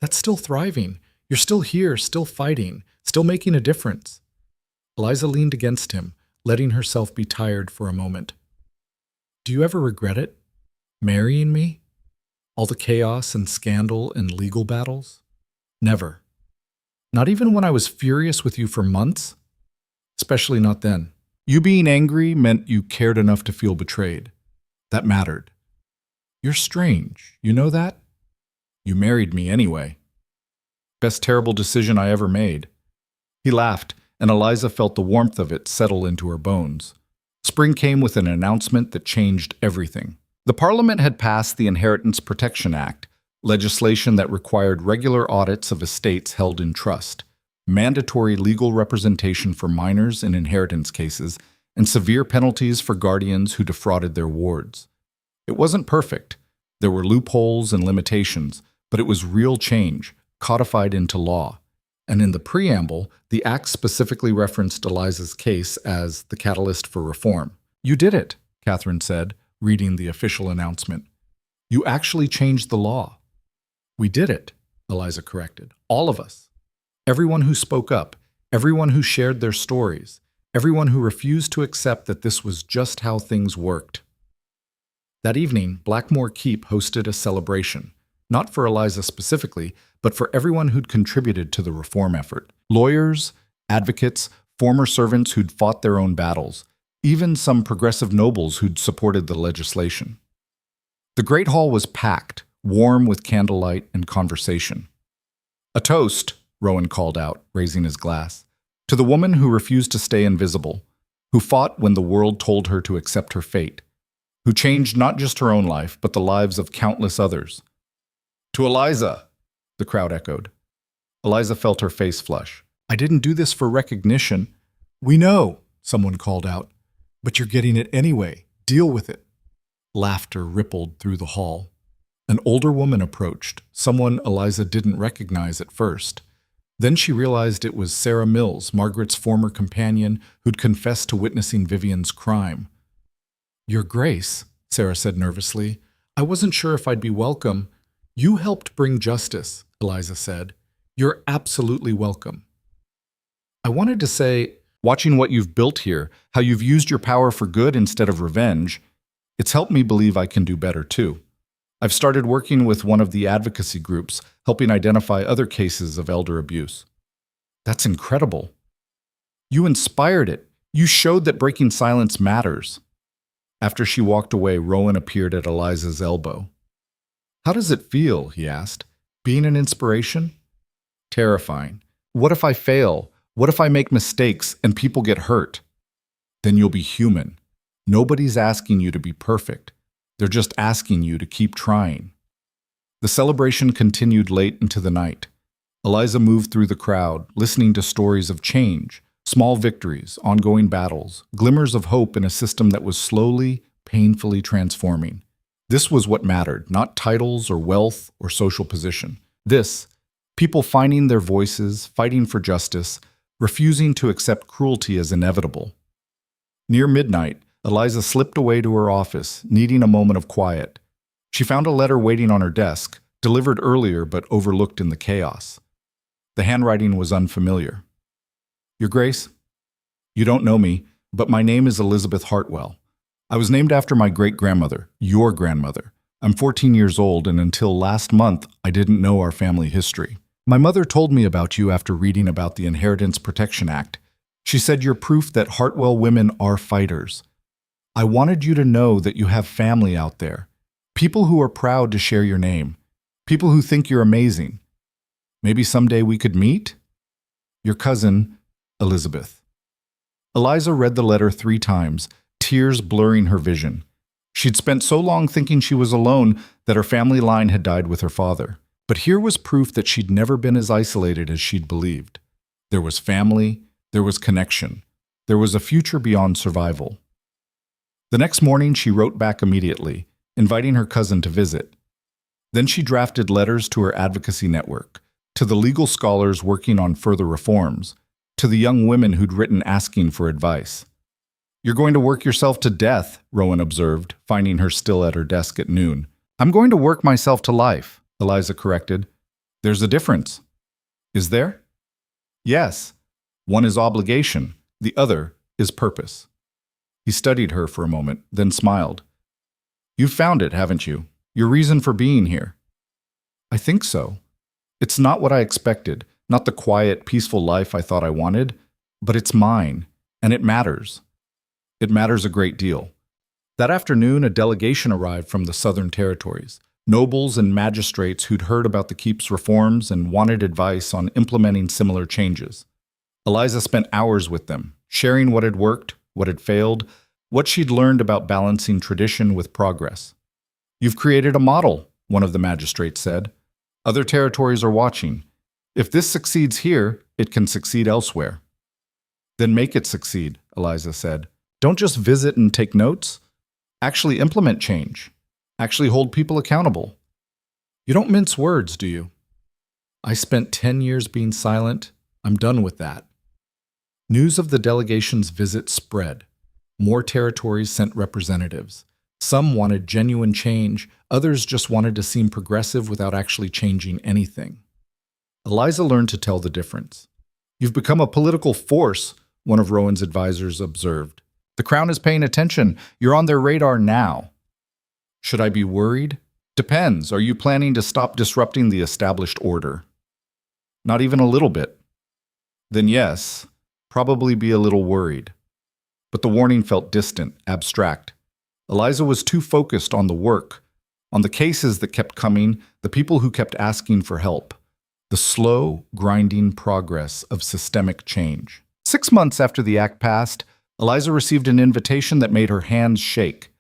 That's still thriving. You're still here, still fighting, still making a difference." Eliza leaned against him, letting herself be tired for a moment. "Do you ever regret it? Marrying me? All the chaos and scandal and legal battles?" "Never. Not even when I was furious with you for months? Especially not then. You being angry meant you cared enough to feel betrayed. That mattered. You're strange, you know that? You married me anyway. Best terrible decision I ever made." He laughed, and Eliza felt the warmth of it settle into her bones. Spring came with an announcement that changed everything. The Parliament had passed the Inheritance Protection Act, legislation that required regular audits of estates held in trust, mandatory legal representation for minors in inheritance cases, and severe penalties for guardians who defrauded their wards. It wasn't perfect. There were loopholes and limitations, but it was real change, codified into law. And in the preamble, the act specifically referenced Eliza's case as the catalyst for reform. "You did it," Catherine said, reading the official announcement. "You actually changed the law." "We did it," Eliza corrected. "All of us. Everyone who spoke up, everyone who shared their stories, everyone who refused to accept that this was just how things worked." That evening, Blackmore Keep hosted a celebration, not for Eliza specifically, but for everyone who'd contributed to the reform effort. Lawyers, advocates, former servants who'd fought their own battles, even some progressive nobles who'd supported the legislation. The Great Hall was packed, warm with candlelight and conversation. "A toast," Rowan called out, raising his glass, "to the woman who refused to stay invisible, who fought when the world told her to accept her fate, who changed not just her own life, but the lives of countless others." "To Eliza," the crowd echoed. Eliza felt her face flush. I didn't do this for recognition. We know, someone called out. But you're getting it anyway. Deal with it. Laughter rippled through the hall. An older woman approached, someone Eliza didn't recognize at first. Then she realized it was Sarah Mills, Margaret's former companion, who'd confessed to witnessing Vivian's crime. Your Grace, Sarah said nervously, I wasn't sure if I'd be welcome. You helped bring justice, Eliza said. You're absolutely welcome. I wanted to say, watching what you've built here, how you've used your power for good instead of revenge, it's helped me believe I can do better too. I've started working with one of the advocacy groups, helping identify other cases of elder abuse. That's incredible. You inspired it. You showed that breaking silence matters. After she walked away, Rowan appeared at Eliza's elbow. How does it feel, he asked, being an inspiration? Terrifying. What if I fail? What if I make mistakes and people get hurt? Then you'll be human. Nobody's asking you to be perfect. They're just asking you to keep trying. The celebration continued late into the night. Eliza moved through the crowd, listening to stories of change, small victories, ongoing battles, glimmers of hope in a system that was slowly, painfully transforming. This was what mattered, not titles or wealth or social position. People finding their voices, fighting for justice, refusing to accept cruelty as inevitable. Near midnight, Eliza slipped away to her office, needing a moment of quiet. She found a letter waiting on her desk, delivered earlier but overlooked in the chaos. The handwriting was unfamiliar. Your Grace, you don't know me, but my name is Elizabeth Hartwell. I was named after my great-grandmother, your grandmother. I'm 14 years old, and until last month, I didn't know our family history. My mother told me about you after reading about the Inheritance Protection Act. She said you're proof that Hartwell women are fighters. I wanted you to know that you have family out there, people who are proud to share your name, people who think you're amazing. Maybe someday we could meet? Your cousin, Elizabeth. Eliza read the letter 3 times, tears blurring her vision. She'd spent so long thinking she was alone that her family line had died with her father. But here was proof that she'd never been as isolated as she'd believed. There was family, there was connection, there was a future beyond survival. The next morning, she wrote back immediately, inviting her cousin to visit. Then she drafted letters to her advocacy network, to the legal scholars working on further reforms, to the young women who'd written asking for advice. You're going to work yourself to death, Rowan observed, finding her still at her desk at noon. I'm going to work myself to life, Eliza corrected. There's a difference. Is there? Yes. One is obligation, the other is purpose. He studied her for a moment, then smiled. You've found it, haven't you? Your reason for being here. I think so. It's not what I expected, not the quiet, peaceful life I thought I wanted, but it's mine, and it matters. It matters a great deal. That afternoon, a delegation arrived from the Southern Territories, nobles and magistrates who'd heard about the keep's reforms and wanted advice on implementing similar changes. Eliza spent hours with them, sharing what had worked, what had failed, what she'd learned about balancing tradition with progress. You've created a model, one of the magistrates said. Other territories are watching. If this succeeds here, it can succeed elsewhere. Then make it succeed, Eliza said. Don't just visit and take notes. Actually implement change. Actually hold people accountable. You don't mince words, do you? I spent 10 years being silent. I'm done with that. News of the delegation's visit spread. More territories sent representatives. Some wanted genuine change, others just wanted to seem progressive without actually changing anything. Eliza learned to tell the difference. You've become a political force, one of Rowan's advisors observed. The Crown is paying attention. You're on their radar now. Should I be worried? Depends. Are you planning to stop disrupting the established order? Not even a little bit. Then yes, probably be a little worried. But the warning felt distant, abstract. Eliza was too focused on the work, on the cases that kept coming, the people who kept asking for help, the slow, grinding progress of systemic change. 6 months after the act passed, Eliza received an invitation that made her hands shake.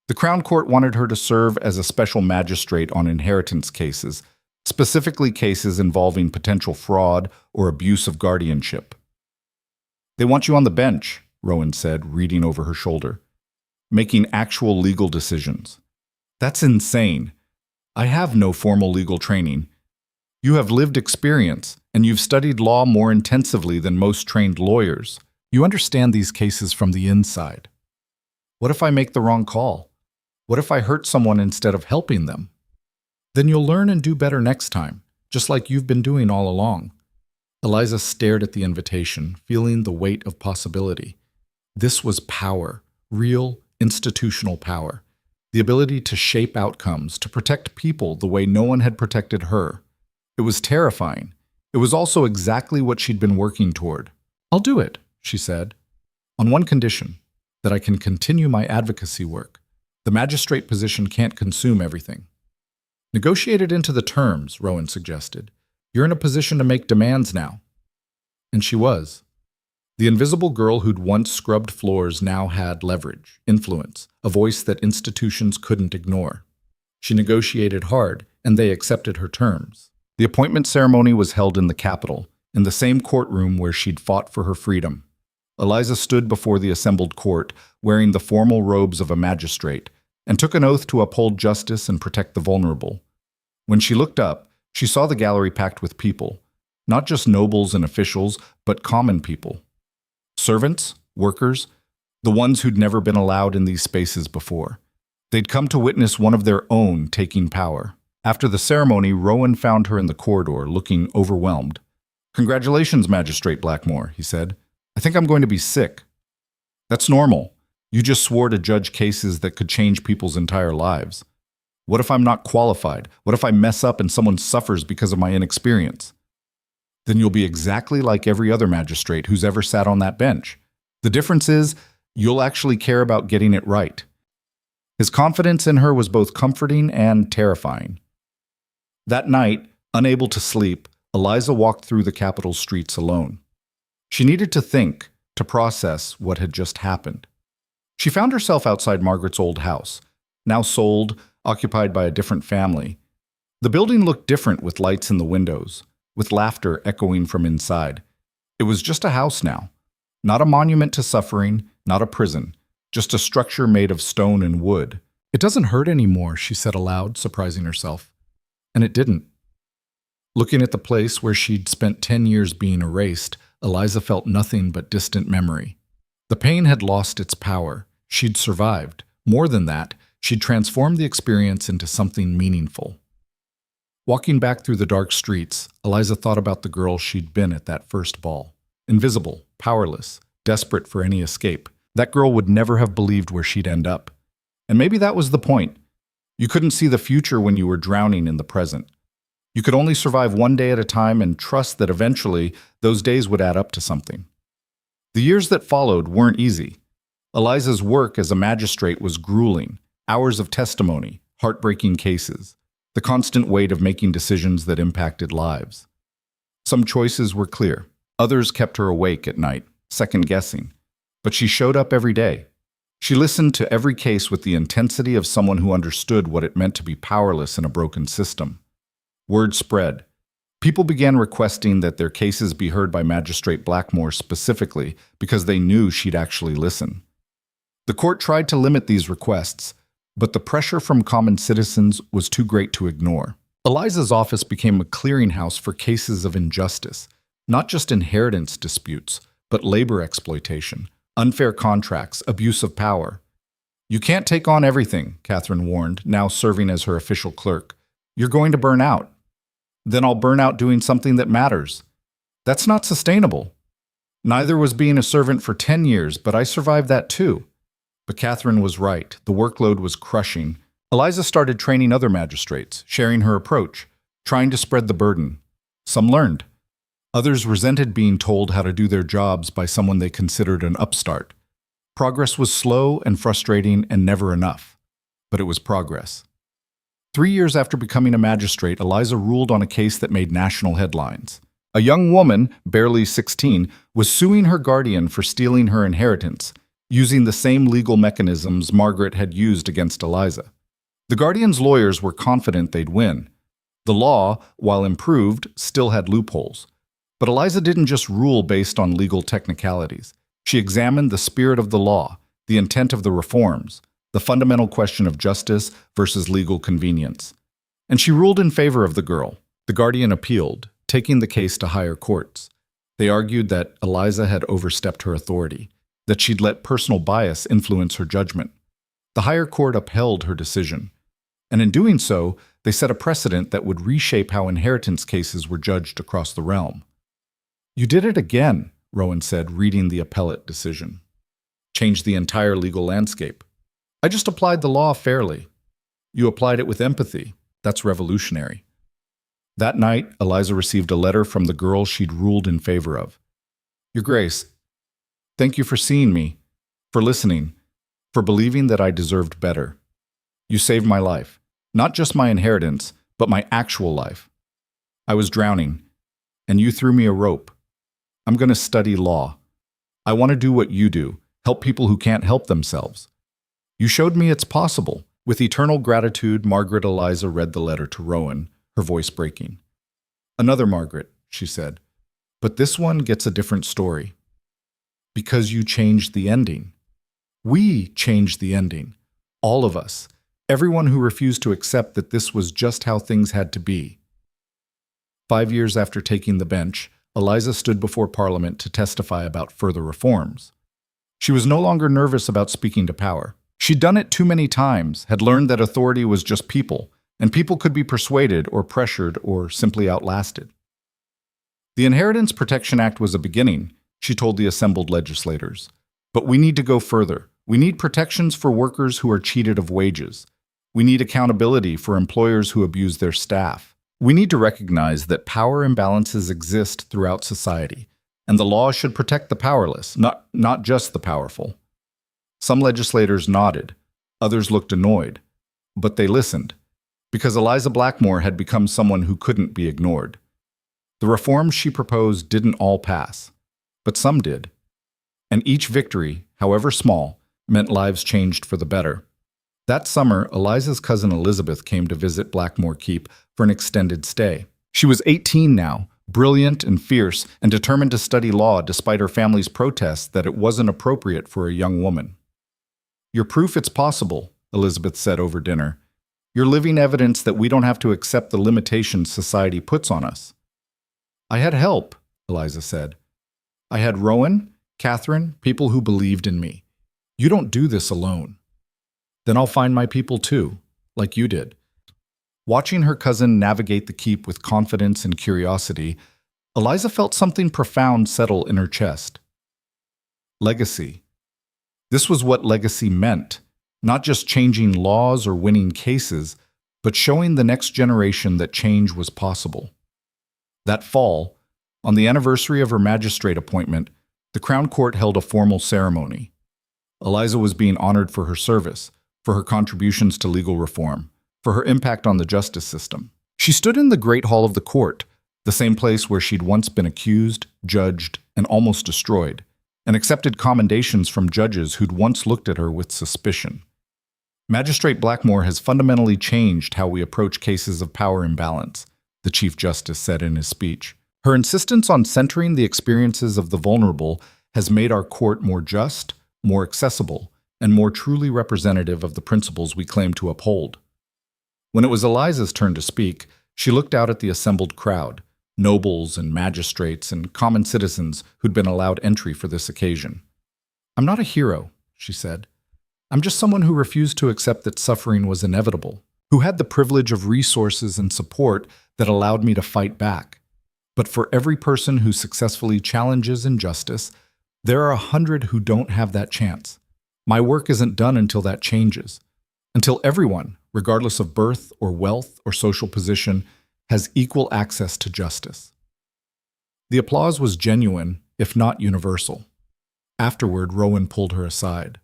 The Crown Court wanted her to serve as a special magistrate on inheritance cases, specifically cases involving potential fraud or abuse of guardianship. They want you on the bench, Rowan said, reading over her shoulder, making actual legal decisions. That's insane. I have no formal legal training. You have lived experience, and you've studied law more intensively than most trained lawyers. You understand these cases from the inside. What if I make the wrong call? What if I hurt someone instead of helping them? Then you'll learn and do better next time, just like you've been doing all along. Eliza stared at the invitation, feeling the weight of possibility. This was power, real, institutional power. The ability to shape outcomes, to protect people the way no one had protected her. It was terrifying. It was also exactly what she'd been working toward. I'll do it, she said, on one condition, that I can continue my advocacy work. The magistrate position can't consume everything. Negotiate it into the terms, Rowan suggested. You're in a position to make demands now. And she was. The invisible girl who'd once scrubbed floors now had leverage, influence, a voice that institutions couldn't ignore. She negotiated hard, and they accepted her terms. The appointment ceremony was held in the Capitol, in the same courtroom where she'd fought for her freedom. Eliza stood before the assembled court, wearing the formal robes of a magistrate, and took an oath to uphold justice and protect the vulnerable. When she looked up, she saw the gallery packed with people, not just nobles and officials, but common people. Servants, workers, the ones who'd never been allowed in these spaces before. They'd come to witness one of their own taking power. After the ceremony, Rowan found her in the corridor, looking overwhelmed. "Congratulations, Magistrate Blackmore," he said. "I think I'm going to be sick." "That's normal. You just swore to judge cases that could change people's entire lives. What if I'm not qualified? What if I mess up and someone suffers because of my inexperience?" "Then you'll be exactly like every other magistrate who's ever sat on that bench. The difference is, you'll actually care about getting it right." His confidence in her was both comforting and terrifying. That night, unable to sleep, Eliza walked through the Capitol streets alone. She needed to think, to process what had just happened. She found herself outside Margaret's old house, now sold, occupied by a different family. The building looked different with lights in the windows, with laughter echoing from inside. It was just a house now, not a monument to suffering, not a prison, just a structure made of stone and wood. "It doesn't hurt anymore," she said aloud, surprising herself. And it didn't. Looking at the place where she'd spent 10 years being erased, Eliza felt nothing but distant memory. The pain had lost its power. She'd survived. More than that, she'd transformed the experience into something meaningful. Walking back through the dark streets, Eliza thought about the girl she'd been at that first ball. Invisible, powerless, desperate for any escape. That girl would never have believed where she'd end up. And maybe that was the point. You couldn't see the future when you were drowning in the present. You could only survive one day at a time and trust that eventually those days would add up to something. The years that followed weren't easy. Eliza's work as a magistrate was grueling. Hours of testimony, heartbreaking cases, the constant weight of making decisions that impacted lives. Some choices were clear. Others kept her awake at night, second-guessing. But she showed up every day. She listened to every case with the intensity of someone who understood what it meant to be powerless in a broken system. Word spread. People began requesting that their cases be heard by Magistrate Blackmore specifically because they knew she'd actually listen. The court tried to limit these requests, but the pressure from common citizens was too great to ignore. Eliza's office became a clearinghouse for cases of injustice, not just inheritance disputes, but labor exploitation, unfair contracts, abuse of power. "You can't take on everything," Catherine warned, now serving as her official clerk. "You're going to burn out." "Then I'll burn out doing something that matters." "That's not sustainable." "Neither was being a servant for 10 years, but I survived that too." But Catherine was right. The workload was crushing. Eliza started training other magistrates, sharing her approach, trying to spread the burden. Some learned. Others resented being told how to do their jobs by someone they considered an upstart. Progress was slow and frustrating and never enough. But it was progress. 3 years after becoming a magistrate, Eliza ruled on a case that made national headlines. A young woman, barely 16, was suing her guardian for stealing her inheritance, using the same legal mechanisms Margaret had used against Eliza. The guardian's lawyers were confident they'd win, The law, while improved, still had loopholes. But Eliza didn't just rule based on legal technicalities. She examined the spirit of the law, the intent of the reforms, the fundamental question of justice versus legal convenience. And she ruled in favor of the girl. The guardian appealed, taking the case to higher courts. They argued that Eliza had overstepped her authority, that she'd let personal bias influence her judgment. The higher court upheld her decision. And in doing so, they set a precedent that would reshape how inheritance cases were judged across the realm. "You did it again," Rowan said, reading the appellate decision. "Changed the entire legal landscape." "I just applied the law fairly." "You applied it with empathy. That's revolutionary." That night, Eliza received a letter from the girl she'd ruled in favor of. "Your Grace, thank you for seeing me, for listening, for believing that I deserved better. You saved my life, not just my inheritance, but my actual life. I was drowning, and you threw me a rope. I'm going to study law. I want to do what you do, help people who can't help themselves. You showed me it's possible." With eternal gratitude, Margaret Eliza read the letter to Rowan, her voice breaking. "Another Margaret," she said, "but this one gets a different story. Because you changed the ending. We changed the ending. All of us. Everyone who refused to accept that this was just how things had to be." 5 years after taking the bench, Eliza stood before Parliament to testify about further reforms. She was no longer nervous about speaking to power. She'd done it too many times, had learned that authority was just people, and people could be persuaded or pressured or simply outlasted. The Inheritance Protection Act was a beginning, she told the assembled legislators. But we need to go further. We need protections for workers who are cheated of wages. We need accountability for employers who abuse their staff. We need to recognize that power imbalances exist throughout society, and the law should protect the powerless, not just the powerful. Some legislators nodded, others looked annoyed, but they listened, because Eliza Blackmore had become someone who couldn't be ignored. The reforms she proposed didn't all pass, but some did. And each victory, however small, meant lives changed for the better. That summer, Eliza's cousin Elizabeth came to visit Blackmore Keep for an extended stay. She was 18 now, brilliant and fierce, and determined to study law despite her family's protests that it wasn't appropriate for a young woman. "You're proof it's possible," Elizabeth said over dinner. "You're living evidence that we don't have to accept the limitations society puts on us." "I had help," Eliza said. "I had Rowan, Catherine, people who believed in me. You don't do this alone." "Then I'll find my people too, like you did." Watching her cousin navigate the keep with confidence and curiosity, Eliza felt something profound settle in her chest. Legacy. This was what legacy meant, not just changing laws or winning cases, but showing the next generation that change was possible. That fall, on the anniversary of her magistrate appointment, the Crown Court held a formal ceremony. Eliza was being honored for her service, for her contributions to legal reform, for her impact on the justice system. She stood in the Great Hall of the court, the same place where she'd once been accused, judged, and almost destroyed, and accepted commendations from judges who'd once looked at her with suspicion. Magistrate Blackmore has fundamentally changed how we approach cases of power imbalance, the Chief Justice said in his speech. Her insistence on centering the experiences of the vulnerable has made our court more just, more accessible, and more truly representative of the principles we claim to uphold. When it was Eliza's turn to speak, she looked out at the assembled crowd, nobles and magistrates and common citizens who'd been allowed entry for this occasion. "I'm not a hero," she said. "I'm just someone who refused to accept that suffering was inevitable, who had the privilege of resources and support that allowed me to fight back. But for every person who successfully challenges injustice, there are 100 who don't have that chance. My work isn't done until that changes, until everyone, regardless of birth or wealth or social position, has equal access to justice." The applause was genuine, if not universal. Afterward, Rowan pulled her aside.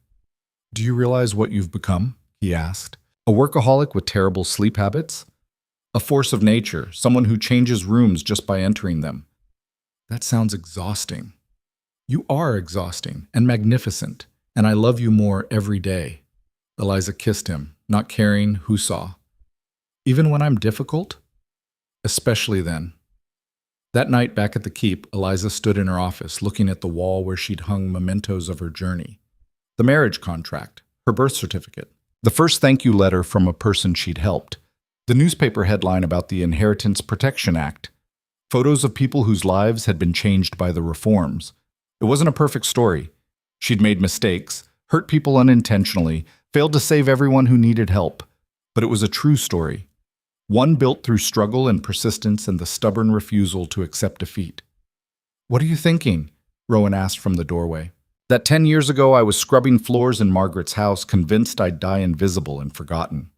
"Do you realize what you've become?" he asked. "A workaholic with terrible sleep habits? A force of nature, someone who changes rooms just by entering them." "That sounds exhausting." "You are exhausting and magnificent, and I love you more every day." Eliza kissed him, not caring who saw. "Even when I'm difficult?" especially then. That night back at the keep, Eliza stood in her office, looking at the wall where she'd hung mementos of her journey. The marriage contract, her birth certificate, the first thank you letter from a person she'd helped, the newspaper headline about the Inheritance Protection Act, photos of people whose lives had been changed by the reforms. It wasn't a perfect story. She'd made mistakes, hurt people unintentionally, failed to save everyone who needed help. But it was a true story. One built through struggle and persistence and the stubborn refusal to accept defeat. "What are you thinking?" Rowan asked from the doorway. "That 10 years ago I was scrubbing floors in Margaret's house, convinced I'd die invisible and forgotten.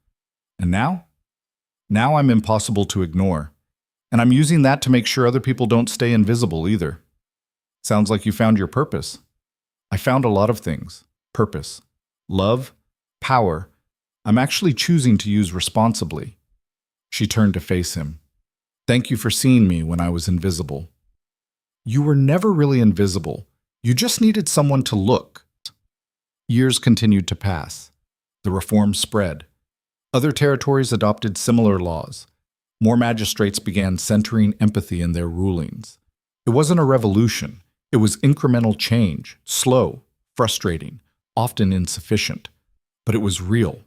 And now? Now I'm impossible to ignore. And I'm using that to make sure other people don't stay invisible either." "Sounds like you found your purpose." "I found a lot of things. Purpose. Love. Power. I'm actually choosing to use responsibly." She turned to face him. "Thank you for seeing me when I was invisible." "You were never really invisible. You just needed someone to look." Years continued to pass. The reforms spread. Other territories adopted similar laws. More magistrates began centering empathy in their rulings. It wasn't a revolution. It was incremental change, slow, frustrating, often insufficient. But it was real.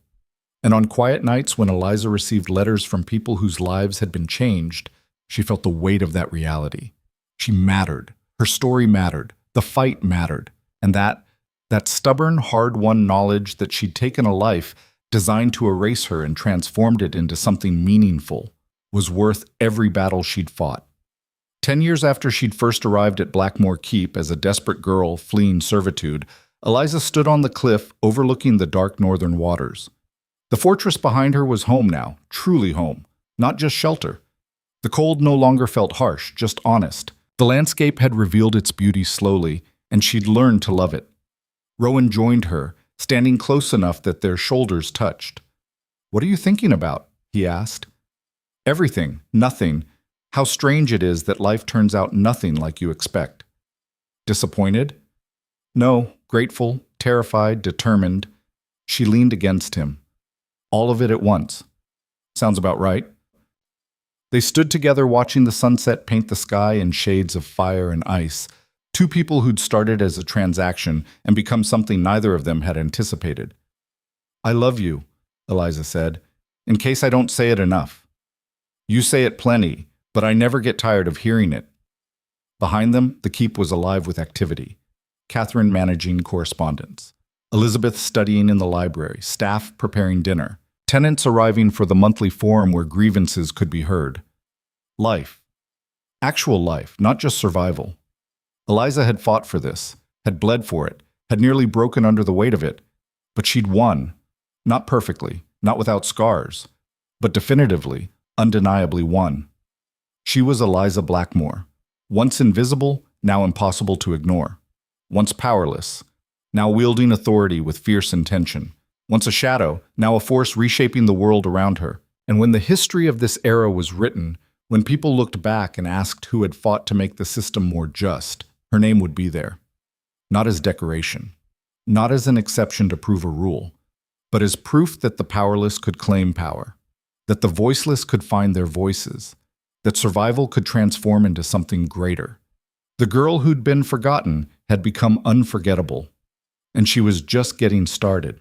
And on quiet nights when Eliza received letters from people whose lives had been changed, she felt the weight of that reality. She mattered. Her story mattered. The fight mattered. And that stubborn, hard-won knowledge that she'd taken a life designed to erase her and transformed it into something meaningful was worth every battle she'd fought. 10 years after she'd first arrived at Blackmore Keep as a desperate girl fleeing servitude, Eliza stood on the cliff overlooking the dark northern waters. The fortress behind her was home now, truly home, not just shelter. The cold no longer felt harsh, just honest. The landscape had revealed its beauty slowly, and she'd learned to love it. Rowan joined her, standing close enough that their shoulders touched. "What are you thinking about?" he asked. "Everything, nothing. How strange it is that life turns out nothing like you expect." "Disappointed?" "No, grateful, terrified, determined." She leaned against him. "All of it at once." "Sounds about right." They stood together watching the sunset paint the sky in shades of fire and ice, two people who'd started as a transaction and become something neither of them had anticipated. "I love you," Eliza said, "in case I don't say it enough. You say it plenty, but I never get tired of hearing it." Behind them, the keep was alive with activity. Catherine managing correspondence, Elizabeth studying in the library, staff preparing dinner, tenants arriving for the monthly forum where grievances could be heard. Life. Actual life, not just survival. Eliza had fought for this, had bled for it, had nearly broken under the weight of it, but she'd won. Not perfectly, not without scars, but definitively, undeniably won. She was Eliza Blackmore, once invisible, now impossible to ignore. Once powerless, now wielding authority with fierce intention. Once a shadow, now a force reshaping the world around her. And when the history of this era was written, when people looked back and asked who had fought to make the system more just, her name would be there. Not as decoration, not as an exception to prove a rule, but as proof that the powerless could claim power, that the voiceless could find their voices, that survival could transform into something greater. The girl who'd been forgotten had become unforgettable, and she was just getting started.